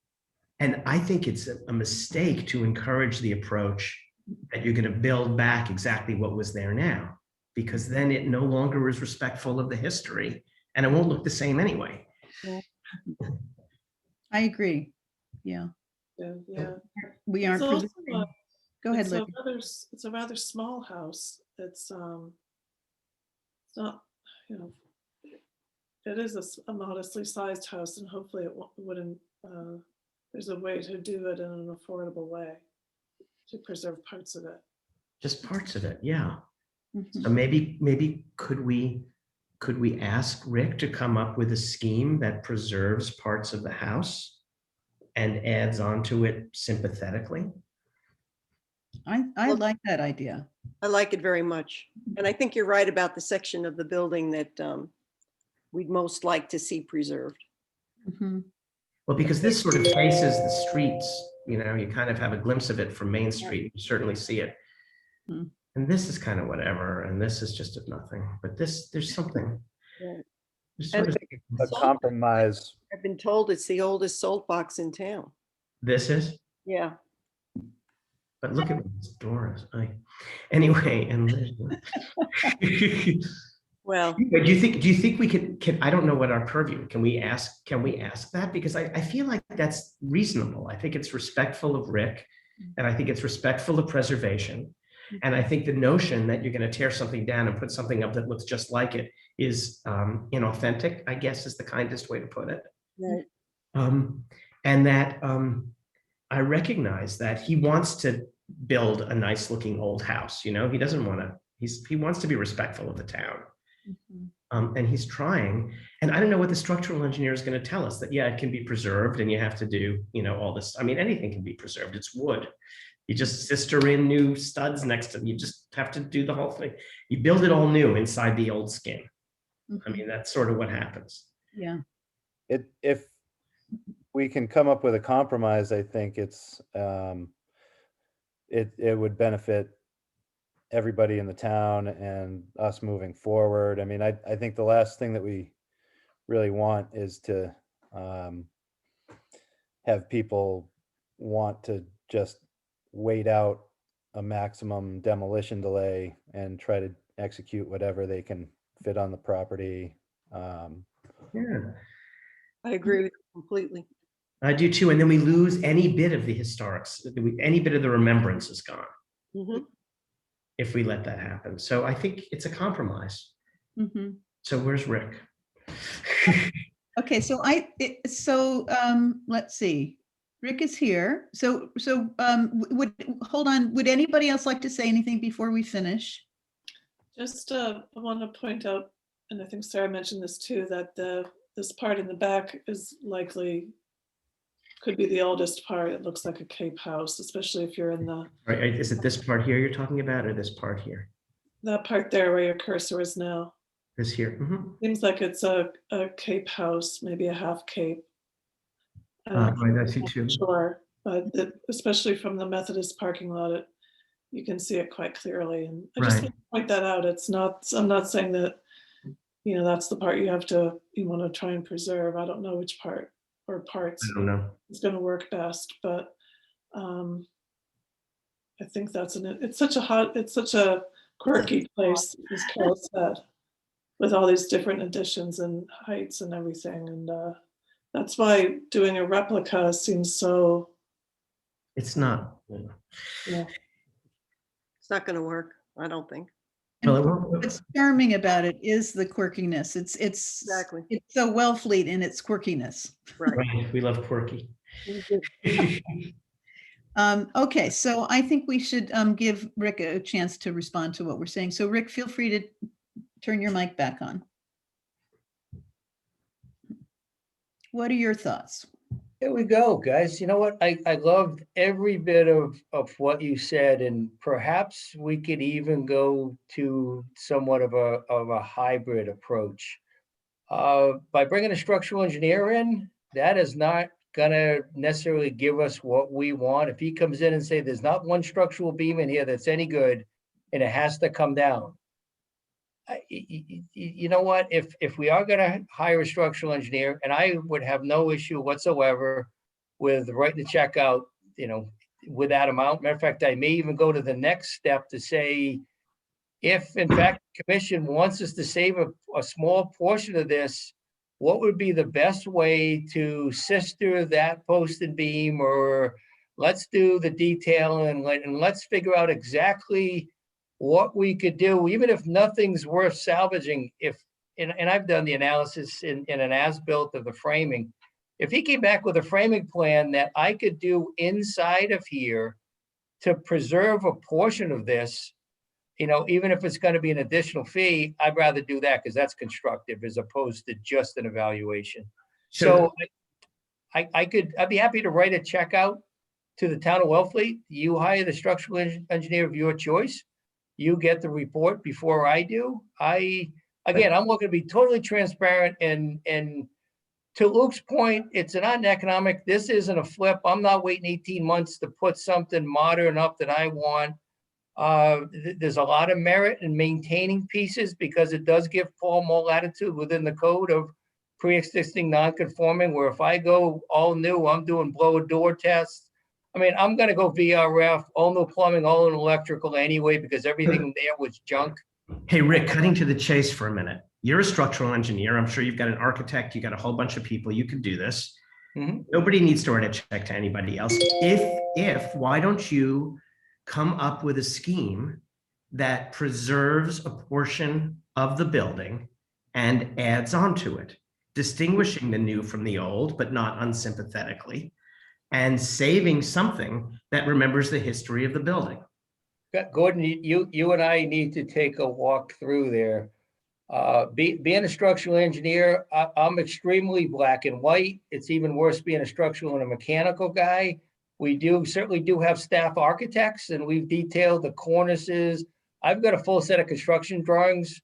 Speaker 3: And I think it's a mistake to encourage the approach that you're going to build back exactly what was there now, because then it no longer is respectful of the history and it won't look the same anyway.
Speaker 2: I agree. Yeah.
Speaker 1: Yeah.
Speaker 2: We aren't
Speaker 1: It's also
Speaker 2: preserving. Go ahead, Libby.
Speaker 1: It's a rather small house. It's not, you know, it is a modestly sized house, and hopefully it wouldn't, there's a way to do it in an affordable way to preserve parts of it.
Speaker 3: Just parts of it, yeah. So maybe could we ask Rick to come up with a scheme that preserves parts of the house and adds onto it sympathetically?
Speaker 2: I
Speaker 6: Well-
Speaker 2: like that idea.
Speaker 6: I like it very much. And I think you're right about the section of the building that we'd most like to see preserved.
Speaker 2: Mhm.
Speaker 3: Well, because this sort of faces the streets, you know, you kind of have a glimpse of it from Main Street, you certainly see it.
Speaker 2: Hmm.
Speaker 3: And this is kind of whatever, and this is just nothing, but this, there's something.
Speaker 6: Right.
Speaker 3: There's sort of,
Speaker 8: A compromise.
Speaker 6: I've been told it's the oldest salt box in town.
Speaker 3: this is,
Speaker 6: Yeah.
Speaker 3: but look at what this door is. Anyway, and
Speaker 6: Well,
Speaker 3: but do you think we can, I don't know what our purview, can we ask that? Because I feel like that's reasonable. I think it's respectful of Rick, and I think it's respectful of preservation. And I think the notion that you're going to tear something down and put something up that looks just like it is inauthentic, I guess is the kindest way to put it.
Speaker 6: right.
Speaker 3: And that I recognize that he wants to build a nice looking old house, you know, he doesn't want to, he wants to be respectful of the town.
Speaker 2: Mhm.
Speaker 3: And he's trying, and I don't know what the structural engineer is going to tell us, that, yeah, it can be preserved and you have to do, you know, all this. I mean, anything can be preserved. It's wood. You just sister in new studs next to them. You just have to do the whole thing. You build it all new inside the old skin. I mean, that's sort of what happens.
Speaker 2: Yeah.
Speaker 8: If we can come up with a compromise, I think it's, it would benefit everybody in the town and us moving forward. I mean, I think the last thing that we really want is to have people want to just wait out a maximum demolition delay and try to execute whatever they can fit on the property.
Speaker 3: Yeah,
Speaker 6: I agree with you completely.
Speaker 3: I do too. And then we lose any bit of the historics, any bit of the remembrance is gone
Speaker 6: Mhm.
Speaker 3: if we let that happen. So I think it's a compromise.
Speaker 2: Mhm.
Speaker 3: So where's Rick?
Speaker 2: Okay, so let's see. Rick is here. Hold on, would anybody else like to say anything before we finish?
Speaker 1: Just I want to point out, and I think Sarah mentioned this too, that this part in the back is likely, could be the oldest part. It looks like a Cape house, especially if you're in
Speaker 3: Right, is it this part here you're talking about, or this part here?
Speaker 1: that part there where your cursor is now.
Speaker 3: This here? Mhm.
Speaker 1: Seems like it's a Cape house, maybe a half Cape.
Speaker 3: Right, I see too.
Speaker 1: Sure, but especially from the Methodist parking lot, you can see it quite clearly. And I just
Speaker 3: Right.
Speaker 1: want to point that out. It's not, I'm not saying that, you know, that's the part you want to try and preserve. I don't know which part or parts
Speaker 3: I don't know.
Speaker 1: is going to work best, but I think it's such a quirky place, as Carol said, with all these different additions and heights and everything. And that's why doing a replica seems so,
Speaker 3: It's not.
Speaker 1: yeah.
Speaker 6: It's not going to work, I don't think.
Speaker 3: Well, it won't-
Speaker 2: What's charming about it is the quirkiness. It's
Speaker 6: Exactly.
Speaker 2: it's so Wellfleet in its quirkiness.
Speaker 6: Right.
Speaker 3: Right, we love quirky.
Speaker 2: Okay, so I think we should give Rick a chance to respond to what we're saying. So Rick, feel free to turn your mic back on. What are your thoughts?
Speaker 11: Here we go, guys. You know what? I loved every bit of what you said, and perhaps we could even go to somewhat of a hybrid approach. By bringing a structural engineer in, that is not gonna necessarily give us what we want. If he comes in and say, there's not one structural beam in here that's any good, and it has to come down. You know what, if we are gonna hire a structural engineer, and I would have no issue whatsoever with writing the check out, you know, with that amount. Matter of fact, I may even go to the next step to say, if in fact the commission wants us to save a small portion of this, what would be the best way to sister that post and beam, or let's do the detail and let's figure out exactly what we could do, even if nothing's worth salvaging. And I've done the analysis in an as-built of the framing. If he came back with a framing plan that I could do inside of here to preserve a portion of this, you know, even if it's going to be an additional fee, I'd rather do that because that's constructive as opposed to just an evaluation. So I'd be happy to write a check out to the town of Wellfleet. You hire the structural engineer of your choice. You get the report before I do. Again, I'm looking to be totally transparent and to Luke's point, it's not an economic, this isn't a flip. I'm not waiting 18 months to put something modern up that I want. There's a lot of merit in maintaining pieces because it does give Paul more latitude within the code of pre-existing non-conforming, where if I go all new, I'm doing blower door tests. I mean, I'm gonna go VRF, all new plumbing, all new electrical anyway, because everything there was junk.
Speaker 3: Hey, Rick, cutting to the chase for a minute. You're a structural engineer. I'm sure you've got an architect. You got a whole bunch of people. You can do this.
Speaker 11: Mhm.
Speaker 3: Nobody needs to write a check to anybody else. Why don't you come up with a scheme that preserves a portion of the building and adds onto it, distinguishing the new from the old, but not unsympathetically, and saving something that remembers the history of the building.
Speaker 11: Gordon, you and I need to take a walk through there. Being a structural engineer, I'm extremely black and white. It's even worse being a structural and a mechanical guy. We certainly do have staff architects, and we've detailed the cornices. I've got a full set of construction drawings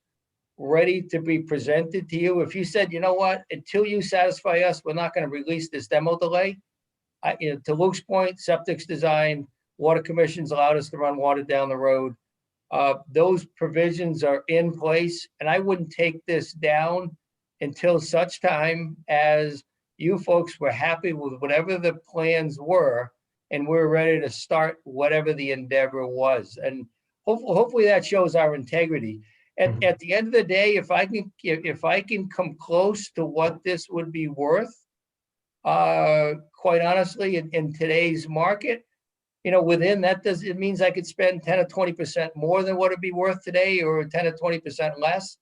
Speaker 11: ready to be presented to you. If you said, you know what, until you satisfy us, we're not going to release this demo delay. To Luke's point, septic's designed, water commissions allowed us to run water down the road. Those provisions are in place, and I wouldn't take this down until such time as you folks were happy with whatever the plans were, and we're ready to start whatever the endeavor was. And hopefully that shows our integrity. At the end of the day, if I can come close to what this would be worth, quite honestly, in today's market, within that, it means I could spend 10 or 20% more than what it'd be worth today, or 10 or 20% less.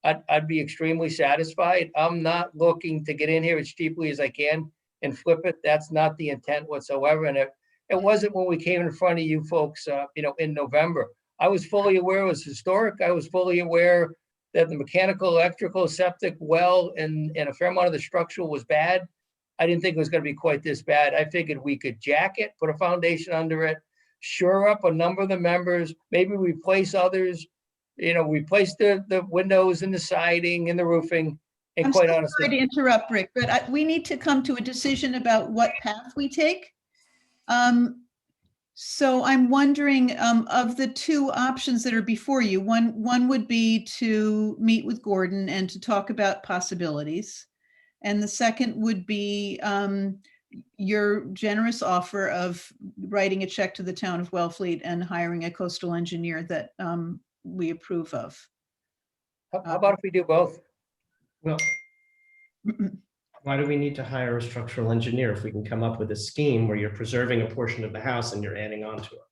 Speaker 11: I'd be extremely satisfied. I'm not looking to get in here as cheaply as I can and flip it. That's not the intent whatsoever. And it wasn't when we came in front of you folks, in November. I was fully aware it was historic. I was fully aware that the mechanical, electrical, septic, well, and a fair amount of the structural was bad. I didn't think it was going to be quite this bad. I figured we could jack it, put a foundation under it, shore up a number of the members, maybe replace others, replace the windows and the siding and the roofing. And
Speaker 2: I'm
Speaker 11: quite
Speaker 2: so
Speaker 11: honestly,
Speaker 2: sorry to interrupt, Rick, but we need to come to a decision about what path we take. So I'm wondering, of the two options that are before you, one would be to meet with Gordon and to talk about possibilities. And the second would be your generous offer of writing a check to the town of Wellfleet and hiring a coastal engineer that we approve of.
Speaker 11: how about if we do both?
Speaker 3: Well, why do we need to hire a structural engineer if we can come up with a scheme where you're preserving a portion of the house and you're adding on to it?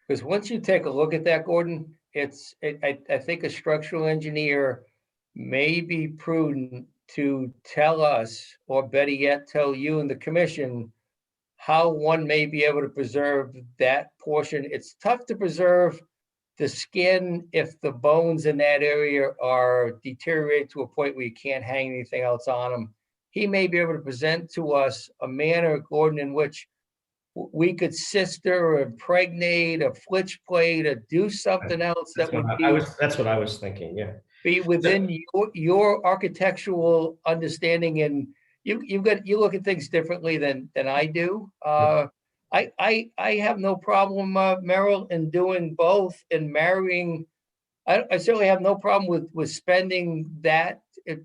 Speaker 11: Because once you take a look at that, Gordon, I think a structural engineer may be prudent to tell us, or better yet, tell you and the commission how one may be able to preserve that portion. It's tough to preserve the skin if the bones in that area are deteriorated to a point where you can't hang anything else on them. He may be able to present to us a manner, Gordon, in which we could sister or impregnate a flitch plate or do something else that would be.
Speaker 3: That's what I was thinking, yeah.
Speaker 11: Be within your architectural understanding, and you look at things differently than I do. I have no problem, Merrill, in doing both and marrying. I certainly have no problem with spending that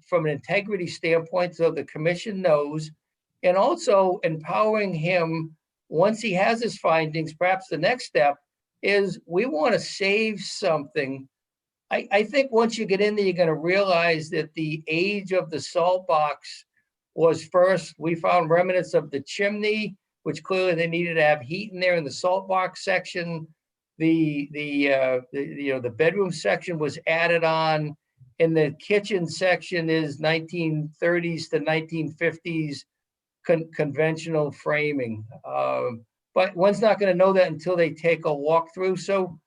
Speaker 11: from an integrity standpoint, so the commission knows, and also empowering him once he has his findings. Perhaps the next step is we want to save something. I think once you get in there, you're going to realize that the age of the salt box was first. We found remnants of the chimney, which clearly they needed to have heat in there in the salt box section. The bedroom section was added on, and the kitchen section is 1930s to 1950s conventional framing. But one's not going to know that until they take a walk through. So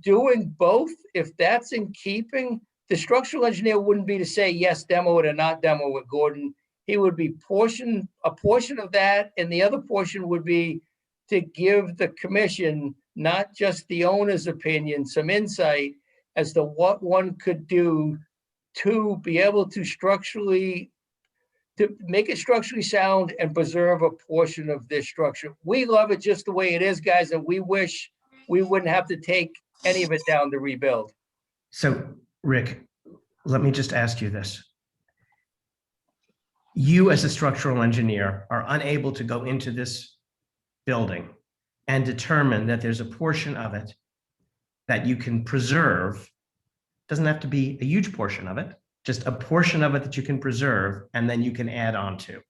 Speaker 11: doing both, if that's in keeping, the structural engineer wouldn't be to say, yes, demo it or not demo it, Gordon. He would be a portion of that, and the other portion would be to give the commission, not just the owner's opinion, some insight as to what one could do to be able to make it structurally sound and preserve a portion of this structure. We love it just the way it is, guys, and we wish we wouldn't have to take any of it down to rebuild.
Speaker 3: So, Rick, let me just ask you this. You, as a structural engineer, are unable to go into this building and determine that there's a portion of it that you can preserve. Doesn't have to be a huge portion of it, just a portion of it that you can preserve, and then you can add on to.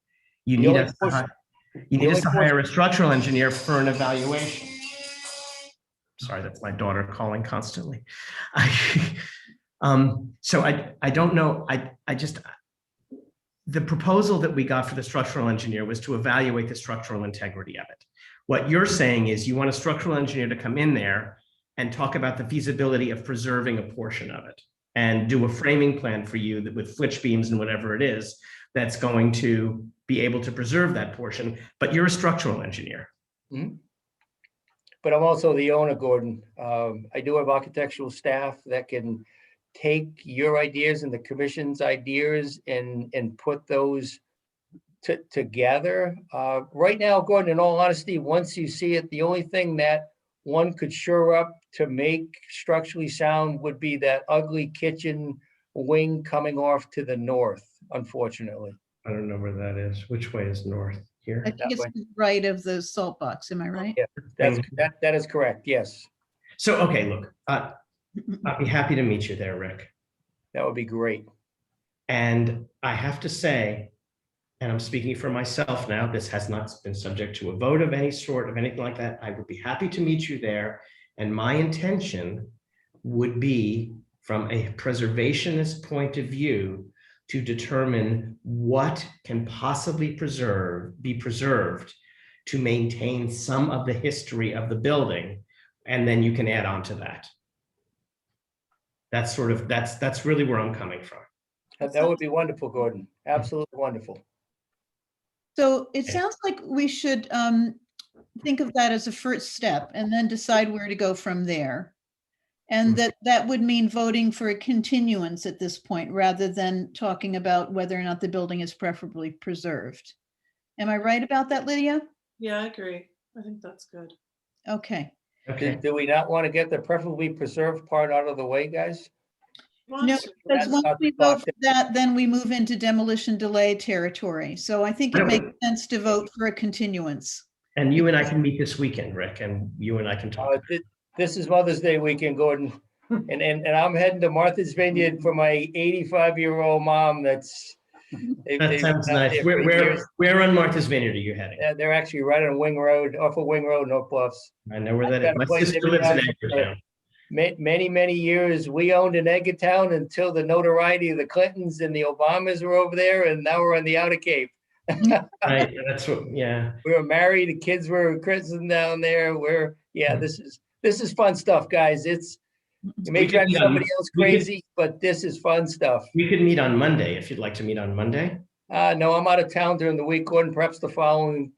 Speaker 3: You need us to hire a structural engineer for an evaluation. Sorry, that's my daughter calling constantly. So I don't know. The proposal that we got for the structural engineer was to evaluate the structural integrity of it. What you're saying is you want a structural engineer to come in there and talk about the feasibility of preserving a portion of it and do a framing plan for you that with flitch beams and whatever it is, that's going to be able to preserve that portion, but you're a structural engineer.
Speaker 11: Mm-hmm. But I'm also the owner, Gordon. I do have architectural staff that can take your ideas and the commission's ideas and put those together. Right now, Gordon, in all honesty, once you see it, the only thing that one could shore up to make structurally sound would be that ugly kitchen wing coming off to the north, unfortunately.
Speaker 3: I don't know where that is. Which way is north? Here?
Speaker 2: I think it's right of the salt box. Am I right?
Speaker 11: Yeah, that is correct. Yes.
Speaker 3: So, okay, look, I'd be happy to meet you there, Rick.
Speaker 11: That would be great.
Speaker 3: And I have to say, and I'm speaking for myself now, this has not been subject to a vote of any sort, of anything like that. I would be happy to meet you there. And my intention would be, from a preservationist point of view, to determine what can possibly be preserved to maintain some of the history of the building. And then you can add on to that. That's really where I'm coming from.
Speaker 11: That would be wonderful, Gordon. Absolutely wonderful.
Speaker 2: So it sounds like we should think of that as a first step and then decide where to go from there. And that would mean voting for a continuance at this point, rather than talking about whether or not the building is preferably preserved. Am I right about that, Lydia?
Speaker 1: Yeah, I agree. I think that's good.
Speaker 2: Okay.
Speaker 3: Okay.
Speaker 11: Do we not want to get the preferably preserved part out of the way, guys?
Speaker 2: No, because once we vote for that, then we move into demolition delay territory. So I think it makes sense to vote for a continuance.
Speaker 3: And you and I can meet this weekend, Rick, and you and I can talk.
Speaker 11: This is Mother's Day weekend, Gordon. And I'm heading to Martha's Vineyard for my 85-year-old mom. That
Speaker 3: sounds nice. Where on Martha's Vineyard are you heading?
Speaker 11: They're actually right on Wing Road, off of Wing Road, North Bluffs.
Speaker 3: I know where that is. My sister lives in Edgartown.
Speaker 11: Many years. We owned in Edgartown until the notoriety of the Clintons and the Obamas were over there, and now we're on the Outer Cape.
Speaker 3: Right, that's what. Yeah.
Speaker 11: We were married. The kids were christened down there. This is fun stuff, guys. It may drive somebody else crazy, but this is fun stuff.
Speaker 3: We could meet on Monday if you'd like to meet on Monday.
Speaker 11: No, I'm out of town during the week, Gordon. Perhaps the following.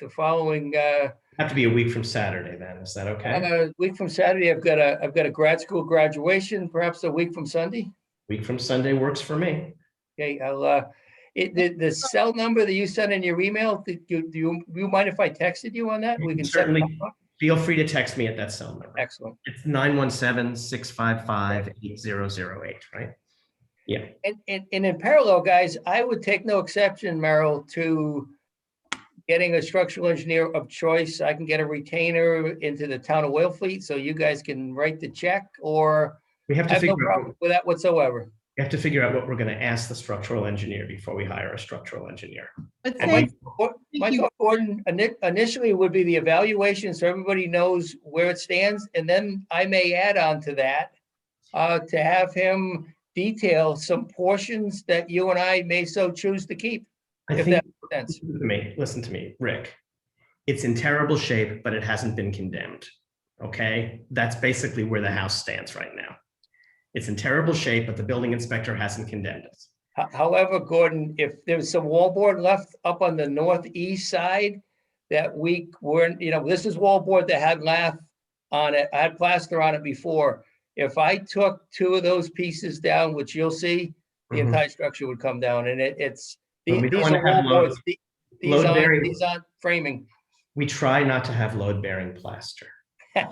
Speaker 3: Have to be a week from Saturday. Then is that okay?
Speaker 11: A week from Saturday, I've got a grad school graduation. Perhaps a week from Sunday.
Speaker 3: Week from Sunday works for me.
Speaker 11: Okay, the cell number that you sent in your email. Do you mind if I texted you on that? We can
Speaker 3: certainly. Feel free to text me at that cell number.
Speaker 11: Excellent.
Speaker 3: It's 917-655-8008, right? Yeah.
Speaker 11: And in parallel, guys, I would take no exception, Merrill, to getting a structural engineer of choice. I can get a retainer into the town of Wellfleet so you guys can write the check, or
Speaker 3: we have to
Speaker 11: no problem with that whatsoever.
Speaker 3: We have to figure out what we're going to ask the structural engineer before we hire a structural engineer.
Speaker 11: My thought, Gordon, initially would be the evaluation so everybody knows where it stands. And then I may add on to that to have him detail some portions that you and I may so choose to keep. If that makes sense.
Speaker 3: Listen to me, Rick. It's in terrible shape, but it hasn't been condemned. Okay? That's basically where the house stands right now. It's in terrible shape, but the building inspector hasn't condemned it.
Speaker 11: However, Gordon, if there's some wallboard left up on the northeast side, that we weren't, this is wallboard that had lath on it, had plaster on it before. If I took 2 of those pieces down, which you'll see, the
Speaker 3: Mhm.
Speaker 11: entire structure would come down, and it's,
Speaker 3: But we don't
Speaker 11: these
Speaker 3: wanna
Speaker 11: are
Speaker 3: have
Speaker 11: wallboards.
Speaker 3: load bearing.
Speaker 11: These aren't framing.
Speaker 3: We try not to have load-bearing plaster. All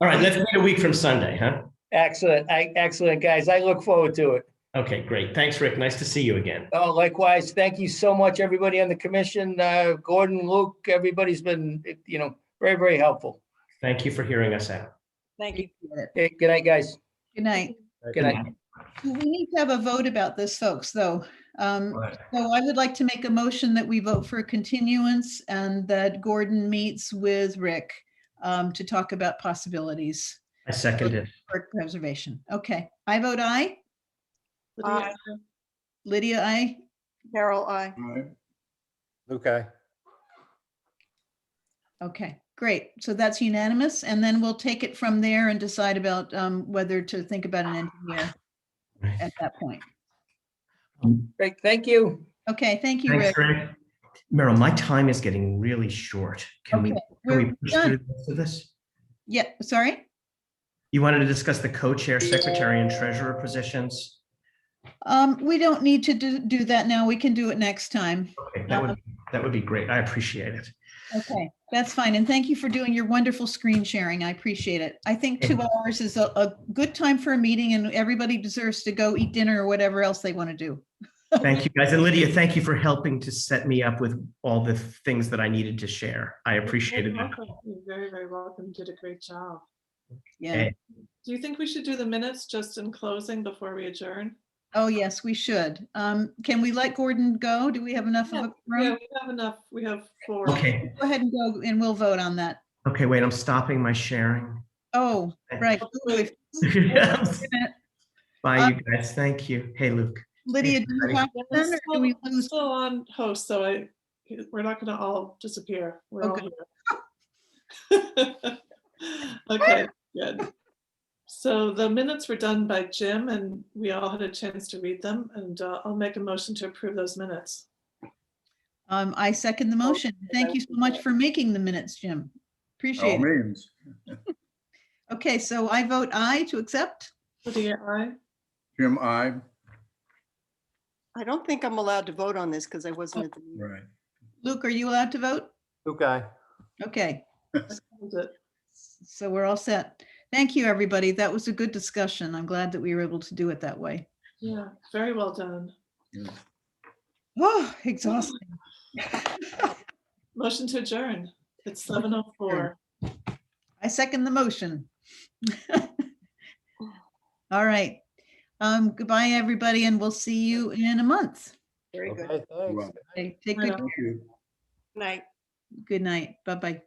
Speaker 3: right, let's meet a week from Sunday, huh?
Speaker 11: Excellent, excellent, guys. I look forward to it.
Speaker 3: Okay, great. Thanks, Rick. Nice to see you again.
Speaker 11: Oh, likewise. Thank you so much, everybody on the commission. Gordon, Luke, everybody's been, very, very helpful.
Speaker 3: Thank you for hearing us out.
Speaker 6: Thank you.
Speaker 11: Okay, good night, guys.
Speaker 2: Good night.
Speaker 11: Good night.
Speaker 2: We need to have a vote about this, folks, though.
Speaker 3: Right.
Speaker 2: So I would like to make a motion that we vote for a continuance and that Gordon meets with Rick to talk about possibilities
Speaker 3: I second it.
Speaker 2: for preservation. Okay, I vote aye.
Speaker 1: Lydia,
Speaker 2: Lydia, aye.
Speaker 6: Carol, I.
Speaker 8: Okay.
Speaker 2: Okay, great. So that's unanimous. And then we'll take it from there and decide about whether to think about an engineer at that point.
Speaker 11: Great, thank you.
Speaker 2: Okay, thank you,
Speaker 3: Thanks,
Speaker 2: Rick.
Speaker 3: Rick. Meryl, my time is getting really short. Can we
Speaker 2: Okay,
Speaker 3: can we
Speaker 2: we're
Speaker 3: push
Speaker 2: done.
Speaker 3: through the rest of this?
Speaker 2: Yeah, sorry?
Speaker 3: You wanted to discuss the co-chair, secretary, and treasurer positions?
Speaker 2: We don't need to do that now. We can do it next time.
Speaker 3: Okay, that would be great. I appreciate it.
Speaker 2: Okay, that's fine. And thank you for doing your wonderful screen sharing. I appreciate it. I think 2 hours is a good time for a meeting and everybody deserves to go eat dinner or whatever else they want to do.
Speaker 3: Thank you, guys. And Lydia, thank you for helping to set me up with all the things that I needed to share. I appreciated
Speaker 1: you're
Speaker 3: it.
Speaker 1: welcome. You're very, very welcome. You did a great job.
Speaker 2: Yeah.
Speaker 3: Okay.
Speaker 1: Do you think we should do the minutes just in closing before we adjourn?
Speaker 2: Oh, yes, we should. Can we let Gordon go? Do we have enough of a
Speaker 1: Yeah,
Speaker 2: room?
Speaker 1: we have enough. We have 4.
Speaker 3: Okay.
Speaker 2: Go ahead and go and we'll vote on that.
Speaker 3: Okay, wait, I'm stopping my sharing.
Speaker 2: Oh, right.
Speaker 1: Wait.
Speaker 3: Bye, you guys. Thank you. Hey, Luke.
Speaker 2: Lydia, do you have
Speaker 1: Yeah,
Speaker 2: them or do we
Speaker 1: I'm
Speaker 2: lose?
Speaker 1: still on host, so we're not going to all disappear. We're all here. Okay, good. So the minutes were done by Jim and we all had a chance to read them, and I'll make a motion to approve those minutes.
Speaker 2: I second the motion. Thank you so much for making the minutes, Jim.
Speaker 12: By all
Speaker 2: Appreciate it.
Speaker 12: means.
Speaker 2: Okay, so I vote aye to accept.
Speaker 1: Lydia, aye.
Speaker 12: Jim, I.
Speaker 6: I don't think I'm allowed to vote on this because I wasn't at the meeting.
Speaker 12: Right.
Speaker 2: Luke, are you allowed to vote?
Speaker 8: Okay.
Speaker 2: Okay,
Speaker 1: That was it.
Speaker 2: so we're all set. Thank you, everybody. That was a good discussion. I'm glad that we were able to do it that way.
Speaker 1: Yeah, very well done.
Speaker 2: Oh, exhausting.
Speaker 1: Motion to adjourn. It's 7:04.
Speaker 2: I second the motion. All right. Goodbye, everybody, and we'll see you in a month.
Speaker 6: Very good.
Speaker 8: Okay, thanks.
Speaker 12: Well,
Speaker 2: Okay, take
Speaker 1: Bye
Speaker 2: good,
Speaker 1: now.
Speaker 12: thank you.
Speaker 6: Night.
Speaker 2: good night. Bye-bye.